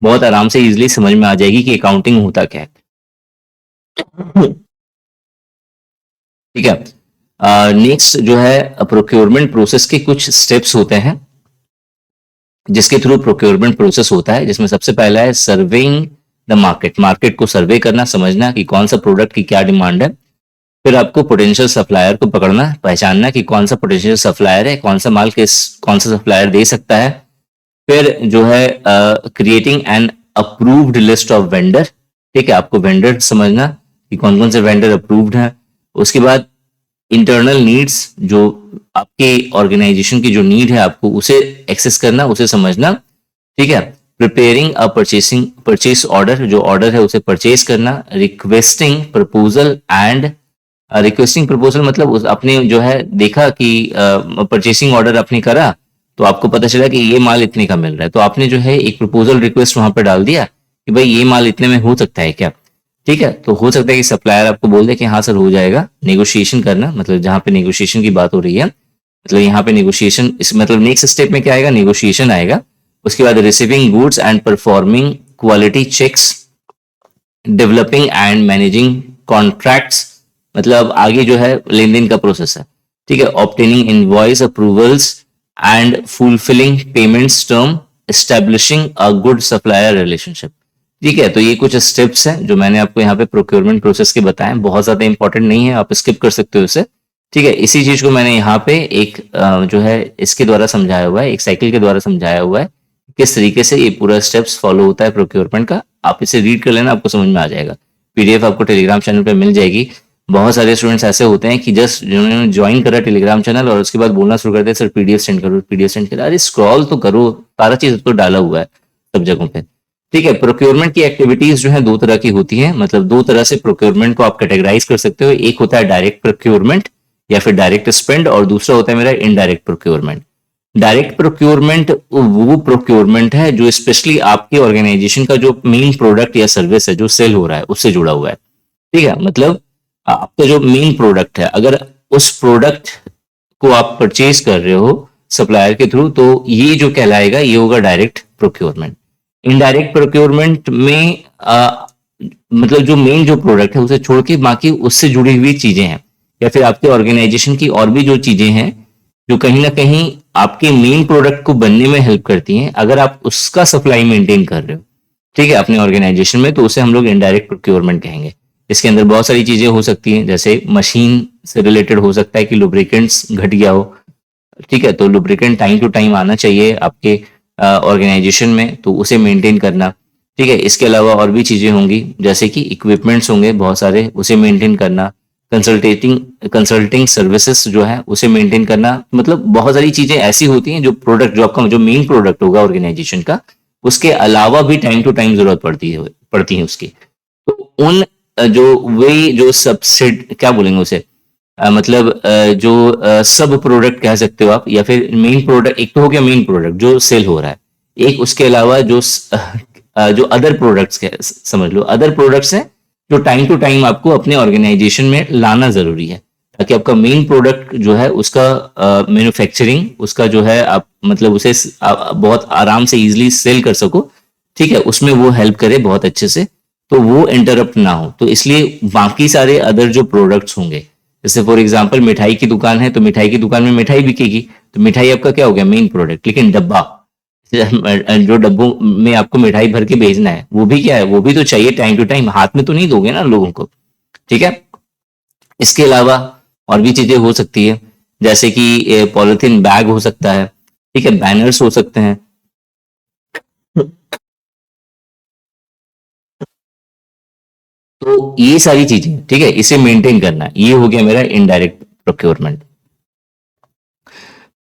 बहुत आराम से इजीली समझ में आ जाएगी कि अकाउंटिंग होता क्या है। ठीक है, नेक्स्ट जो है प्रोक्योरमेंट प्रोसेस के कुछ स्टेप्स होते हैं जिसके थ्रू प्रोक्योरमेंट प्रोसेस होता है, जिसमें सबसे पहला है सर्वेइंग द मार्केट। मार्केट को सर्वे करना, समझना कि कौन सा प्रोडक्ट की क्या डिमांड है। फिर आपको पोटेंशियल सप्लायर को पकड़ना, पहचानना कि कौन सा पोटेंशियल सप्लायर है, कौन सा माल किस कौन सा सप्लायर दे सकता है। फिर जो है creating an approved list of vendor. ठीक है, आपको वेंडर समझना कि कौन कौन से वेंडर अप्रूव्ड हैं। उसके बाद इंटरनल नीड्स, जो आपके ऑर्गेनाइजेशन की जो नीड है, आपको उसे एक्सेस करना, उसे समझना। ठीक है, प्रिपेयरिंग अ परचेस ऑर्डर, जो ऑर्डर है उसे परचेस करना। Requesting proposal and requesting proposal मतलब आपने जो है देखा कि परचेसिंग ऑर्डर आपने करा, तो आपको पता चला कि ये माल इतने का मिल रहा है, तो आपने जो है एक प्रपोजल रिक्वेस्ट वहां पर डाल दिया कि भाई ये माल इतने में हो सकता है क्या। ठीक है, तो हो सकता है कि सप्लायर आपको बोल दे कि हाँ सर हो जाएगा। नेगोशिएशन करना, मतलब जहां पे नेगोशिएशन की बात हो रही है, मतलब यहाँ पे नेगोशिएशन, इस मतलब नेक्स्ट स्टेप में क्या आएगा, नेगोशिएशन आएगा। उसके बाद receiving goods and performing quality checks, developing and managing contracts, मतलब आगे जो है लेन देन का प्रोसेस है। ठीक है, obtaining invoice approvals and fulfilling payments term, establishing a good supplier relationship. ठीक है, तो ये कुछ स्टेप्स हैं जो मैंने आपको यहाँ पे प्रोक्योरमेंट प्रोसेस के बताए, बहुत ज्यादा इंपॉर्टेंट नहीं है, आप स्किप कर सकते हो इसे। ठीक है, इसी चीज को मैंने यहाँ पे एक जो है इसके द्वारा समझाया हुआ है, एक साइकिल के द्वारा समझाया हुआ है, किस तरीके से ये पूरा स्टेप्स फॉलो होता है प्रोक्योरमेंट का। आप इसे रीड कर लेना, आपको समझ में आ जाएगा। पीडीएफ आपको टेलीग्राम चैनल पे मिल जाएगी। बहुत सारे स्टूडेंट्स ऐसे होते हैं कि जस्ट जिन्होंने ज्वाइन करा टेलीग्राम चैनल और उसके बाद बोलना शुरू कर दिया सर पीडीएफ सेंड करो, पीडीएफ सेंड करो। अरे स्क्रॉल तो करो, सारा चीज तो डाला हुआ है सब जगहों पे। ठीक है, प्रोक्योरमेंट की एक्टिविटीज जो है 2 तरह की होती हैं, मतलब 2 तरह से प्रोक्योरमेंट को आप कैटेगराइज कर सकते हो। एक होता है डायरेक्ट प्रोक्योरमेंट या फिर डायरेक्ट स्पेंड, और दूसरा होता है मेरा इनडायरेक्ट प्रोक्योरमेंट। डायरेक्ट प्रोक्योरमेंट वो प्रोक्योरमेंट है जो स्पेशली आपके ऑर्गेनाइजेशन का जो मेन प्रोडक्ट या सर्विस है जो सेल हो रहा है उससे जुड़ा हुआ है। ठीक है, मतलब आपका जो मेन प्रोडक्ट है, अगर उस प्रोडक्ट को आप परचेज कर रहे हो सप्लायर के थ्रू, तो ये जो कहलाएगा ये होगा डायरेक्ट प्रोक्योरमेंट। इनडायरेक्ट प्रोक्योरमेंट में मतलब जो मेन जो प्रोडक्ट है उसे छोड़ के बाकी उससे जुड़ी हुई चीजें हैं, या फिर आपके ऑर्गेनाइजेशन की और भी जो चीजें हैं जो कहीं ना कहीं आपके मेन प्रोडक्ट को बनने में हेल्प करती हैं, अगर आप उसका सप्लाई मेंटेन कर रहे हो, ठीक है, अपने ऑर्गेनाइजेशन में, तो उसे हम लोग इनडायरेक्ट प्रोक्योरमेंट कहेंगे। इसके अंदर बहुत सारी चीजें हो सकती हैं, जैसे मशीन से रिलेटेड हो सकता है कि लुब्रिकेंट्स घट गया हो। ठीक है, तो लुब्रिकेंट टाइम टू टाइम आना चाहिए आपके ऑर्गेनाइजेशन में, तो उसे मेंटेन करना। ठीक है, इसके अलावा और भी चीजें होंगी, जैसे कि इक्विपमेंट्स होंगे बहुत सारे, उसे मेंटेन करना। कंसल्टेटिंग कंसल्टिंग सर्विसेज जो है उसे मेंटेन करना, मतलब बहुत सारी चीजें ऐसी होती हैं जो प्रोडक्ट, जो आपका जो मेन प्रोडक्ट होगा ऑर्गेनाइजेशन का, उसके अलावा भी टाइम टू टाइम जरूरत पड़ती है उसकी। तो उन जो वे जो सबसेट क्या बोलेंगे उसे, मतलब जो सब प्रोडक्ट कह सकते हो आप, या फिर मेन प्रोडक्ट, एक तो हो गया मेन प्रोडक्ट जो सेल हो रहा है, एक उसके अलावा जो अदर प्रोडक्ट्स समझ लो अदर प्रोडक्ट्स हैं जो टाइम टू टाइम आपको अपने ऑर्गेनाइजेशन में लाना जरूरी है, ताकि आपका मेन प्रोडक्ट जो है उसका मैन्युफैक्चरिंग उसका जो है आप मतलब उसे बहुत आराम से इजीली सेल कर सको, ठीक है, उसमें वो हेल्प करे बहुत अच्छे से, तो वो इंटरप्ट ना हो। तो इसलिए बाकी सारे अदर जो प्रोडक्ट्स होंगे, जैसे फॉर एग्जांपल मिठाई की दुकान है तो मिठाई की दुकान में मिठाई बिकेगी, तो मिठाई आपका क्या हो गया मेन प्रोडक्ट, लेकिन डब्बा जो डब्बों में आपको मिठाई भर के भेजना है वो भी क्या है, वो भी तो चाहिए टाइम टू टाइम, हाथ में तो नहीं दोगे ना लोगों को, ठीक है। इसके अलावा और भी चीजें हो सकती है, जैसे कि पॉलिथीन बैग हो सकता है, ठीक है, बैनर्स हो सकते हैं। तो ये सारी चीजें, ठीक है, इसे मेंटेन करना, ये हो गया मेरा इनडायरेक्ट प्रोक्योरमेंट।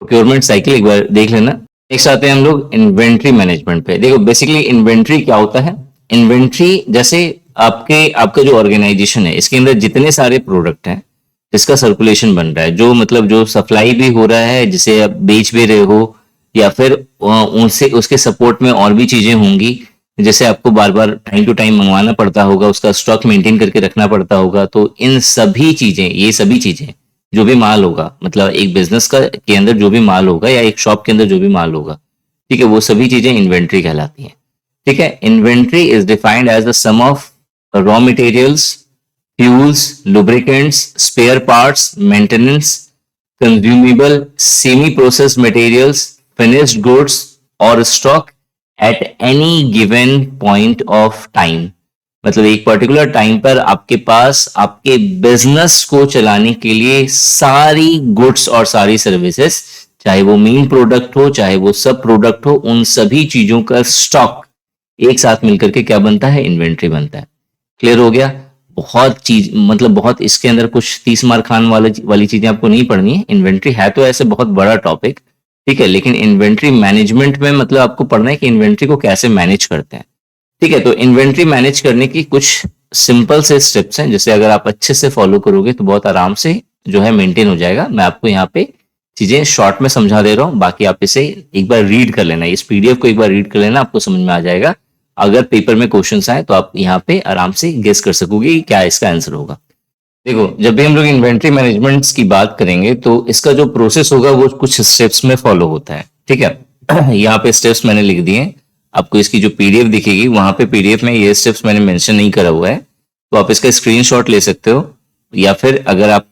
प्रोक्योरमेंट साइकिल एक बार देख लेना। नेक्स्ट आते हैं हम लोग इन्वेंट्री मैनेजमेंट पे। देखो बेसिकली इन्वेंट्री क्या होता है, इन्वेंट्री जैसे आपका जो ऑर्गेनाइजेशन है इसके अंदर जितने सारे प्रोडक्ट हैं जिसका सर्कुलेशन बन रहा है, जो मतलब जो सप्लाई भी हो रहा है, जिसे आप बेच भी रहे हो, या फिर उनसे उसके सपोर्ट में और भी चीजें होंगी, जैसे आपको बार बार टाइम टू टाइम मंगवाना पड़ता होगा, उसका स्टॉक मेंटेन करके रखना पड़ता होगा, तो इन सभी चीजें, ये सभी चीजें जो भी माल होगा, मतलब एक बिजनेस का के अंदर जो भी माल होगा या एक शॉप के अंदर जो भी माल होगा, ठीक है, वो सभी चीजें इन्वेंट्री कहलाती हैं, ठीक है। Inventory is defined as the sum of raw materials, fuels, lubricants, spare parts, maintenance, consumable, semi-processed materials, finished goods or stock at any given point of time। मतलब एक पर्टिकुलर टाइम पर आपके पास आपके बिजनेस को चलाने के लिए सारी गुड्स और सारी सर्विसेज, चाहे वो मेन प्रोडक्ट हो चाहे वो सब प्रोडक्ट हो, उन सभी चीजों का स्टॉक एक साथ मिलकर के क्या बनता है, इन्वेंट्री बनता है। क्लियर हो गया। बहुत चीज, मतलब बहुत इसके अंदर कुछ 30 मार खान वाली चीजें आपको नहीं पढ़नी है। इन्वेंट्री है तो ऐसे बहुत बड़ा टॉपिक, ठीक है, लेकिन इन्वेंट्री मैनेजमेंट में मतलब आपको पढ़ना है कि इन्वेंट्री को कैसे मैनेज करते हैं, ठीक है। तो इन्वेंट्री मैनेज करने की कुछ सिंपल से स्टेप्स हैं, जैसे अगर आप अच्छे से फॉलो करोगे तो बहुत आराम से जो है मेंटेन हो जाएगा। मैं आपको यहाँ पे चीजें शॉर्ट में समझा दे रहा हूँ, बाकी आप इसे एक बार रीड कर लेना, इस पीडीएफ को एक बार रीड कर लेना, आपको समझ में आ जाएगा। अगर पेपर में क्वेश्चंस आए तो आप यहाँ पे आराम से गेस कर सकोगे कि क्या इसका आंसर होगा। देखो जब भी हम लोग इन्वेंट्री मैनेजमेंट की बात करेंगे तो इसका जो प्रोसेस होगा वो कुछ स्टेप्स में फॉलो होता है, ठीक है। यहाँ पे स्टेप्स मैंने लिख दिए, आपको इसकी जो पीडीएफ दिखेगी वहां पे पीडीएफ में ये स्टेप्स मैंने मेंशन नहीं करा हुआ है, तो आप इसका स्क्रीनशॉट ले सकते हो, या फिर अगर आप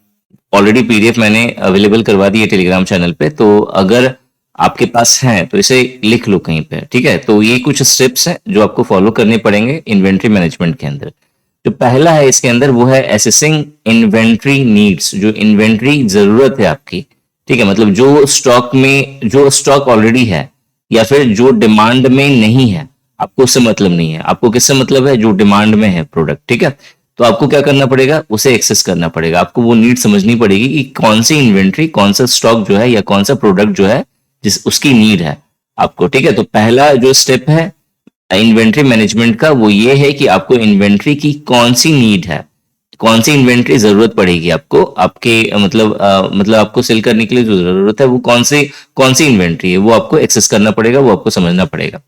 ऑलरेडी पीडीएफ मैंने अवेलेबल करवा दी है टेलीग्राम चैनल पे, तो अगर आपके पास है तो इसे लिख लो कहीं पे, ठीक है। तो ये कुछ स्टेप्स हैं जो आपको फॉलो करने पड़ेंगे इन्वेंट्री मैनेजमेंट के अंदर। जो पहला है इसके अंदर वो है एसेसिंग इन्वेंट्री नीड्स, जो इन्वेंट्री जरूरत है आपकी, ठीक है, मतलब जो स्टॉक में जो स्टॉक ऑलरेडी है या फिर जो डिमांड में नहीं है, आपको उससे मतलब नहीं है, आपको किससे मतलब है, जो डिमांड में है प्रोडक्ट, ठीक है। तो आपको क्या करना पड़ेगा, उसे एक्सेस करना पड़ेगा, आपको वो नीड समझनी पड़ेगी कि कौन सी इन्वेंट्री, कौन सा स्टॉक जो है या कौन सा प्रोडक्ट जो है जिस उसकी नीड है आपको, ठीक है। तो पहला जो स्टेप है इन्वेंट्री मैनेजमेंट का वो ये है कि आपको इन्वेंट्री की कौन सी नीड है, कौन सी इन्वेंट्री जरूरत पड़ेगी आपको, आपके मतलब आपको सेल करने के लिए जो जरूरत है वो कौन सी इन्वेंट्री है, वो आपको एक्सेस करना पड़ेगा, वो आपको समझना पड़ेगा।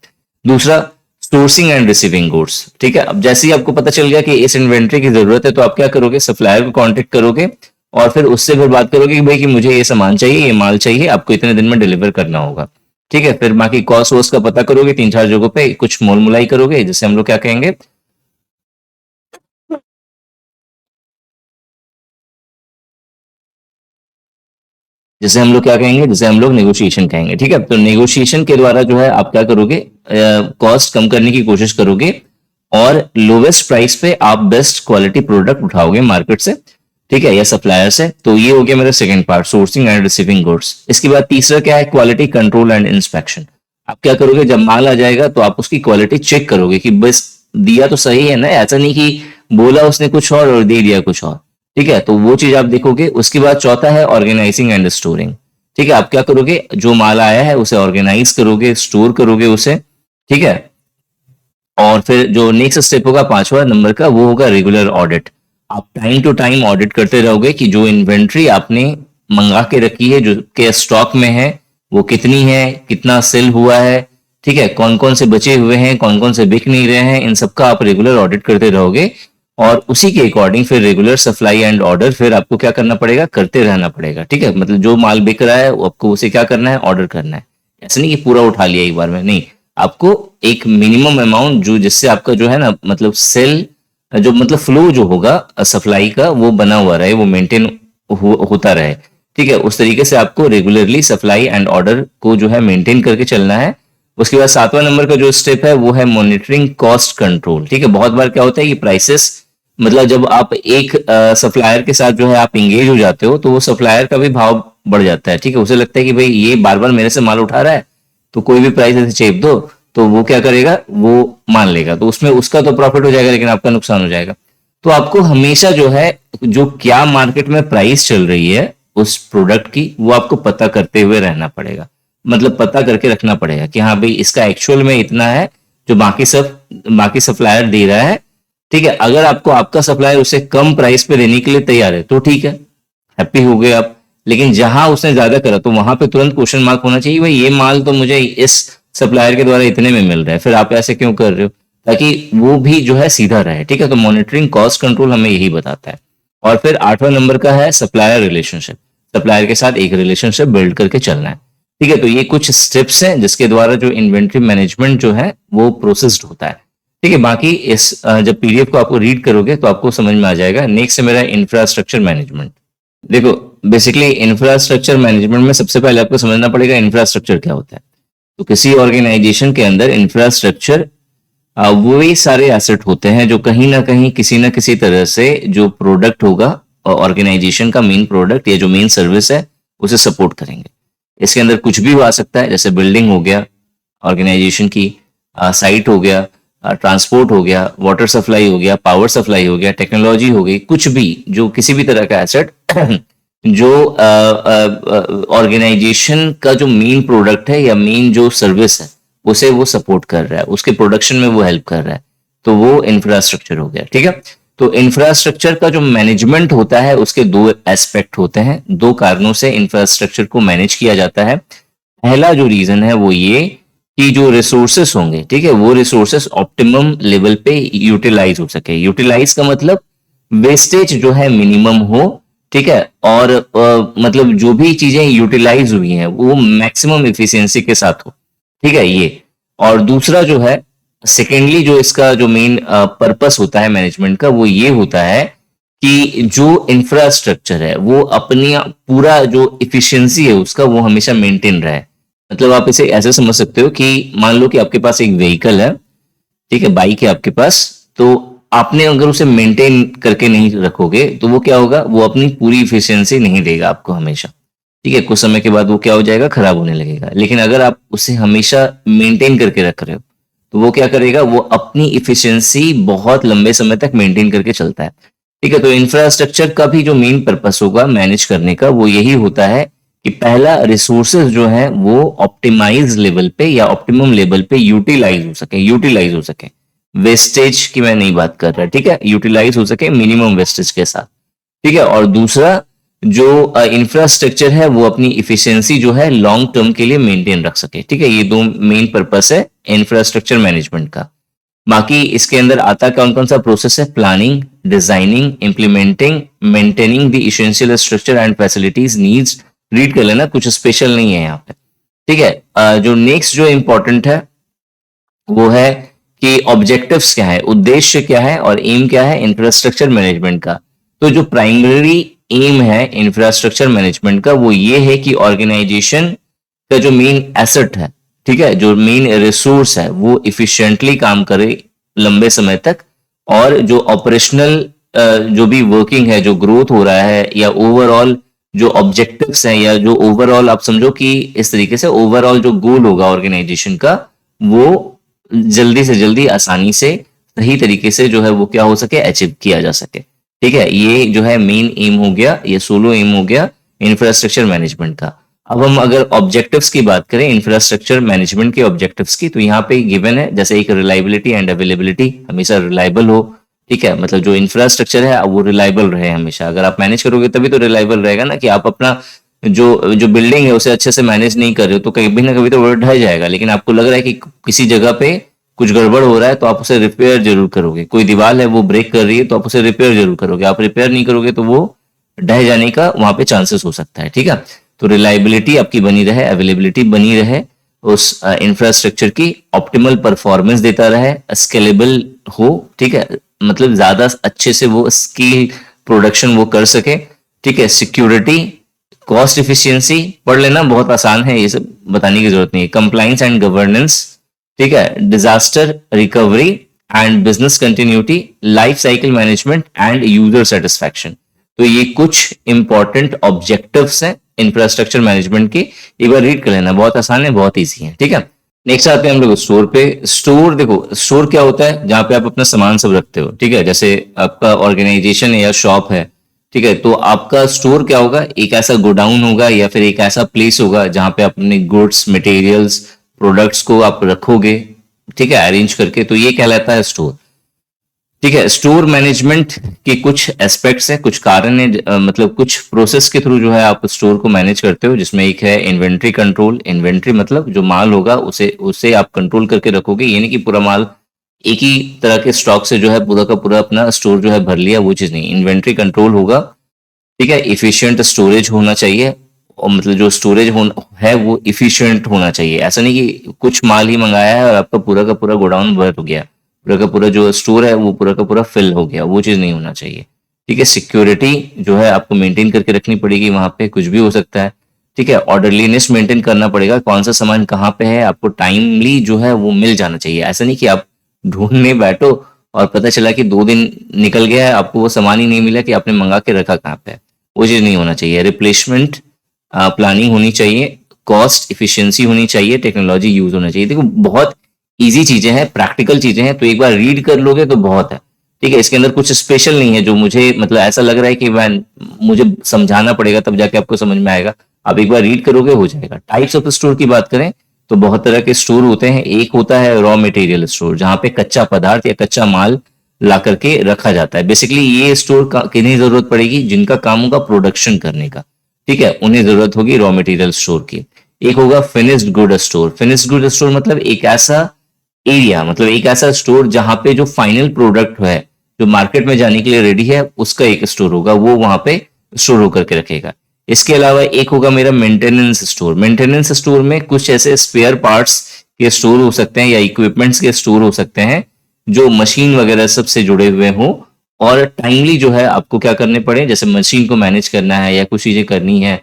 दूसरा सोर्सिंग एंड रिसीविंग गुड्स, ठीक है। अब जैसे ही आपको पता चल गया कि इस इन्वेंट्री की जरूरत है तो आप क्या करोगे, सप्लायर को कांटेक्ट करोगे और फिर उससे फिर बात करोगे कि भाई कि मुझे ये सामान चाहिए, ये माल चाहिए, आपको इतने दिन में डिलीवर करना होगा, ठीक है। फिर बाकी कॉस्ट वॉस्ट का पता करोगे, 3-4 जगहों पे कुछ मोल मुलाई करोगे, जिसे हम लोग क्या कहेंगे, जिसे हम लोग नेगोशिएशन कहेंगे, ठीक है। तो नेगोशिएशन के द्वारा जो है आप क्या करोगे, कॉस्ट कम करने की कोशिश करोगे और लोवेस्ट प्राइस पे आप बेस्ट क्वालिटी प्रोडक्ट उठाओगे मार्केट से, ठीक है, या सप्लायर से। तो ये हो गया मेरा second part, sourcing and receiving goods. इसके बाद तीसरा क्या है, क्वालिटी कंट्रोल एंड इंस्पेक्शन। आप क्या करोगे, जब माल आ जाएगा तो आप उसकी क्वालिटी चेक करोगे कि बस दिया तो सही है ना, ऐसा नहीं कि बोला उसने कुछ और दे दिया कुछ और। ठीक है, तो वो चीज आप देखोगे। उसके बाद चौथा है ऑर्गेनाइजिंग एंड स्टोरिंग। ठीक है, आप क्या करोगे, जो माल आया है उसे ऑर्गेनाइज करोगे, स्टोर करोगे उसे। ठीक है, और फिर जो नेक्स्ट स्टेप होगा 5वां नंबर का, वो होगा रेगुलर ऑडिट। आप टाइम टू टाइम ऑडिट करते रहोगे कि जो इन्वेंट्री आपने मंगा के रखी है, जो के स्टॉक में है, वो कितनी है, कितना सेल हुआ है। ठीक है, कौन कौन से बचे हुए हैं, कौन कौन से बिक नहीं रहे हैं, इन सबका आप रेगुलर ऑडिट करते रहोगे। और उसी के अकॉर्डिंग फिर रेगुलर सप्लाई एंड ऑर्डर फिर आपको क्या करना पड़ेगा, करते रहना पड़ेगा। ठीक है, मतलब जो माल बिक रहा है वो आपको उसे क्या करना है, ऑर्डर करना है। ऐसा नहीं कि पूरा उठा लिया एक बार में, नहीं, आपको एक मिनिमम अमाउंट जो जिससे आपका जो है ना मतलब सेल जो मतलब फ्लो जो होगा सप्लाई का वो बना हुआ रहे, वो मेंटेन होता रहे। ठीक है, उस तरीके से आपको रेगुलरली सप्लाई एंड ऑर्डर को जो है मेंटेन करके चलना है। उसके बाद 7वां नंबर का जो स्टेप है वो है मॉनिटरिंग कॉस्ट कंट्रोल। ठीक है, बहुत बार क्या होता है कि प्राइसेस मतलब जब आप एक सप्लायर के साथ जो है आप इंगेज हो जाते हो तो वो सप्लायर का भी भाव बढ़ जाता है। ठीक है, उसे लगता है कि भाई ये बार बार मेरे से माल उठा रहा है, तो कोई भी प्राइस ऐसे चेप दो तो वो क्या करेगा, वो मान लेगा, तो उसमें उसका तो प्रॉफिट हो जाएगा लेकिन आपका नुकसान हो जाएगा। तो आपको हमेशा जो है जो क्या मार्केट में प्राइस चल रही है उस प्रोडक्ट की, वो आपको पता करते हुए रहना पड़ेगा। मतलब पता करके रखना पड़ेगा कि हाँ भाई इसका एक्चुअल में इतना है जो बाकी सप्लायर दे रहा है। ठीक है, अगर आपको आपका सप्लायर उसे कम प्राइस पे देने के लिए तैयार है तो ठीक है, हैप्पी हो गए आप। लेकिन जहां उसने ज्यादा करा तो वहां पे तुरंत क्वेश्चन मार्क होना चाहिए, भाई ये माल तो मुझे इस सप्लायर के द्वारा इतने में मिल रहा है, फिर आप ऐसे क्यों कर रहे हो, ताकि वो भी जो है सीधा रहे। ठीक है, तो मॉनिटरिंग कॉस्ट कंट्रोल हमें यही बताता है। और फिर 8वां नंबर का है सप्लायर रिलेशनशिप। सप्लायर के साथ एक रिलेशनशिप बिल्ड करके चलना है। ठीक है, तो ये कुछ स्टेप्स हैं जिसके द्वारा जो इन्वेंट्री मैनेजमेंट जो है वो प्रोसेस्ड होता है। ठीक है, बाकी इस जब पीडीएफ को आपको रीड करोगे तो आपको समझ में आ जाएगा। नेक्स्ट है मेरा इंफ्रास्ट्रक्चर मैनेजमेंट। देखो, बेसिकली इंफ्रास्ट्रक्चर मैनेजमेंट में सबसे पहले आपको समझना पड़ेगा इंफ्रास्ट्रक्चर क्या होता है। तो किसी ऑर्गेनाइजेशन के अंदर इंफ्रास्ट्रक्चर वही सारे एसेट होते हैं जो कहीं ना कहीं किसी ना किसी तरह से जो प्रोडक्ट होगा ऑर्गेनाइजेशन का मेन प्रोडक्ट या जो मेन सर्विस है उसे सपोर्ट करेंगे। इसके अंदर कुछ भी आ सकता है, जैसे बिल्डिंग हो गया ऑर्गेनाइजेशन की, साइट हो गया, ट्रांसपोर्ट हो गया, वाटर सप्लाई हो गया, पावर सप्लाई हो गया, टेक्नोलॉजी हो गई, कुछ भी जो किसी भी तरह का एसेट जो ऑर्गेनाइजेशन का जो मेन प्रोडक्ट है या मेन जो सर्विस है उसे वो सपोर्ट कर रहा है, उसके प्रोडक्शन में वो हेल्प कर रहा है, तो वो इंफ्रास्ट्रक्चर हो गया। ठीक है, तो इंफ्रास्ट्रक्चर का जो मैनेजमेंट होता है उसके दो एस्पेक्ट होते हैं। दो कारणों से इंफ्रास्ट्रक्चर को मैनेज किया जाता है। पहला जो रीजन है वो ये कि जो रिसोर्सेस होंगे, ठीक है, वो रिसोर्सेस ऑप्टिमम लेवल पे यूटिलाइज हो सके। यूटिलाइज का मतलब वेस्टेज जो है मिनिमम हो। ठीक है, और मतलब जो भी चीजें यूटिलाइज हुई हैं वो मैक्सिमम इफिशियंसी के साथ हो। ठीक है, ये। और दूसरा जो है सेकेंडली जो इसका जो मेन पर्पस होता है मैनेजमेंट का वो ये होता है कि जो इंफ्रास्ट्रक्चर है वो अपनी पूरा जो इफिशियंसी है उसका वो हमेशा मेंटेन रहे। मतलब आप इसे ऐसे समझ सकते हो कि मान लो कि आपके पास एक व्हीकल है, ठीक है, बाइक है आपके पास, तो आपने अगर उसे मेंटेन करके नहीं रखोगे तो वो क्या होगा, वो अपनी पूरी इफिशियंसी नहीं देगा आपको हमेशा। ठीक है, कुछ समय के बाद वो क्या हो जाएगा, खराब होने लगेगा। लेकिन अगर आप उसे हमेशा मेंटेन करके रख रहे हो तो वो क्या करेगा, वो अपनी इफिशियंसी बहुत लंबे समय तक मेंटेन करके चलता है। ठीक है, तो इंफ्रास्ट्रक्चर का भी जो मेन पर्पस होगा मैनेज करने का वो यही होता है कि पहला रिसोर्सेज जो है वो ऑप्टिमाइज लेवल पे या ऑप्टिमम लेवल पे यूटिलाइज हो सके। वेस्टेज की मैं नहीं बात कर रहा, ठीक है, यूटिलाइज हो सके मिनिमम वेस्टेज के साथ। ठीक है, और दूसरा जो इंफ्रास्ट्रक्चर है वो अपनी इफिशियंसी जो है लॉन्ग टर्म के लिए मेंटेन रख सके। ठीक है, ये दो मेन पर्पस है इंफ्रास्ट्रक्चर मैनेजमेंट का। बाकी इसके अंदर आता कौन कौन सा प्रोसेस है, planning, designing, implementing, maintaining the essential structure and facilities needs. Read कर लेना, कुछ स्पेशल नहीं है यहाँ पे। ठीक है, जो नेक्स्ट जो इंपॉर्टेंट है वो है कि ऑब्जेक्टिव्स क्या है, उद्देश्य क्या है और एम क्या है इंफ्रास्ट्रक्चर मैनेजमेंट का। तो जो प्राइमरी एम है इंफ्रास्ट्रक्चर मैनेजमेंट का वो ये है कि ऑर्गेनाइजेशन का जो मेन एसेट है, ठीक है, जो मेन रिसोर्स है वो इफिशिएंटली काम करे लंबे समय तक, और जो ऑपरेशनल जो भी वर्किंग है, जो ग्रोथ हो रहा है या ओवरऑल जो ऑब्जेक्टिव्स हैं या जो ओवरऑल आप समझो कि इस तरीके से ओवरऑल जो गोल होगा ऑर्गेनाइजेशन का वो जल्दी से जल्दी आसानी से सही तरीके से जो है वो क्या हो सके, अचीव किया जा सके। ठीक है, ये जो है मेन एम हो गया, ये सोलो एम हो गया इंफ्रास्ट्रक्चर मैनेजमेंट का। अब हम अगर ऑब्जेक्टिव्स की बात करें इंफ्रास्ट्रक्चर मैनेजमेंट के ऑब्जेक्टिव्स की, तो यहाँ पे गिवन है जैसे एक रिलायबिलिटी एंड अवेलेबिलिटी, हमेशा रिलायबल हो। ठीक है, मतलब जो इंफ्रास्ट्रक्चर है वो रिलायबल रहे हमेशा। अगर आप मैनेज करोगे तभी तो रिलायबल रहेगा ना, कि आप अपना जो जो बिल्डिंग है उसे अच्छे से मैनेज नहीं कर रहे हो तो कभी ना कभी तो वो ढह जाएगा। लेकिन आपको लग रहा है कि किसी जगह पे कुछ गड़बड़ हो रहा है तो आप उसे रिपेयर जरूर करोगे। कोई दीवार है वो ब्रेक कर रही है तो आप उसे रिपेयर जरूर करोगे। आप रिपेयर नहीं करोगे तो वो ढह जाने का वहां पे चांसेस हो सकता है। ठीक है, तो रिलायबिलिटी आपकी बनी रहे, अवेलेबिलिटी बनी रहे, उस इंफ्रास्ट्रक्चर की ऑप्टिमल परफॉर्मेंस देता रहे, स्केलेबल हो। ठीक है, मतलब ज्यादा अच्छे से वो स्केल प्रोडक्शन वो कर सके। ठीक है, सिक्योरिटी, कॉस्ट इफिशियंसी पढ़ लेना, बहुत आसान है, ये सब बताने की जरूरत नहीं है। कंप्लाइंस एंड गवर्नेंस, ठीक है, disaster recovery and business continuity, life cycle management and user satisfaction. तो ये कुछ इंपॉर्टेंट ऑब्जेक्टिव्स हैं इंफ्रास्ट्रक्चर मैनेजमेंट की। एक बार रीड कर लेना, बहुत आसान है, बहुत ईजी है। ठीक है, नेक्स्ट आते हैं हम लोग स्टोर पे। स्टोर देखो, स्टोर क्या होता है, जहां पे आप अपना सामान सब रखते हो। ठीक है, जैसे आपका ऑर्गेनाइजेशन है या शॉप है, ठीक है, तो आपका स्टोर क्या होगा, एक ऐसा गोडाउन होगा या फिर एक ऐसा प्लेस होगा जहां पे अपने गुड्स, मटेरियल्स, प्रोडक्ट्स को आप रखोगे। ठीक है, अरेंज करके, तो ये कहलाता है स्टोर। ठीक है, स्टोर मैनेजमेंट के कुछ एस्पेक्ट्स हैं, कुछ कारण है, मतलब कुछ प्रोसेस के थ्रू जो है आप स्टोर को मैनेज करते हो, जिसमें एक है इन्वेंट्री कंट्रोल। इन्वेंट्री मतलब जो माल होगा उसे उसे आप कंट्रोल करके रखोगे, ये नहीं कि पूरा माल एक ही तरह के स्टॉक से जो है पूरा का पूरा अपना स्टोर जो है भर लिया, वो चीज नहीं। इन्वेंट्री कंट्रोल होगा। ठीक है, इफिशियंट स्टोरेज होना चाहिए, और मतलब जो स्टोरेज है वो इफिशियंट होना चाहिए। ऐसा नहीं कि कुछ माल ही मंगाया है और आपका पूरा का पूरा गोडाउन भर गया, पूरा का पूरा जो स्टोर है वो पूरा का पूरा फिल हो गया, वो चीज नहीं होना चाहिए। ठीक है, सिक्योरिटी जो है आपको मेंटेन करके रखनी पड़ेगी, वहां पे कुछ भी हो सकता है। ठीक है, ऑर्डरलीनेस मेंटेन करना पड़ेगा, कौन सा सामान कहाँ पे है आपको टाइमली जो है वो मिल जाना चाहिए। ऐसा नहीं कि आप ढूंढने बैठो और पता चला कि 2 दिन निकल गया है, आपको वो सामान ही नहीं मिला कि आपने मंगा के रखा कहाँ पे है, वो चीज नहीं होना चाहिए। रिप्लेसमेंट प्लानिंग होनी चाहिए, कॉस्ट इफिशियंसी होनी चाहिए, टेक्नोलॉजी यूज होना चाहिए। देखो बहुत इजी चीजें हैं, प्रैक्टिकल चीजें हैं, तो एक बार रीड कर लोगे तो बहुत है। ठीक है, इसके अंदर कुछ स्पेशल नहीं है जो मुझे मतलब ऐसा लग रहा है कि मुझे समझाना पड़ेगा तब जाके आपको समझ में आएगा। आप एक बार रीड करोगे हो जाएगा। टाइप्स ऑफ स्टोर की बात करें तो बहुत तरह के स्टोर होते हैं। एक होता है रॉ मटेरियल स्टोर, जहां पे कच्चा पदार्थ या कच्चा माल ला करके रखा जाता है। बेसिकली ये स्टोर किन्हें जरूरत पड़ेगी, जिनका काम होगा प्रोडक्शन करने का। ठीक है, उन्हें जरूरत होगी रॉ मटेरियल स्टोर की। एक होगा finished good store. Finished good store मतलब एक ऐसा एरिया, मतलब एक ऐसा स्टोर जहां पे जो फाइनल प्रोडक्ट है जो मार्केट में जाने के लिए रेडी है, उसका एक स्टोर होगा, वो वहां पे स्टोर होकर के रखेगा। इसके अलावा एक होगा मेरा मेंटेनेंस स्टोर। मेंटेनेंस स्टोर में कुछ ऐसे स्पेयर पार्ट्स के स्टोर हो सकते हैं या इक्विपमेंट्स के स्टोर हो सकते हैं जो मशीन वगैरह सब से जुड़े हुए हो, और टाइमली जो है आपको क्या करने पड़े, जैसे मशीन को मैनेज करना है या कुछ चीजें करनी है,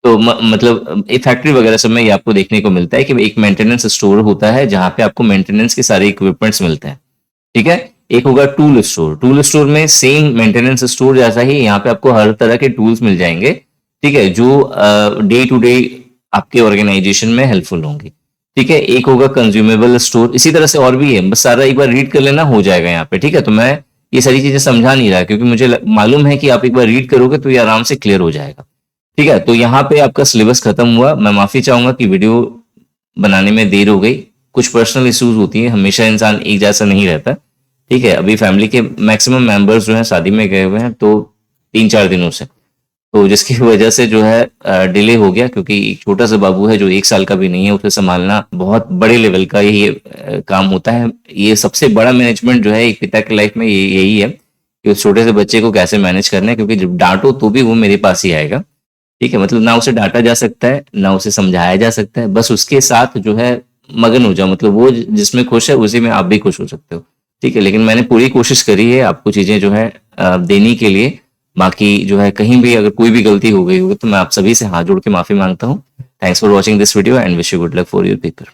तो मतलब एक फैक्ट्री वगैरह सब में ये आपको देखने को मिलता है कि एक मेंटेनेंस स्टोर होता है जहां पे आपको मेंटेनेंस के सारे इक्विपमेंट्स मिलते हैं। ठीक है, एक होगा टूल स्टोर। टूल स्टोर में सेम मेंटेनेंस स्टोर जैसा ही यहाँ पे आपको हर तरह के टूल्स मिल जाएंगे। ठीक है, जो डे टू डे आपके ऑर्गेनाइजेशन में हेल्पफुल होंगे। ठीक है, एक होगा कंज्यूमेबल स्टोर। इसी तरह से और भी है, बस सारा एक बार रीड कर लेना हो जाएगा यहाँ पे। ठीक है, तो मैं ये सारी चीजें समझा नहीं रहा क्योंकि मुझे मालूम है कि आप एक बार रीड करोगे तो ये आराम से क्लियर हो जाएगा। ठीक है, तो यहाँ पे आपका सिलेबस खत्म हुआ। मैं माफी चाहूंगा कि वीडियो बनाने में देर हो गई, कुछ पर्सनल इश्यूज होती है, हमेशा इंसान एक जैसा नहीं रहता। ठीक है, अभी फैमिली के मैक्सिमम मेंबर्स जो हैं शादी में गए हुए हैं, तो 3-4 दिनों से, तो जिसकी वजह से जो है डिले हो गया, क्योंकि एक छोटा सा बाबू है जो 1 साल का भी नहीं है, उसे संभालना बहुत बड़े लेवल का ये काम होता है। ये सबसे बड़ा मैनेजमेंट जो है एक पिता की लाइफ में यही है कि उस छोटे से बच्चे को कैसे मैनेज करना है, क्योंकि जब डांटो तो भी वो मेरे पास ही आएगा। ठीक है, मतलब ना उसे डांटा जा सकता है ना उसे समझाया जा सकता है, बस उसके साथ जो है मगन हो जाओ, मतलब वो जिसमें खुश है उसी में आप भी खुश हो सकते हो। ठीक है, लेकिन मैंने पूरी कोशिश करी है आपको चीजें जो है देने के लिए। बाकी जो है कहीं भी अगर कोई भी गलती हो गई होगी तो मैं आप सभी से हाथ जोड़ के माफी मांगता हूँ। Thanks for watching this video and wish you good luck for your paper.